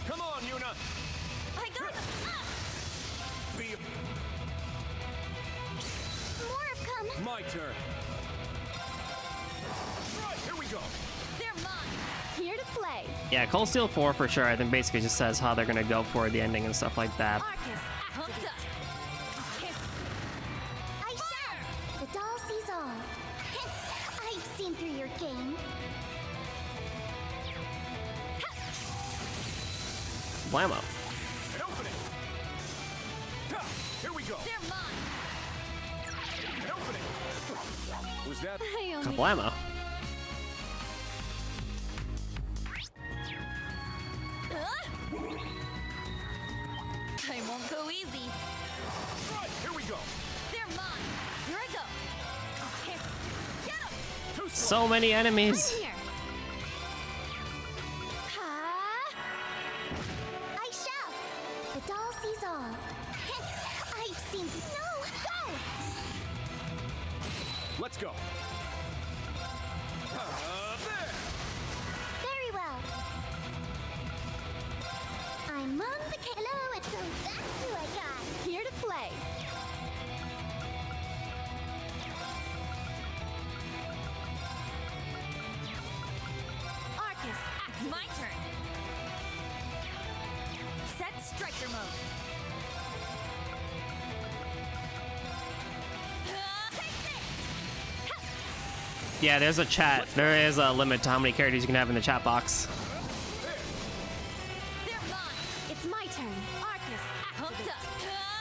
Come on, Yuna! I got him. Be More have come. my turn! Right, here we go! They're mine. Here to play. Yeah, Cold Steel 4 for sure. I think basically just says how they're gonna go for the ending and stuff like that. Arcus, pumped up. I shall. The doll sees all. I've seen through your game. Blammo. An opening! Ha! Here we go! They're mine. An opening! Was that... I only Kablamo. I won't go easy. Right, here we go! They're mine. Here I go. Get him. Too slow! So many enemies. here. Ha! I shall. The doll sees all. I've seen. No, go! Let's go! There! Very well. I'm on the hello, and so that's who I got. Here to play. Arcus, it's my turn. Set striker mode. Take this. Yeah, there's a chat. There is a limit to how many characters you can have in the chat box. They're mine. It's my turn. Arcus, Pumped up.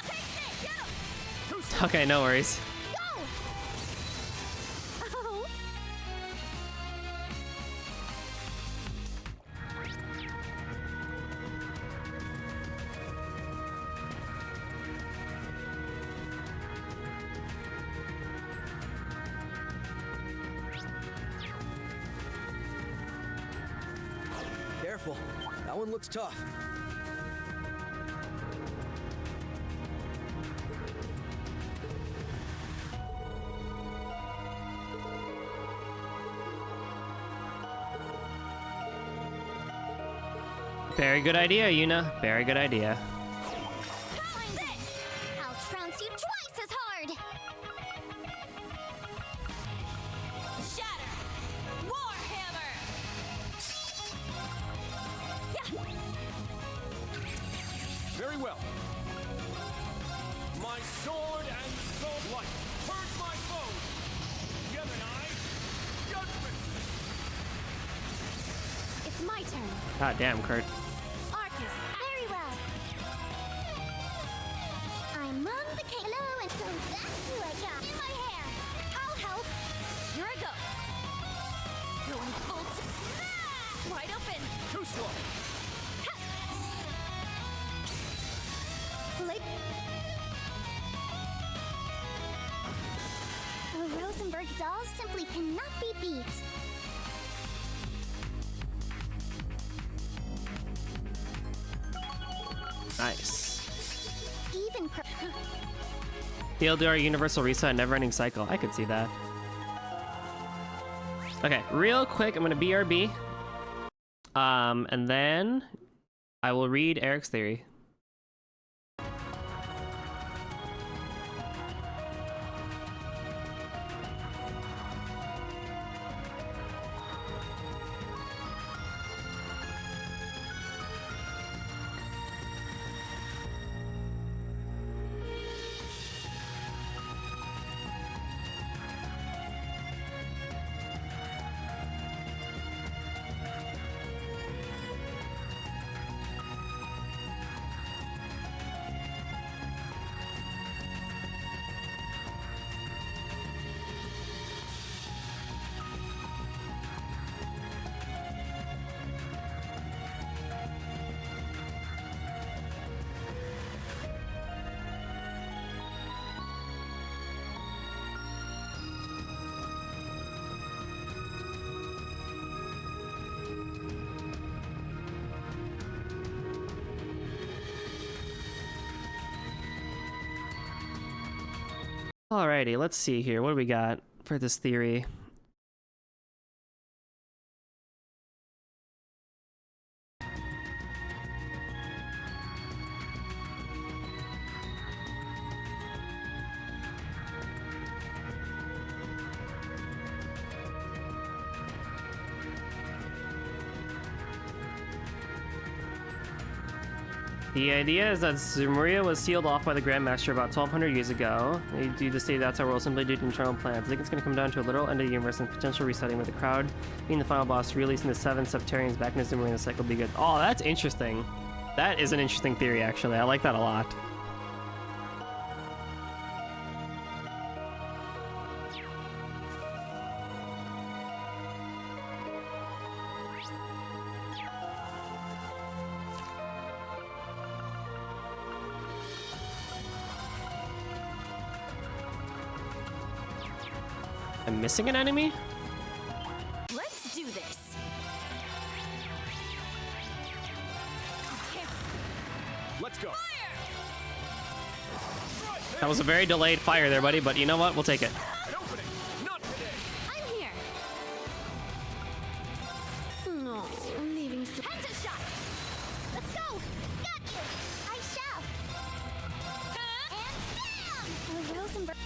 Take this. Get him. Okay, no worries. go! Oh, Careful. That one looks tough. Very good idea, Yuna. Very good idea. find this! I'll trounce you twice as hard! Shatter. Warhammer. Very well. My sword and soul light. Purge my foes. Gemini. Judgment. It's my turn. God damn, Kurt. Arcus, very well. I'm on the hello, and so that's who I got. In my hair. I'll help. Here I go. Going full wide open. Too slow. Blake. The Rosenberg dolls simply cannot be beat. Nice. Even TLDR universal reset, never-ending cycle. I could see that. Okay, real quick, I'm gonna BRB. And then I will read Eric's theory. Alrighty, let's see here. What do we got for this theory? The idea is that Zemuria was sealed off by the Grandmaster about 1200 years ago. Due to the state that's our world simply due to internal plans. I think it's going to come down to a literal end of the universe and potential resetting, with the crowd being the final boss, releasing the 7 Septarians back into Zemuria and the cycle will be good. Oh, that's interesting. That is an interesting theory, actually. I like that a lot. I'm missing an enemy? Let's do this. Let's go. That was a very delayed fire there, buddy, but you know what? We'll take it. An opening. Not today. I'm here. No, I'm leaving soon. Heads a shot. Let's go. Got you. I shall. And bam! Rosenberg.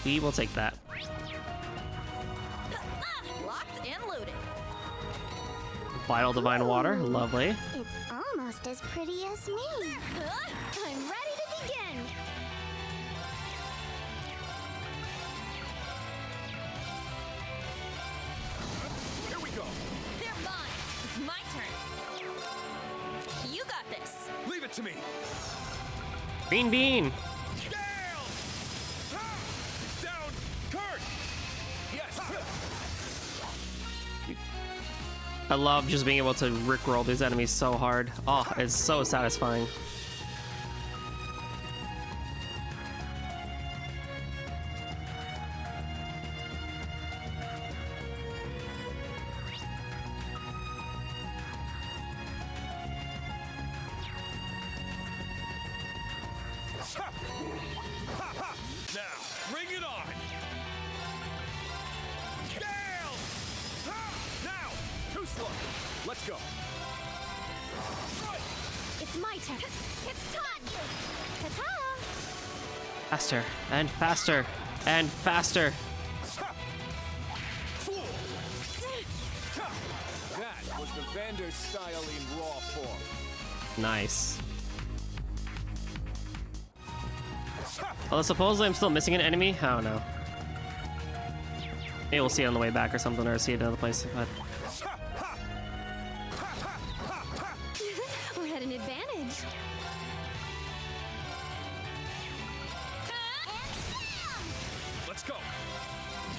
We will take that. Locked and loaded. Vital Divine Water, lovely. It's almost as pretty as me. I'm ready to begin. Here we go. They're mine. It's my turn. You got this. Leave it to me. Green Bean! Down. Down. Kurt. Yes. I love just being able to rickroll these enemies so hard. Oh, it's so satisfying. Now, bring it on. Gale. Now, too slow. Let's go. It's my turn. It's time. Ta-ta! Faster, and faster, and faster. That was the Vander style in raw form. Nice. Although supposedly I'm still missing an enemy. I don't know. Maybe we'll see it on the way back or something, or see it another place. But We're at an advantage. Let's go.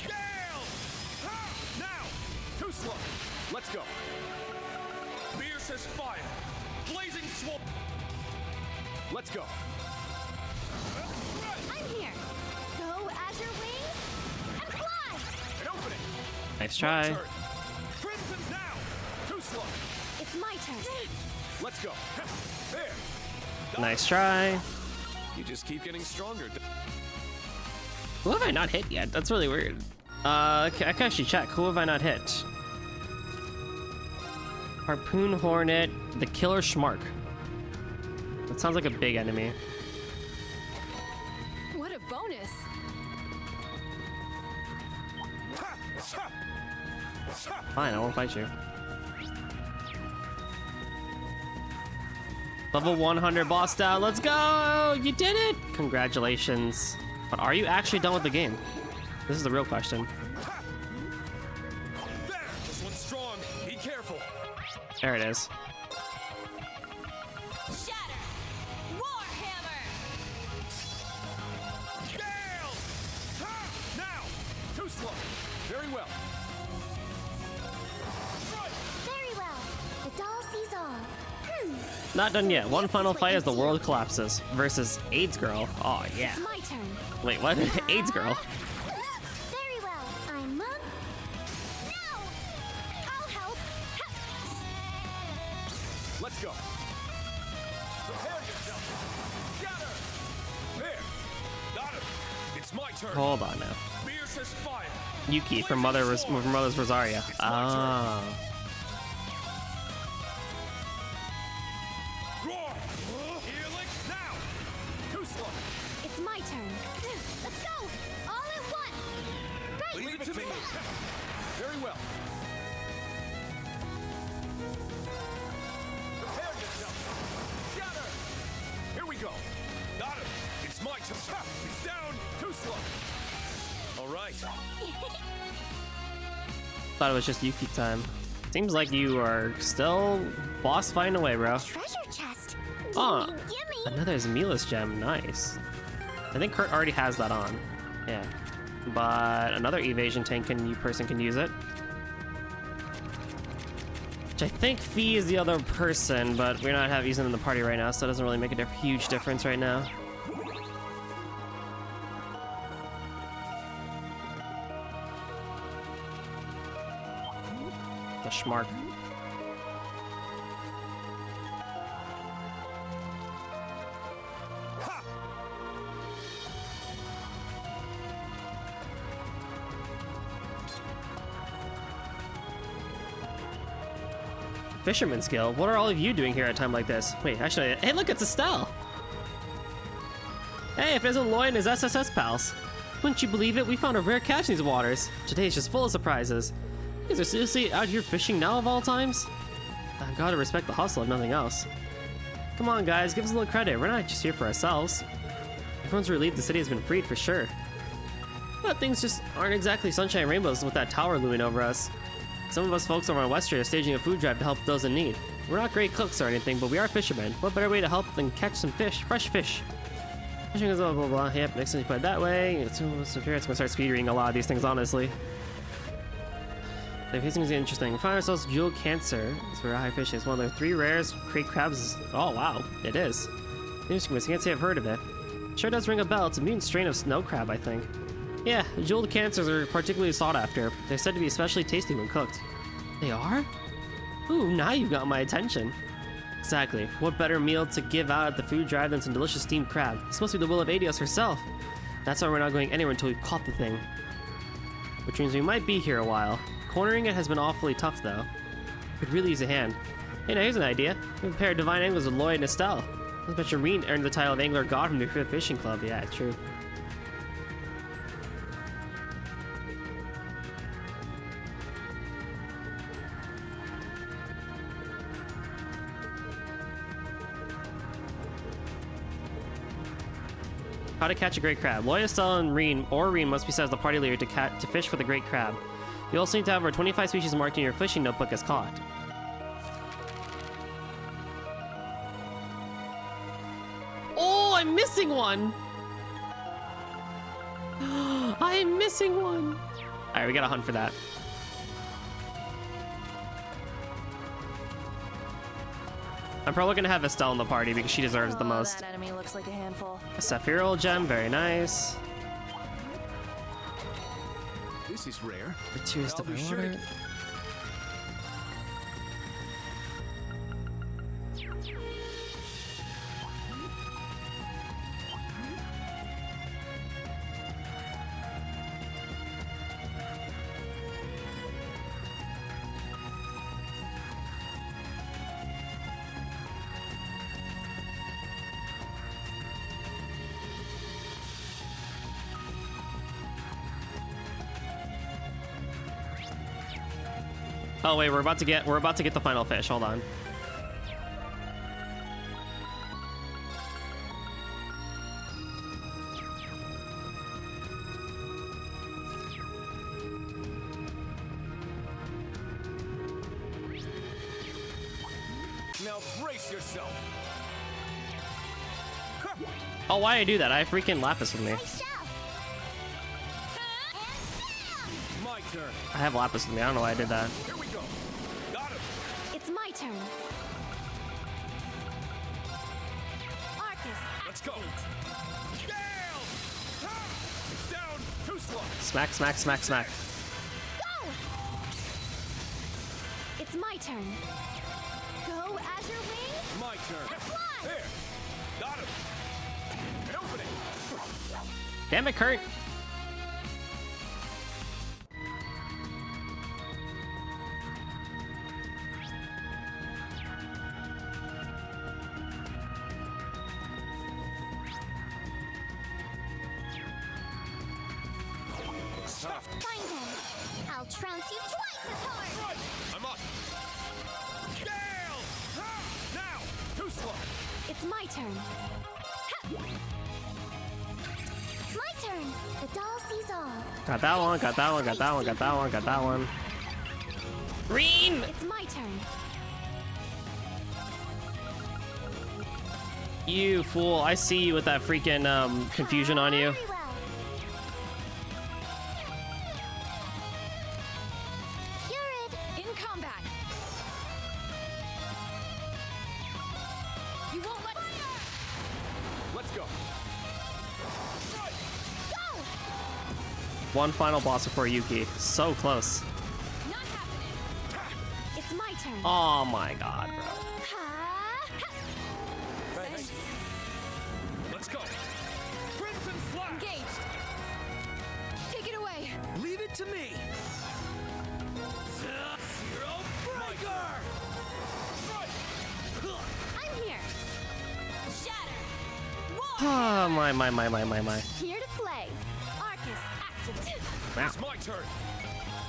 Gale. Now, too slow. Let's go. Fierce as fire. Blazing swamp. Let's go. I'm here. Go Azure Wings and fly. An opening. nice try. Turn. Crimson now. Too slow. It's my turn. Let's go. There. Nice try. You just keep getting stronger. Who have I not hit yet? That's really weird. I can actually check. Who have I not hit? Harpoon Hornet, the Killer Schmark. That sounds like a big enemy. What a bonus! Fine, I won't fight you. Level 100 boss down. Let's go! You did it! Congratulations. But are you actually done with the game? This is the real question. There. This one's strong. Be careful. There it is. Shatter! Warhammer! Gale! Ha! Now! Too slow. Very well. Very well. The doll sees all. Not done yet. One final fight as the world collapses. Versus AIDS Girl. Oh, yeah. It's my turn. Wait, what? AIDS Girl? Very well. I'm up. No! I'll help. Let's go. Prepare yourself. Gather. There. Got him. It's my turn. Hold on now. Fierce as fire. Yuki from Mother's Rosaria. Ah. Roar. Helix now. Too slow. It's my turn. Let's go. All at once. Great. Leave it to me. Very well. Prepare yourself. Gather. Here we go. Got him. It's my turn. Ha! It's down. Too slow. All right. Thought it was just Yuki time. Seems like you are still boss fighting away, bro. Treasure chest. Oh, Gimme. another Zamila's gem. Nice. I think Kurt already has that on. Yeah. But another evasion tank person can use it. Which I think Fee is the other person, but we're not using in the party right now, so it doesn't really make a huge difference right now. The Schmark. Fisherman skill? What are all of you doing here at a time like this? Wait, actually, hey look, it's Estelle! Hey, if it isn't Lloyd and his SSS pals. Wouldn't you believe it? We found a rare catch in these waters. Today's just full of surprises. You guys are seriously out here fishing now of all times? I've gotta respect the hustle if nothing else. Come on guys, give us a little credit. We're not just here for ourselves. Everyone's relieved the city has been freed for sure. But things just aren't exactly sunshine and rainbows with that tower looming over us. Some of us folks over on West Street are staging a food drive to help those in need. We're not great cooks or anything, but we are fishermen. What better way to help than catch some fish, fresh fish? Fishing is blah blah blah. Yep, next time you put it that way, it's gonna start speed reading a lot of these things, honestly. The fishing is interesting. We find ourselves jewel cancer. It's for high fishing. It's one of the 3 rares crate crabs. Oh wow, it is. Interesting, I can't say I've heard of it. Sure does ring a bell. It's a mutant strain of snow crab, I think. Yeah, jeweled cancers are particularly sought after. They're said to be especially tasty when cooked. They are? Ooh, now you've got my attention. Exactly. What better meal to give out at the food drive than some delicious steamed crab? This must be the will of Adios herself. That's why we're not going anywhere until we've caught the thing. Which means we might be here a while. Cornering it has been awfully tough, though. Could really use a hand. Hey, now here's an idea. We have a pair of divine anglers with Lloyd and Estelle. I bet Shireen earned the title of Angler God from the Fifth Fishing Club. Yeah, it's true. How to catch a great crab. Lloyd, Estelle, and Reen must be set as the party leader to fish for the great crab. You also need to have over 25 species marked in your fishing notebook as caught. Oh, I'm missing one! I'm missing one! Alright, we gotta hunt for that. I'm probably gonna have Estelle in the party because she deserves the most. That enemy looks like a handful. A Sapphirol gem, very nice. This is rare. Gratuitous I'll be divine sure water. to- Oh wait, we're about to get the final fish. Hold on. Now brace yourself. Oh, why did I do that? I have freaking lapis with me. My turn. I have lapis with me. I don't know why I did that. Here we go. Got him. It's my turn. Arcus, Let's go. Gale! Ha! It's down. Too slow. Smack, smack, smack, smack. go! It's my turn. Go, Azure Wings. My turn. And fly! There. Got him. An opening. Damn it, Kurt. Tough. Find them. I'll trounce you twice as hard. Right. I'm up. Gale! Ha! Now. Too slow. It's my turn. Ha! My turn. The doll sees all. Got that one, got that one, got that one, got that one, got that one. Green! It's my turn. You fool. I see you with that freaking confusion on you. Very well. Yurid. In combat. You won't let. Let's go. Right. Go! One final boss before Yuki. So close. Not happening. It's my turn. Oh my god, bro. Ha! Ha! Thanks. Let's go. Crimson Slash. Engaged. Take it away. Leave it to me. Zero Breaker. Right. I'm here. Shatter. Roar. Oh my. Here to play. Arcus, activate. Wow. It's my turn.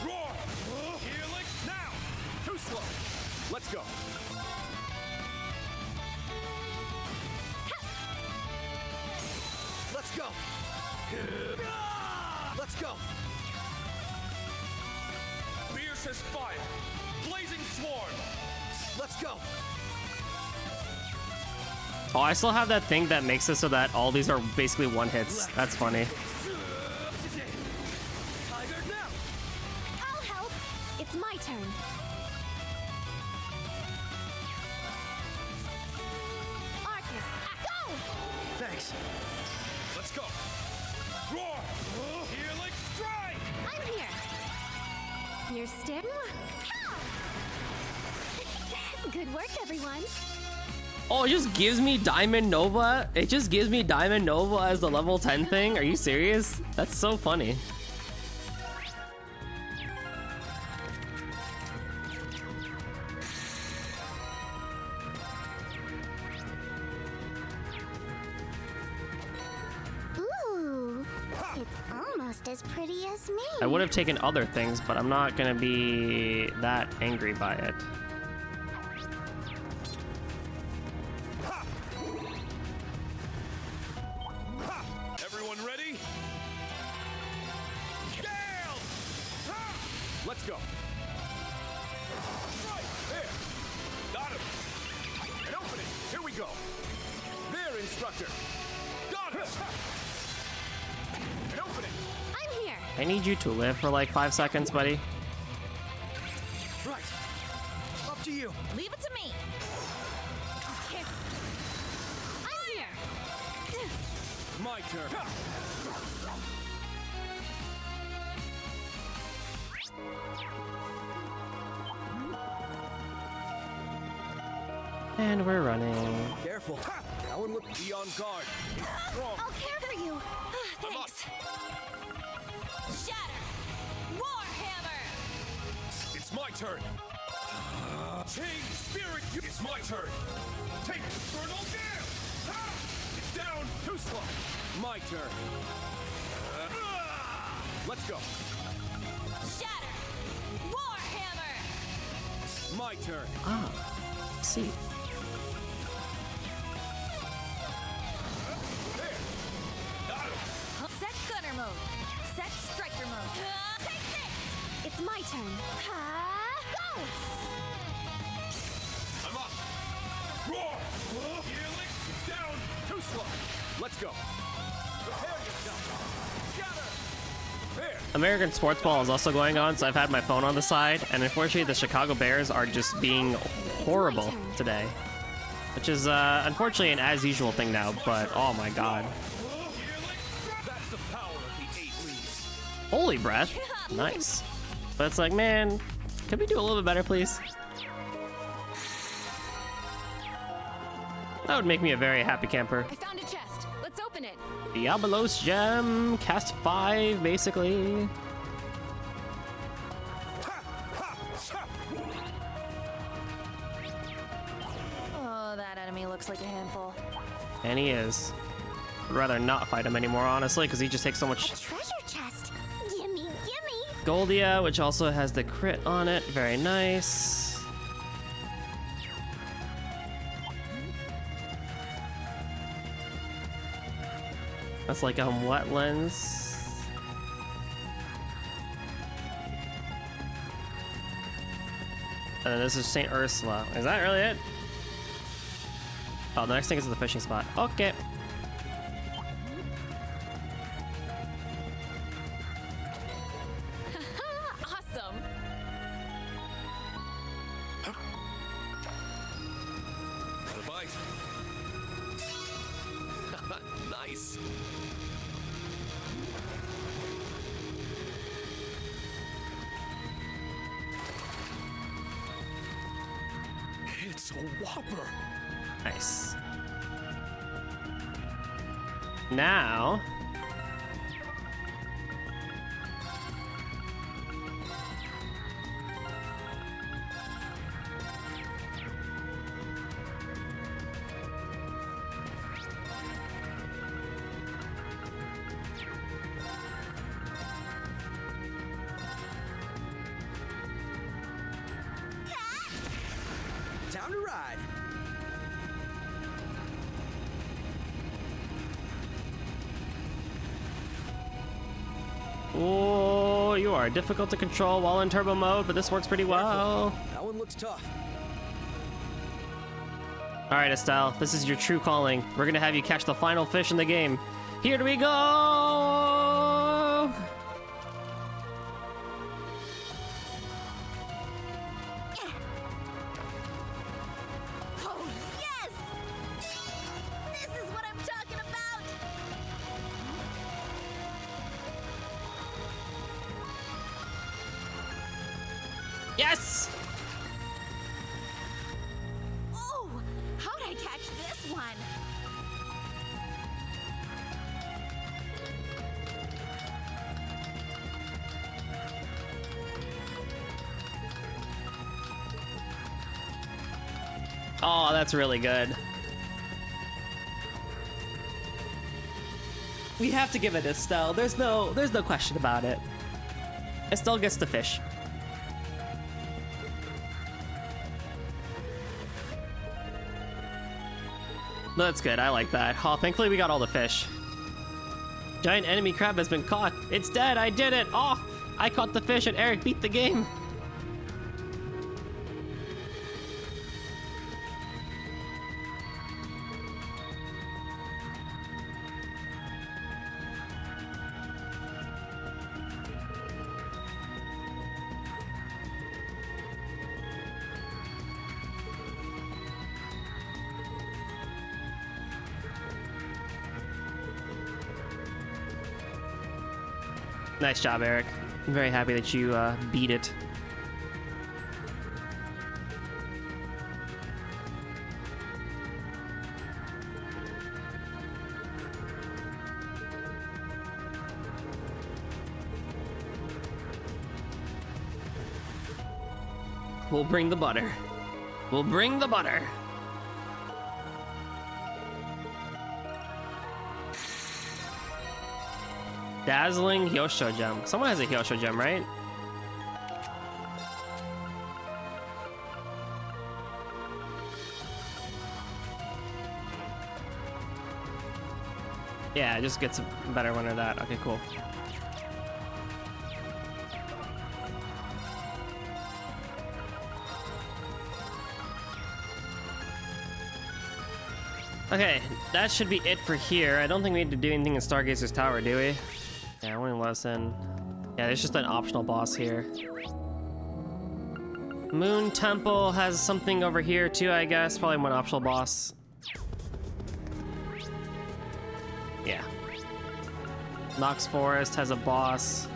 Roar. Healing now. Too slow. Let's go. Let's go. Let's go. Fiercest fire. Blazing swarm. Let's go. Oh, I still have that thing that makes it so that all these are basically one hits. That's funny. Tiger now. I'll help. It's my turn. Arcus, go! Thanks. Let's go. Roar. Healing strike. I'm here. Your stem. Good work, everyone. Oh, it just gives me Diamond Nova? It just gives me Diamond Nova as the level 10 thing? Are you serious? That's so funny. Ooh, it's almost as pretty as me. I would have taken other things, but I'm not gonna be that angry by it. Ha! Ha! Everyone ready? Gale! Ha! Let's go. Right there. Got him. An opening. Here we go. There, instructor. Got him. An opening. I'm here. I need you to live for like 5 seconds, buddy. Right. Up to you. Leave it to me. I'm here. My turn. Ha! And we're running. Careful. That one looked. Be on guard. Strong. I'll care for you. I'm up. Shatter. Warhammer. It's my turn. Change spirit. It's my turn. Take Infernal Gale. Ha! It's down. Too slow. My turn. Let's go. Shatter. Warhammer. My turn. Ah, see. Set gunner mode. Set striker mode. Take this! It's my turn. Go! I'm up. Roar! Helix down. Too slow. Let's go. Prepare yourself. Gather. There. American sports ball is also going on, so I've had my phone on the side, and unfortunately the Chicago Bears are just being horrible today. Which is unfortunately an as usual thing now, but oh my god. That's the power of the 8 leaves. Holy breath. Nice. But it's like, man, could we do a little bit better, please? That would make me a very happy camper. I found a chest. Let's open it. Diabolos gem, cast 5, basically. Oh, that enemy looks like a handful. And he is. I'd rather not fight him anymore, honestly, because he just takes so much. Treasure chest. Gimme, gimme. Goldia, which also has the crit on it. Very nice. That's like wetlands. And then this is St. Ursula. Is that really it? Oh, the next thing is the fishing spot. Okay. Awesome. The bite. Nice. It's a whopper. Nice. Now. Time to ride. Oh, you are difficult to control while in turbo mode, but this works pretty well. That one looks tough. All right, Estelle, this is your true calling. We're gonna have you catch the final fish in the game. Here we go! Oh, yes! This is what I'm talking about! Yes! Oh, how'd I catch this one? Oh, that's really good. We have to give it to Estelle. There's no question about it. Estelle gets the fish. That's good. I like that. Oh, thankfully we got all the fish. Giant enemy crab has been caught. It's dead. I did it. Oh, I caught the fish and Eric beat the game. Nice job, Eric. I'm very happy that you beat it. We'll bring the butter. We'll bring the butter. Dazzling Hyosho gem. Someone has a Hyosho gem, right? Yeah, it just gets a better one of that. Okay, cool. Okay, that should be it for here. I don't think we need to do anything in Stargazer's Tower, do we? Yeah, one lesson. Yeah, there's just an optional boss here. Moon Temple has something over here too, I guess. Probably one optional boss. Yeah. Nox Forest has a boss.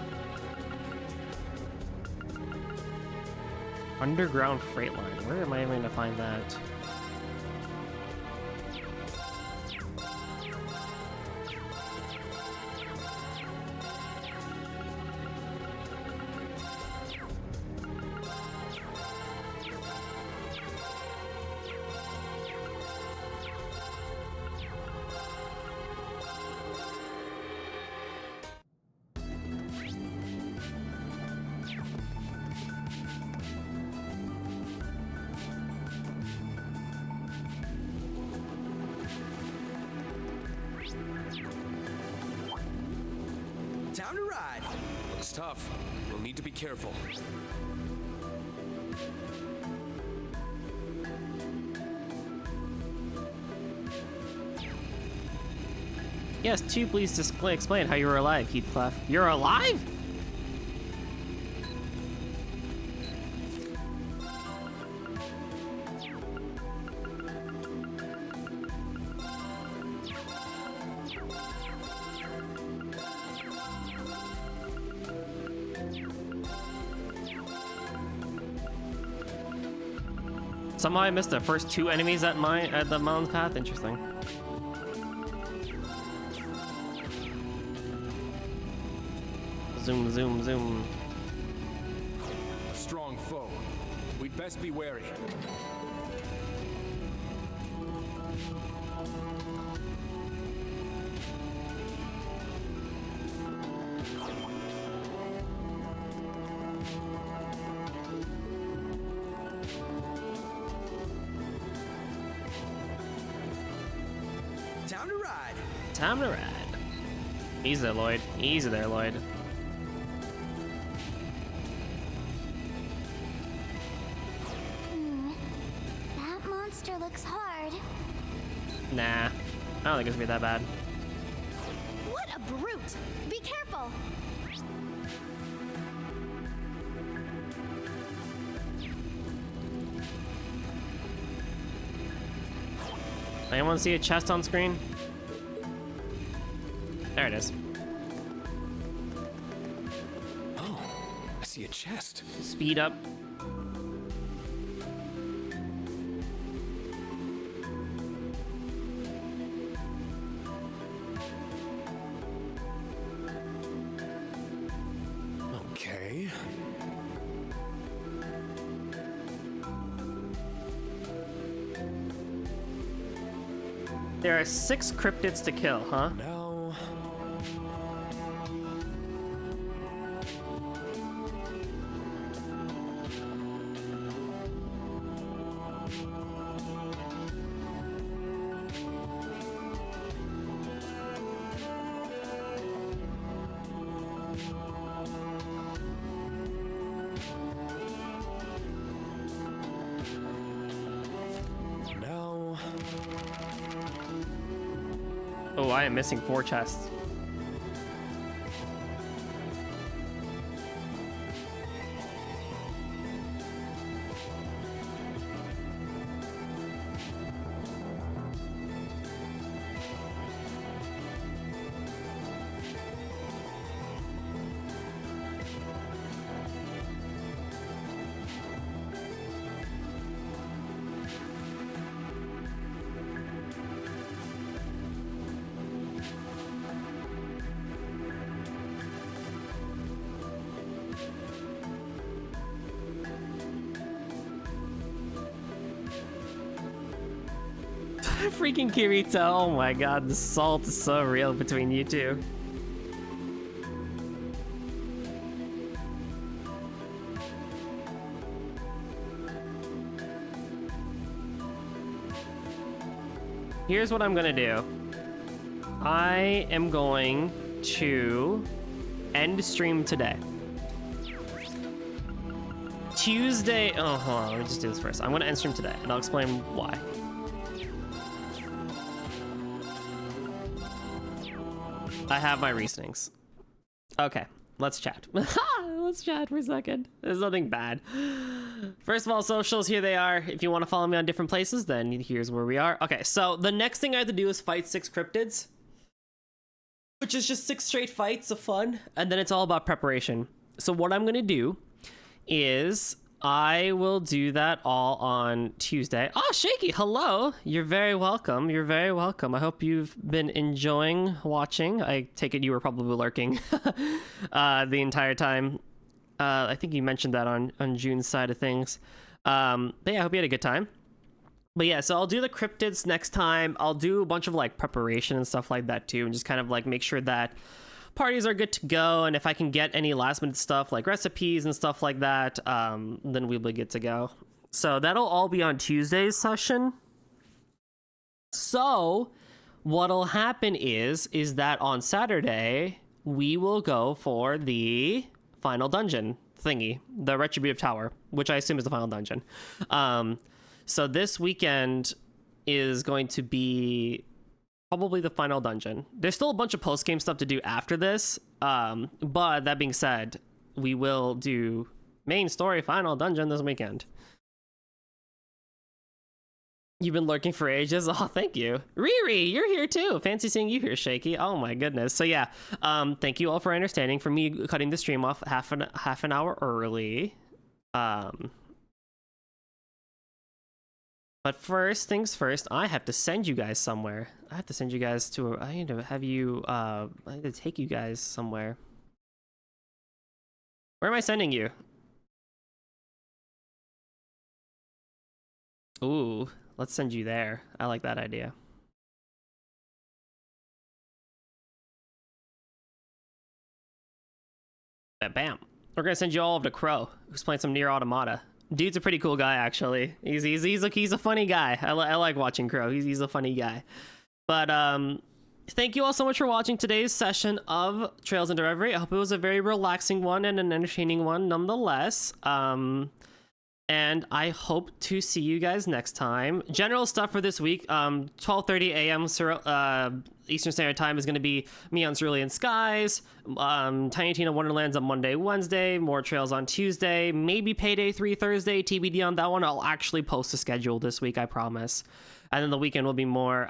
Underground Freight Line. Where am I even gonna find that? Time to ride. Looks tough. We'll need to be careful. Yes, please explain how you were alive, Heathcliff. You're alive? Somehow I missed the first two enemies at the mountain's path. Interesting. Zoom, zoom, zoom. A strong foe. We'd best be wary. Time to ride. Time to ride. Easy there, Lloyd. Easy there, Lloyd. That monster looks hard. Nah, I don't think it's gonna be that bad. What a brute! Be careful! Anyone see a chest on screen? There it is. Oh, I see a chest. Speed up. Okay. There are 6 cryptids to kill, huh? Now. Oh, I am missing 4 chests. Freaking Kirito, oh my god, the salt is so real between you two. Here's what I'm gonna do. I am going to end stream today. Tuesday. Oh, hold on. Let me just do this first. I'm going to end stream today, and I'll explain why. I have my reasonings. Okay, let's chat. Let's chat for a second. There's nothing bad. First of all, socials, here they are. If you want to follow me on different places, then here's where we are. Okay, so the next thing I have to do is fight 6 cryptids, which is just 6 straight fights of fun, and then it's all about preparation. So what I'm gonna do is I will do that all on Tuesday. Oh, Shaky, hello. You're very welcome. You're very welcome. I hope you've been enjoying watching. I take it you were probably lurking the entire time. I think you mentioned that on June's side of things. But yeah, I hope you had a good time. But yeah, so I'll do the cryptids next time. I'll do a bunch of like preparation and stuff like that too, and just kind of like make sure that parties are good to go, and if I can get any last minute stuff like recipes and stuff like that, then we'll be good to go. So that'll all be on Tuesday's session. So what'll happen is that on Saturday we will go for the final dungeon thingy, the Retributive Tower, which I assume is the final dungeon. So this weekend is going to be probably the final dungeon. There's still a bunch of post-game stuff to do after this, but that being said, we will do main story final dungeon this weekend. You've been lurking for ages. Oh, thank you. Riri, you're here too. Fancy seeing you here, Shaky. Oh my goodness. So yeah, thank you all for understanding for me cutting the stream off half an hour early. But first things first, I have to send you guys somewhere. I have to send you guys to I need to have you I need to take you guys somewhere. Where am I sending you? Ooh, let's send you there. I like that idea. Bam. We're gonna send you all over to Crow, who's playing some Nier Automata. Dude's a pretty cool guy, actually. He's a funny guy. I like watching Crow. He's a funny guy. But thank you all so much for watching today's session of Trails into Reverie. I hope it was a very relaxing one and an entertaining one, nonetheless. And I hope to see you guys next time. General stuff for this week: 12:30 a.m. Eastern Standard Time is going to be me on Cerulean Skies, Tiny Tina Wonderlands on Monday, Wednesday, more Trails on Tuesday, maybe Payday 3 Thursday, TBD on that one. I'll actually post a schedule this week, I promise. And then the weekend will be more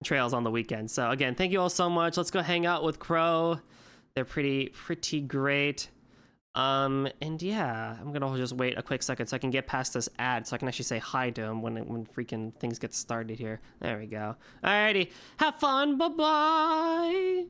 Trails on the weekend. So again, thank you all so much. Let's go hang out with Crow. They're pretty great. And yeah, I'm gonna just wait a quick second so I can get past this ad so I can actually say hi to him when freaking things get started here. There we go. Alrighty, have fun. Bye bye.